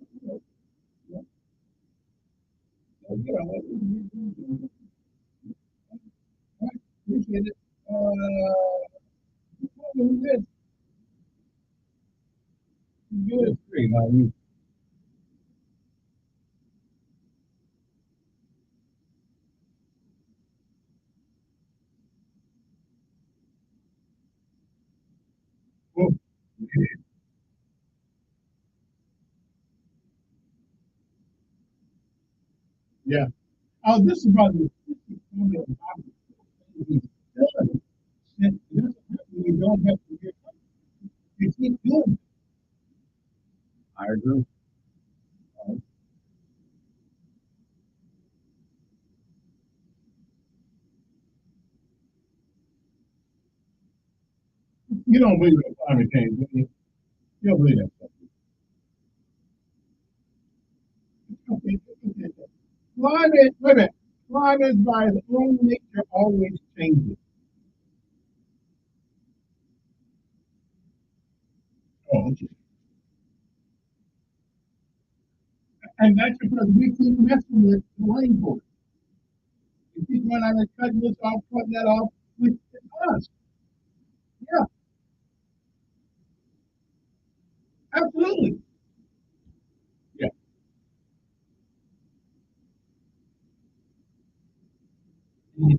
Appreciate it. Who's this? Good. Great. How are you? Oh, yeah. Oh, this is about the you don't have to get you keep doing I agree. it. You don't believe in climate change, do you? You don't believe that stuff. Okay. Climate, wait a minute. Climate by its own nature always changes. Oh, okay. And that's because we keep messing with the rainforest. We keep going out and cutting this off, cutting that off. It's us. Yeah, absolutely. Yeah. Mhm.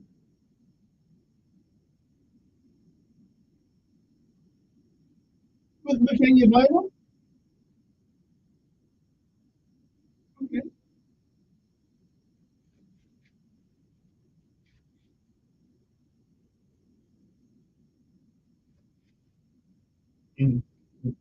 But can you blame them? Okay. Mm. Mm.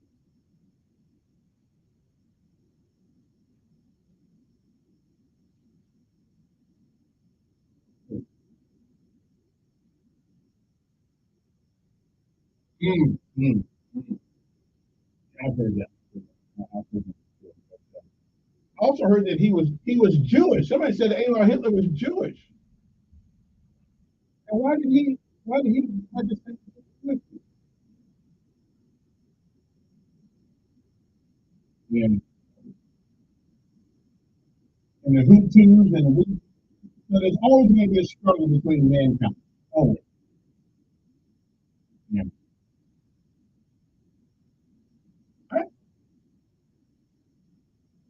Mm. Mm. I've heard that. I've heard that. I also heard that he was Jewish. Somebody said Adolf Hitler was Jewish. And why did he have to say yeah. And the Hutus and the Hutus. So there's always going to be a struggle between mankind. Always. Yeah. All right.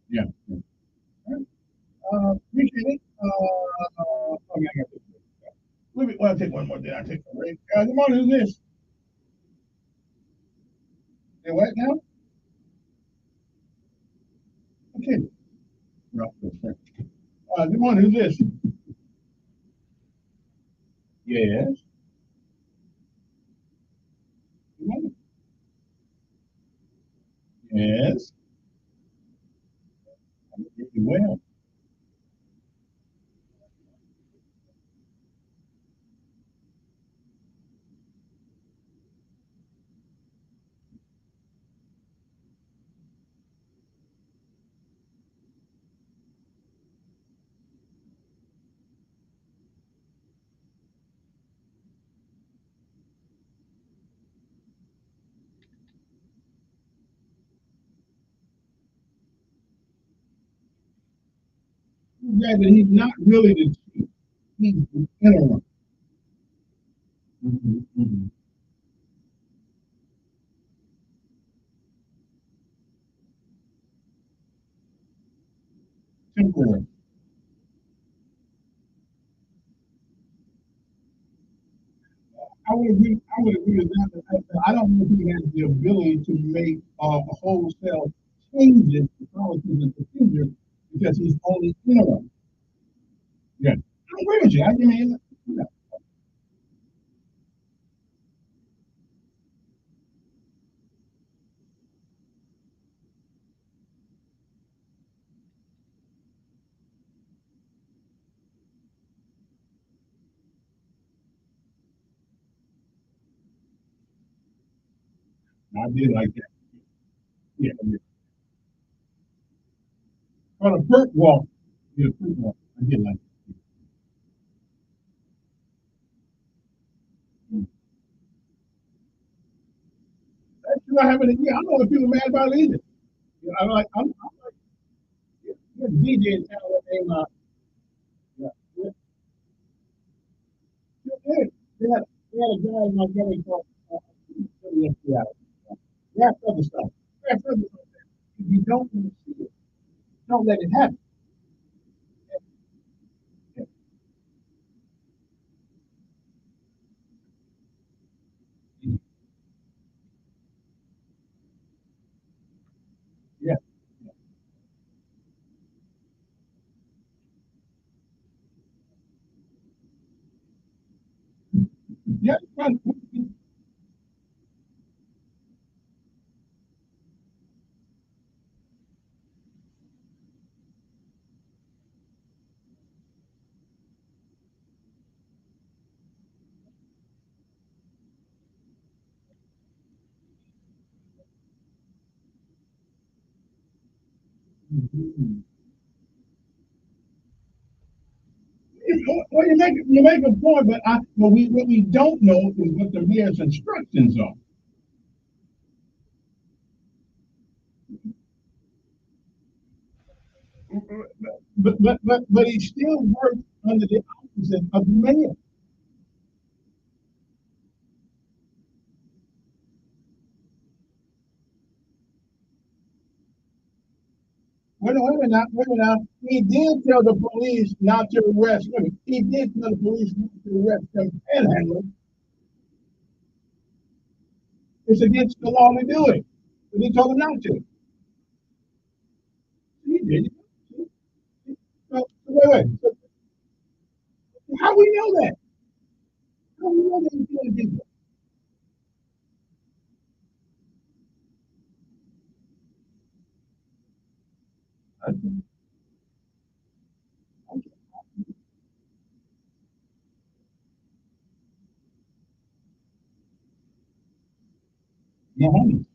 Yeah. Yeah. All right. Appreciate it. Okay, I got this. Well, I'll take one more. Then I'll take one. Right. Good morning. Who's this? Hey, what now? Okay. Good morning. Who's this? Yes. Good morning. Yes. I'm doing well. that he's not really the chief. He's the interim. Temporary. I would agree with that. But I don't know if he has the ability to make wholesale changes to policies and procedures because he's only interim. Yeah, I agree with you. I mean, yeah. I did like that. Yeah, yeah. On a perk walk. Yeah, perk walk. I did like that. That's true. I haven't. Yeah, I know what people are mad about it either. Yeah, I'm like, yeah, DJ in town with name. Yeah, yeah, yeah. They had a guy in my belly called. Yeah, that's other stuff. That's other stuff. If you don't want to see it, don't let it happen. Yeah, yeah, yeah. Mhm. Well, you make a point, but what we don't know is what the mayor's instructions are. But he still works under the auspices of the mayor. Wait a minute now. He did tell the police not to arrest women. He did tell the police not to arrest them panhandlers. It's against the law to do it. But he told them not to. He did. Wait. So how we know that? How we know that he's killing people? No, honey.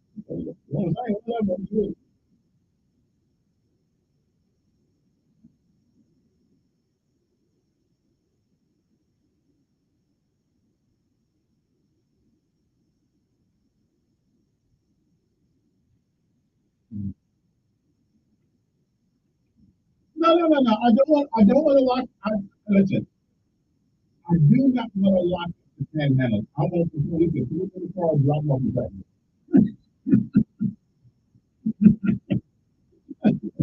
No. I don't want to lock. Listen, I do not want to lock the panhandle. I want the police to put in the car and drop off the button.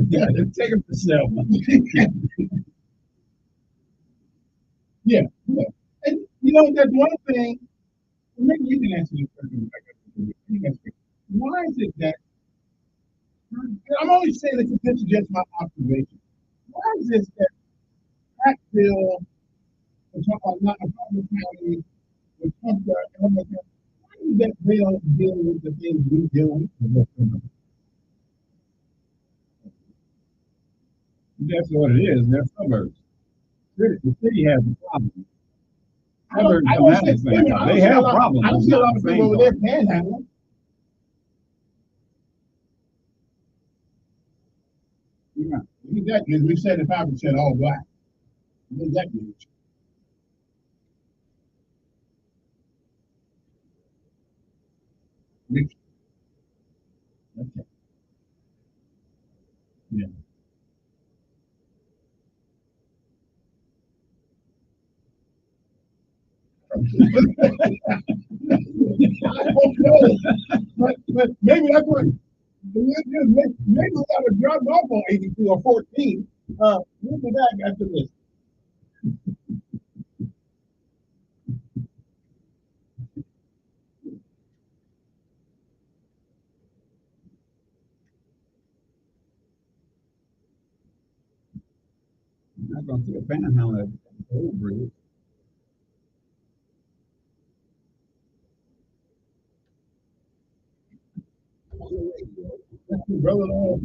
Yeah, take it for self. Yeah, yeah. And you know, that's one thing. Maybe you can answer this question. Why is it that I'm only saying this because this is just my observation. Why is it that Hackville, not Apartment County, with Trump, why is that they don't deal with the things we deal with? That's what it is. They're suburbs. The city has a problem. Suburbs don't have the same problem. They have problems. I don't see a lot of people over there panhandling. Yeah. Exactly. We 75% all black. Exactly. Okay. Yeah. But maybe that's what. Maybe we got to drop off on 82 or 14. We'll be back after this. I'm not going to see a panhandle at the old bridge. Brother, on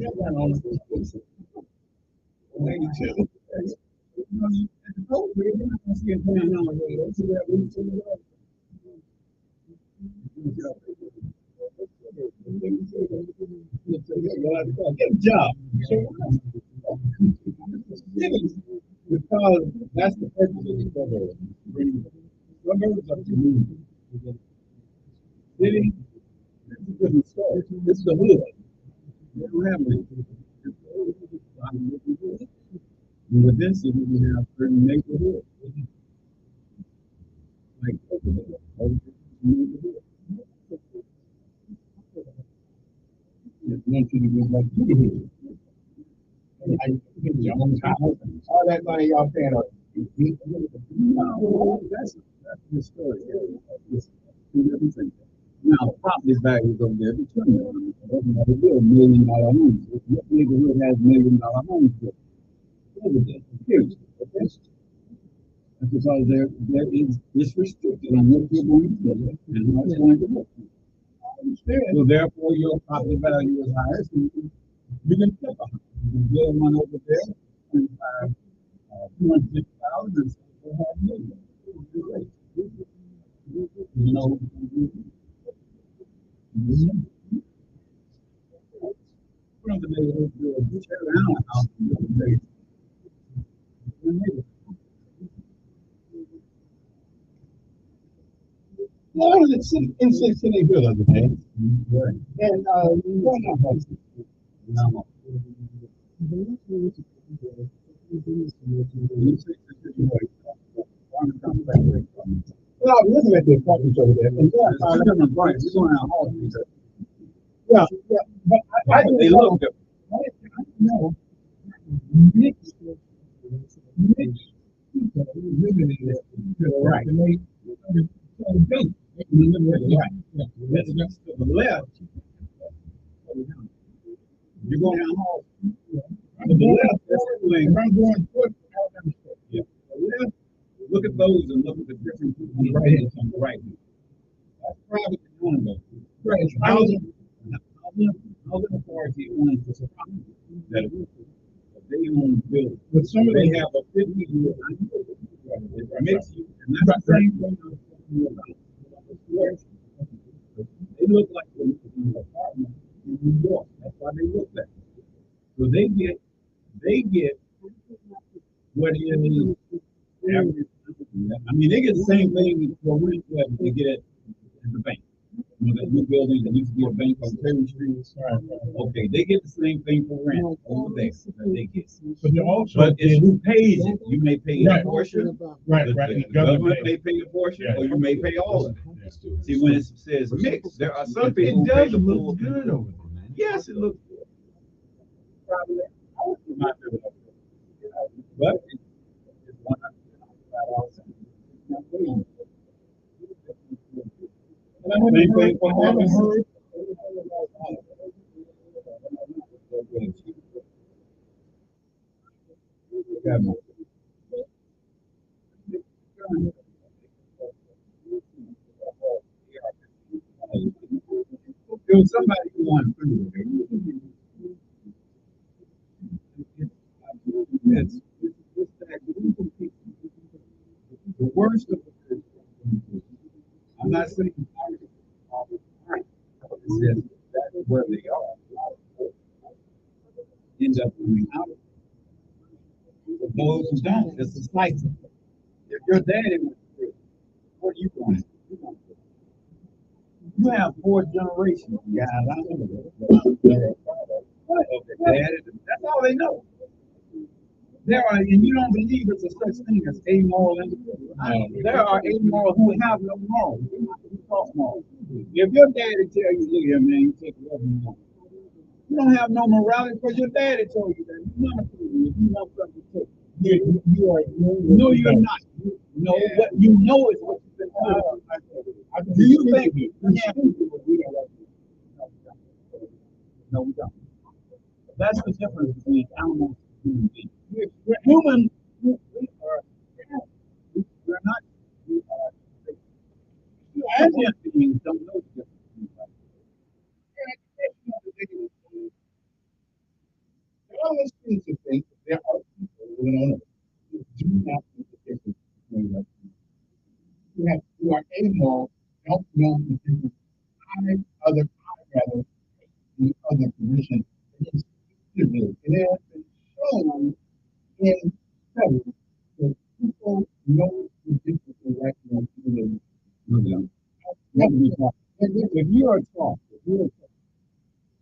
82. At the old bridge, you're not going to see a panhandle at the old bridge. Get a job. Because that's the purpose of the suburbs. Bring suburbs up to you. City, this is a different story. This is the hood. They don't have any. Within city, we have certain neighborhoods. Like, want you to go back to the hood. All that money y'all paying off. No, that's the story. Now, property values over there between them. $1 million homes. What neighborhood has $1 million homes? Over there, period. That's because there is this restricted on what you're going to do and how it's going to work. So therefore, your property value is higher. So you can flip a house. You can build one over there, 250,000, and still have millions. You know. From the neighborhood, you tear down a house in the neighborhood. Well, I was in 16 good other day. And why not host it? No. Well, I'm looking at the apartments over there. And yeah, but they look good. No. Mixed living in there. Right. That's to the left. You're going down hall. To the left, that's the lane. I'm going towards the left. Look at those and look at the different people on the right hand on the right. That's private owned. Right. Housing authority owns this property that they own the building. But some of them have a 50-year mixed use, and that's the same thing I'm talking about. They look like an apartment in New York. That's why they look that. So they get what is average. I mean, they get the same thing for rent that they get at the bank. You know, that new building that used to be a bank on Terry Street. Okay, they get the same thing for rent over there that they get. But it's who pays it. You may pay a portion. Right. The government may pay a portion, or you may pay all of it. See, when it says mixed, there are some people who pay the full. Good over there, man. Yes, it looks good. Probably, I would do my favorite. But it's $100,000. I haven't heard. There was somebody who wanted food. The worst of it is, I'm not saying that's where they are. End up coming out. For those who don't, it's a cycle. If your daddy went through it, what are you going to do? You have 4 generations, guys. I know that's all they know. There are, and you don't believe it's a such thing as amoral individual. There are amoral who have no morals. They're not who talk moral. If your daddy tell you, look here, man, you take whatever you want. You don't have no morality because your daddy told you that. Your mama told you if you want something to take. You are no, you're not. You know what you know is what you've been told. Do you think no, we don't. That's the difference between animals and human beings. We're human. We are. We're not. We are. Sentient beings don't know the difference. There always seems to think that there are people living on earth who do not know the difference between us. Who are amoral, don't know the difference. Rather, the other position. It has been shown in studies that people know the difference in right now. If you are taught,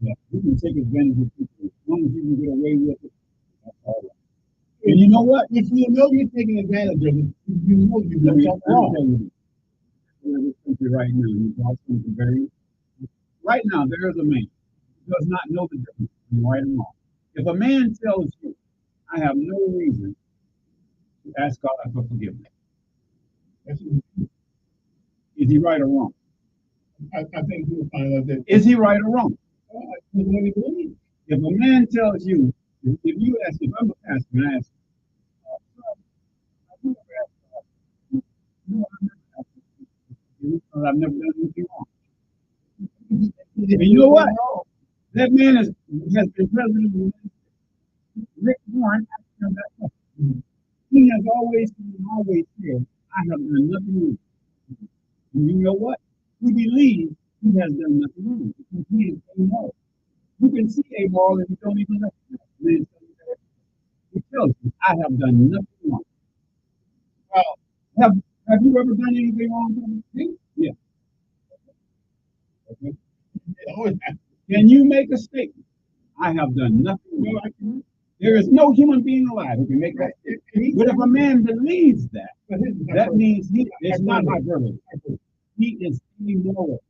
yeah, you can take advantage of people as long as you can get away with it. That's all right. And you know what? If you know you're taking advantage of it, you know you've done something wrong. Right now, you brought something very. Right now, there is a man who does not know the difference between right and wrong. If a man tells you, I have no reason to ask God for forgiveness, is he right or wrong? I think you'll find out that. Is he right or wrong? If a man tells you, if you ask, if I'm a pastor and I ask, I've never done anything wrong. And you know what? That man has been president of the United States. Rick Warren asked him that question. He has always said, I have done nothing wrong. And you know what? We believe he has done nothing wrong because he is amoral. You can see amoral and you don't even recognize it. He tells you, I have done nothing wrong. Well, have you ever done anything wrong? Yeah. Okay. Can you make a statement? I have done nothing wrong. There is no human being alive who can make that statement. But if a man believes that, that means it's not hyperbole. He is immoral.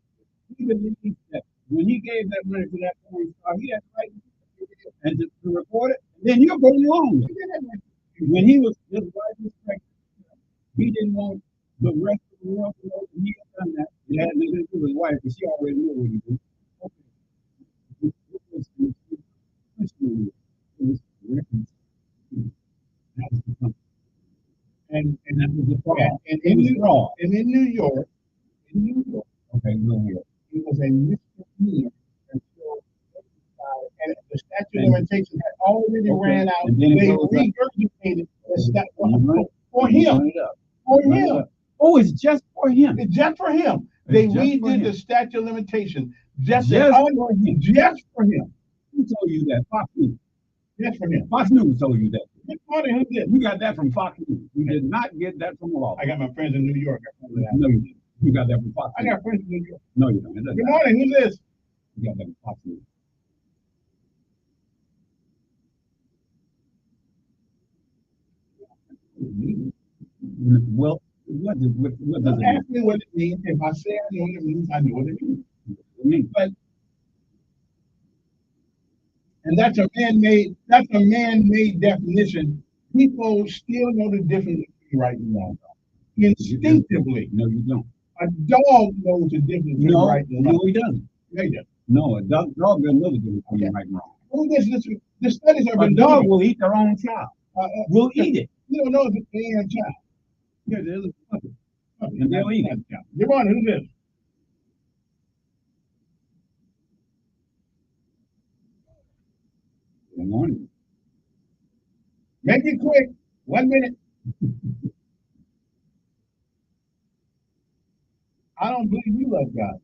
He believes that when he gave that money to that porn star, he had the right and to record it. Then you're going along. When he was his wife was pregnant, he didn't want the rest of the world to know that he had done that. It had nothing to do with his wife, because she already knew what he did. And that was the problem. And in New York, okay, no here. It was a misdemeanor until and the statute of limitations had already ran out. And then they regurgitated the statute for him. For him. Oh, it's just for him. It's just for him. They redid the statute of limitations just for him. Just for him. Who told you that? Fox News. Just for him. Fox News told you that. Who did? You got that from Fox News. You did not get that from law. I got my friends in New York. No, you didn't. You got that from Fox News. I got friends in New York. No, you don't. Good morning. Who's this? You got that from Fox News. Well, what does it mean? Ask me what it means. If I say I know what it means, I know what it means. But and that's a man-made definition. People still know the difference between right and wrong. Instinctively. No, you don't. A dog knows the difference between right and wrong. No, he doesn't. Yeah, he does. No, a dog doesn't know the difference between right and wrong. Well, the studies have been done. A dog will eat their own child. Will eat it. You don't know if it's their own child. Yeah, there's a puppy. And they'll eat it. Good morning. Who's this? Good morning. Make it quick. 1 minute. I don't believe you love God.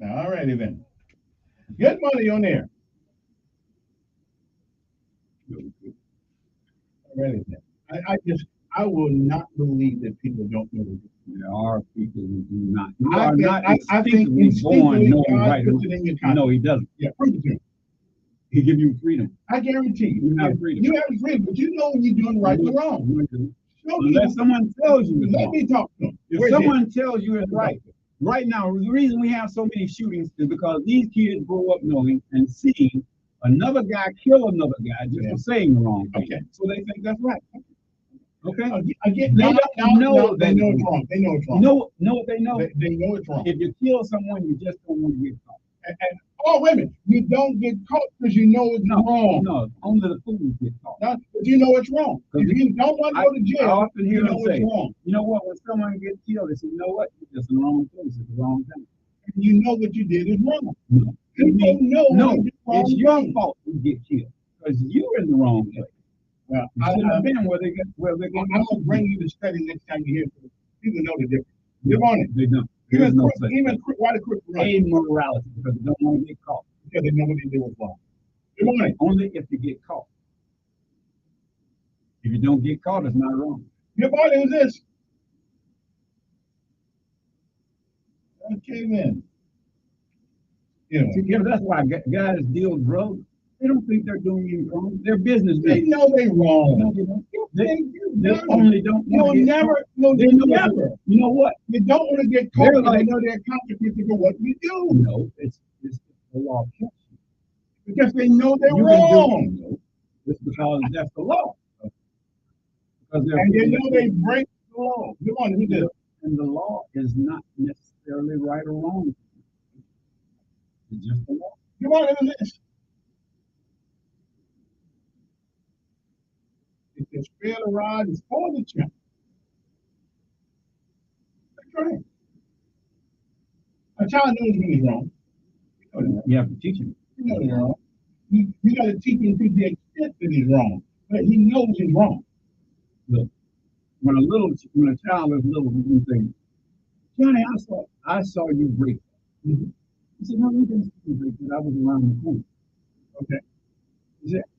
All righty then. Good morning on there. All righty then. I will not believe that people don't know the difference. There are people who do not. I think instinctively born knowing God right. puts it in your conscience. No, he doesn't. Yeah, prove it to him. He give you freedom. I guarantee you. You have freedom. You have freedom, but you know when you're doing right and wrong. Unless someone tells you it's Let wrong. me talk to him. If Where's someone tells you it's right, right now, the reason we have so many shootings is because these kids grow up knowing and seeing another guy kill another guy just for saying the wrong thing. Okay. So they think that's right. Okay. Again, They no, don't no, know no, that they know it's wrong. They know it's wrong. Know what they know? They know it's wrong. If you kill someone, you just don't want to get caught. Oh, wait a minute. You don't get caught because you know it's wrong. No, only the fools get caught. No, but you know it's wrong. If you don't want to go to I jail, often hear you know them say, it's wrong. you know what, when someone gets killed, they say, you know what, you're just in the wrong place at the wrong time. And you know what you did is wrong. No. People know No, when they do wrong it's your things. fault you get killed because you're in the wrong place. Well, You shouldn't have been where they get I'm going to bring you the study next time you hear it. People know the difference. Good morning. They don't. Even no why the quick run? Immorality, because they don't want to get caught. Because they know what they did was wrong. Good morning. Only if you get caught. If you don't get caught, it's not wrong. Good morning. Who's this? Okay, then. Yeah, that's why guys deal with drugs. They don't think they're doing anything wrong. They're businessmen. They know they're wrong. No, they don't. They do. only don't. You'll never. You know what? You don't want to get caught. They know there are consequences for what you do. No, it's the law. Because they know they're You wrong. can do it. It's because that's the law. Because and they know they break the law. Come on, who did? And the law is not necessarily right or wrong. It's just the law. Come on, who's this? If they spare the rod, it's for the child. That's right. A child knows when he's wrong. You have to teach him. You know he's wrong. You got to teach him to the extent that he's wrong, but he knows he's wrong. Look, when a child is little, you say, Johnny, I saw you break. Mm-hmm. He said, no, you didn't see me break it. I was around the corner. Okay.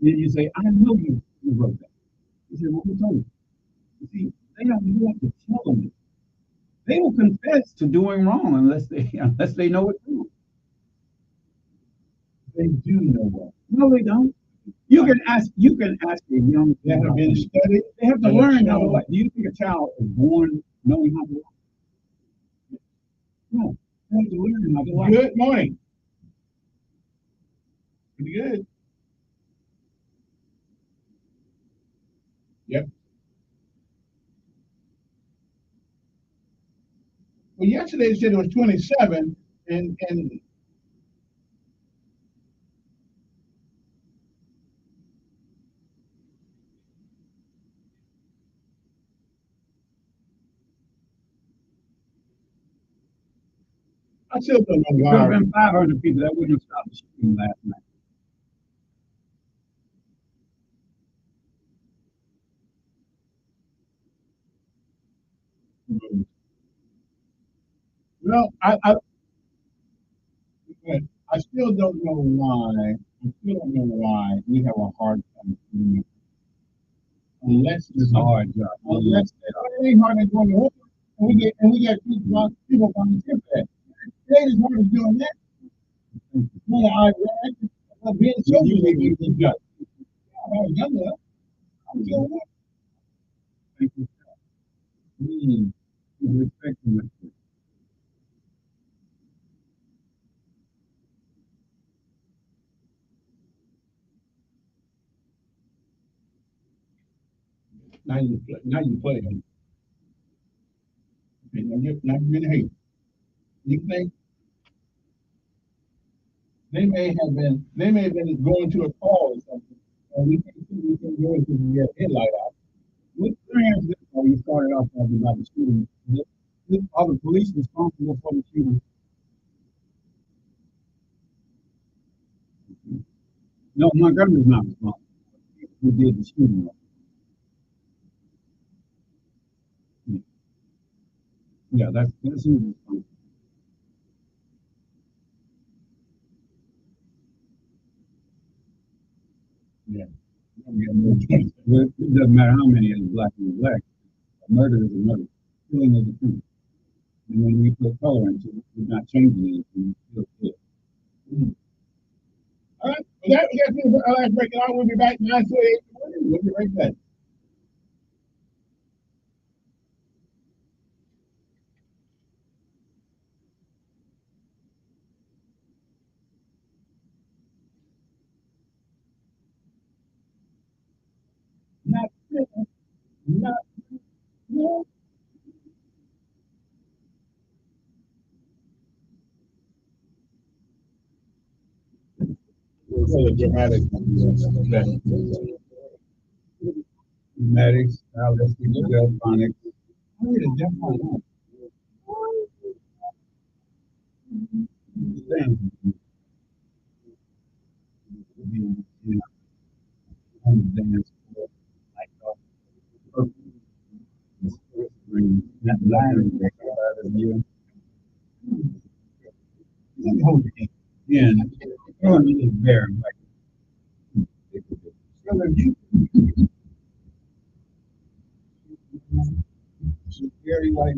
You say, I know you broke that. He said, well, who told you? You see, you have to tell them. They will confess to doing wrong unless they know it's wrong. They do know wrong. No, they don't. You can ask a young. They have been studied. They have to learn how to lie. Do you think a child is born knowing how to lie? No, they have to learn how to lie. Good morning. Pretty good. Yep. Well, yesterday they said it was 27, and I still don't know why. There have been 500 people that wouldn't have stopped the shooting last night. Well, I still don't know why. I still don't know why we have a hard time doing it. Unless it's a hard job. Unless it ain't hard to go to work, and we get people volunteer for that. They just want to doing that. Yeah, I being so busy with that. I was younger. I'm doing that. Thank you. Respecting that. Now you play. Okay, now you're in hate. You think they may have been going to a call or something, and we can go into the headlight out. What years ago you started off talking about the shooting? Are the police responsible for the shooting? No, Montgomery's not responsible. Who did the shooting? Yeah, that's who's responsible. Yeah. It doesn't matter how many is black and black. A murder is a murder. Killing is a killing. And when we put color into it, we're not changing anything. It's still good. All right. That is our last break. And I will be back 9:48. We'll be right back. Not, not, no. So dramatic. Dramatics, let's do phonics. I need a different one. Damn. On the dance floor, like that line out of you. Let me hold your hand. Yeah, throwing me there. Like, you. Very like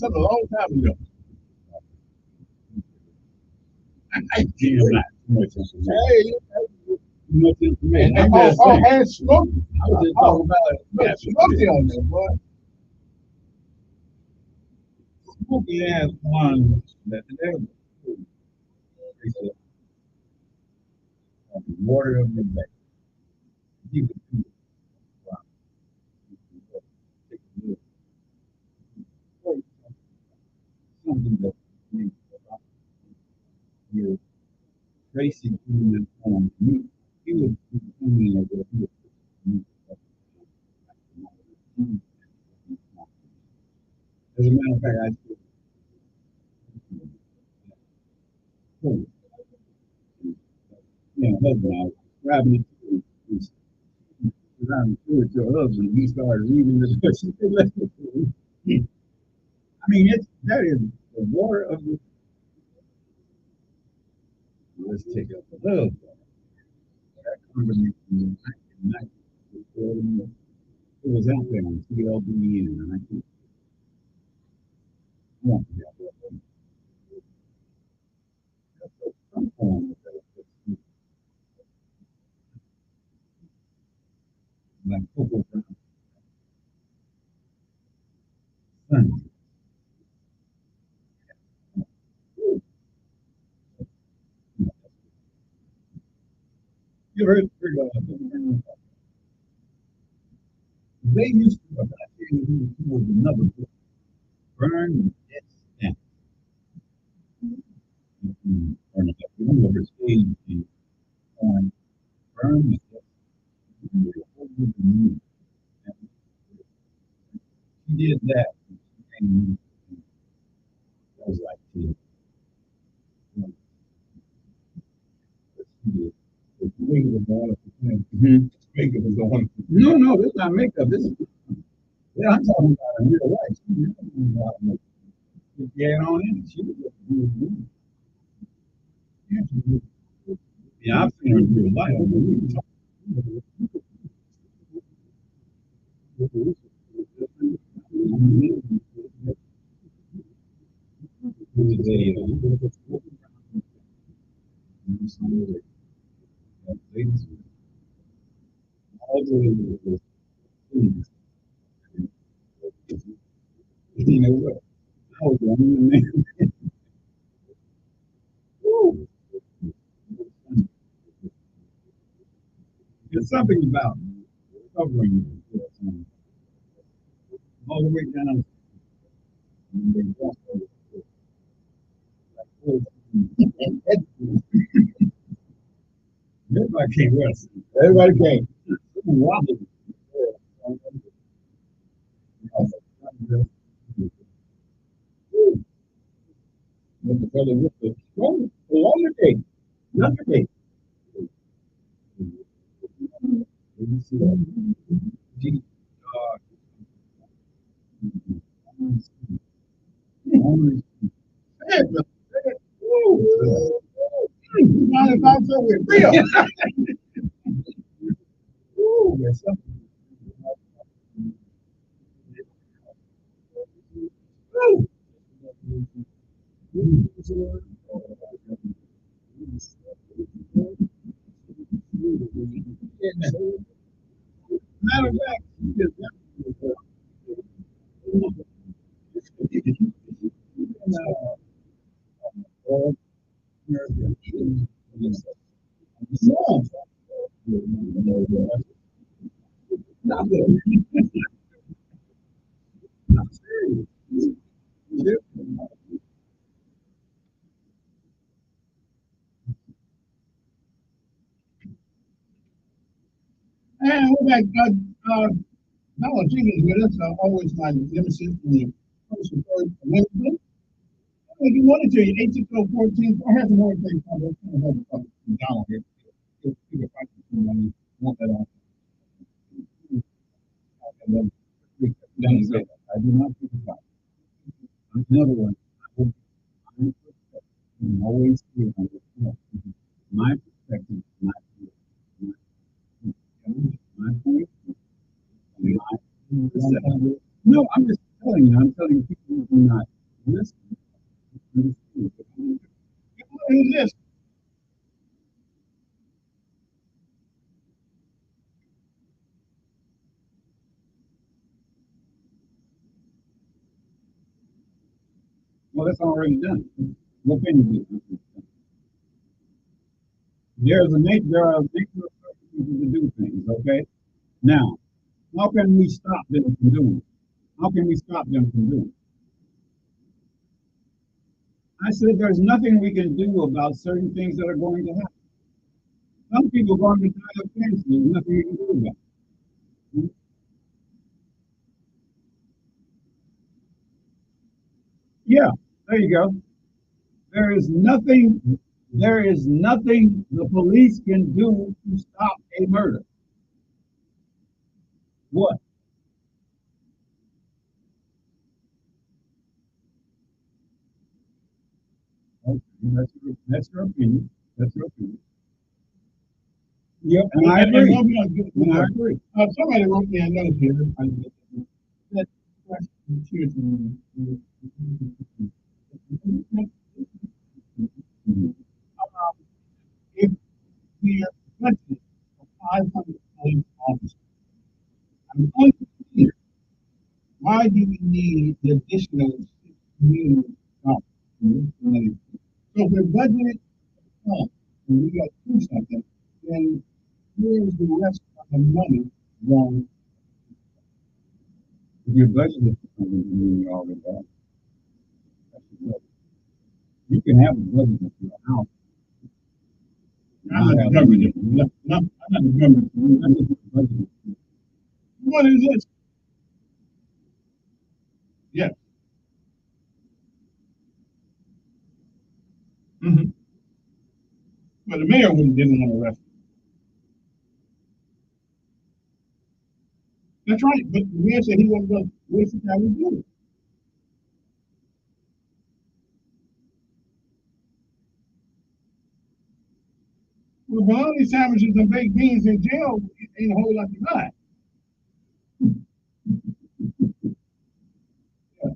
a long time ago. I damn not too much information. Hey, much information. And Smokey. I was just talking about Smokey on there, boy. Smokey has one that today water of the back. You can do it. Something that makes you Tracy He was coming as a as a matter of fact, I still husband, I was grabbing it to her husband. He started reading the question. I mean, that is the water of the. Let's take up the love. That combination in 1990, it was out there on TLB and I think. Like Coco Brown. You heard they used to was another book. Burn Death Stamp. Remember stage on Burn Death. She did that. And that was like two. Makeup is the one. No, this is not makeup. This is I'm talking about in real life. Get on in. She was yeah, I've seen her in real life. You know what? I was the only man. There's something about covering all the way down. Everybody came west. Everybody came. Longer day. Longer day. Matter of fact, And we're back. Now, Jenkins with us. Always my nemesis in the first and third Wednesday. If you wanted to, 86014, I have some more things. I'm going to have a couple down here. If you can find somebody want that on. I do not think about it. Another one. I'm always clear on this. My perspective, my point, no, I'm just telling you. I'm telling people who do not listen. Who's this? Well, that's already done. What can you do? There are a nature of people to do things, okay? Now, how can we stop them from doing it? How can we stop them from doing it? I said there's nothing we can do about certain things that are going to happen. Some people are going to die of cancer. There's nothing you can do about it. Yeah, there you go. There is nothing the police can do to stop a murder. What? Okay, that's your opinion. That's your opinion. Yep, and I agree. And I agree. Somebody wrote me a note here. That question if we are budgeted for 500 police officers, I'm unclear. Why do we need the additional $6 million? So if we're budgeted and we got to do something, then where's the rest of the money going? If you're budgeted for something, you already have. You can have a budget for your house. I'm not the government. I'm not the government. What is this? Yes. Mm-hmm. But the mayor didn't want to arrest him. That's right. But the mayor said he wasn't going to waste the time to do it. Well, bologna sandwiches and baked beans in jail ain't a whole lot to buy. Yeah.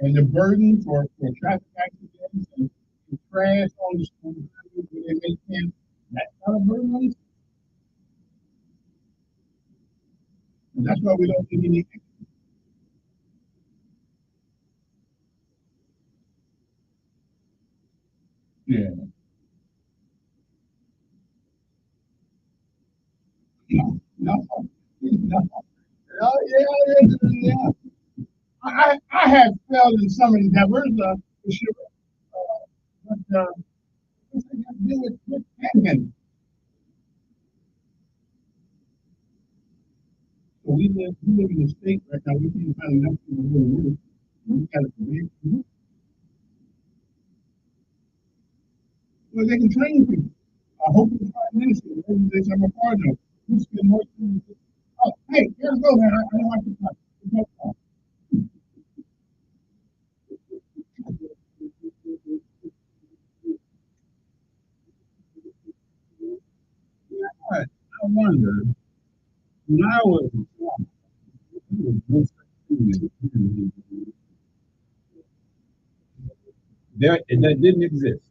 And the burden for traffic accidents and trash on the highway where they make camp, that's not a burden on us. And that's why we don't get any. Yeah. No. Oh, yeah. I have felt in some of these that where's the sure, but what's that got to do with Hammond? So we live in a state right now, we can't find enough people to do it. We got to be. Well, they can train people. I hope it's Prime Minister. Maybe they have a partner. We spend more time. Oh, hey, here's go, man. I don't like to talk. wonder, when I was there, that didn't exist.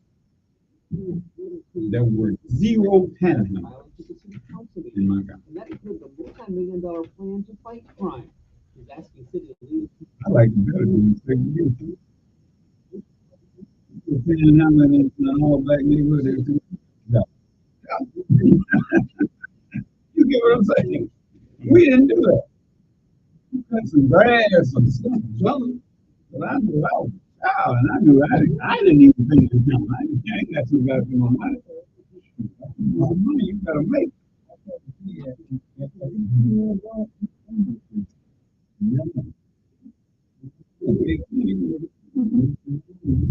There were 0 panhandlers in my county. And that includes a multi-million-dollar plan to fight crime. He's asking city leaders. I like it better than the segregation. Panhandling in an all-black neighborhood. No. You get what I'm saying? We didn't do that. We cut some grass, some stuff, something. But I knew I was a child, and I knew I didn't even think it count. I ain't got too bad for my money. My money, you gotta make.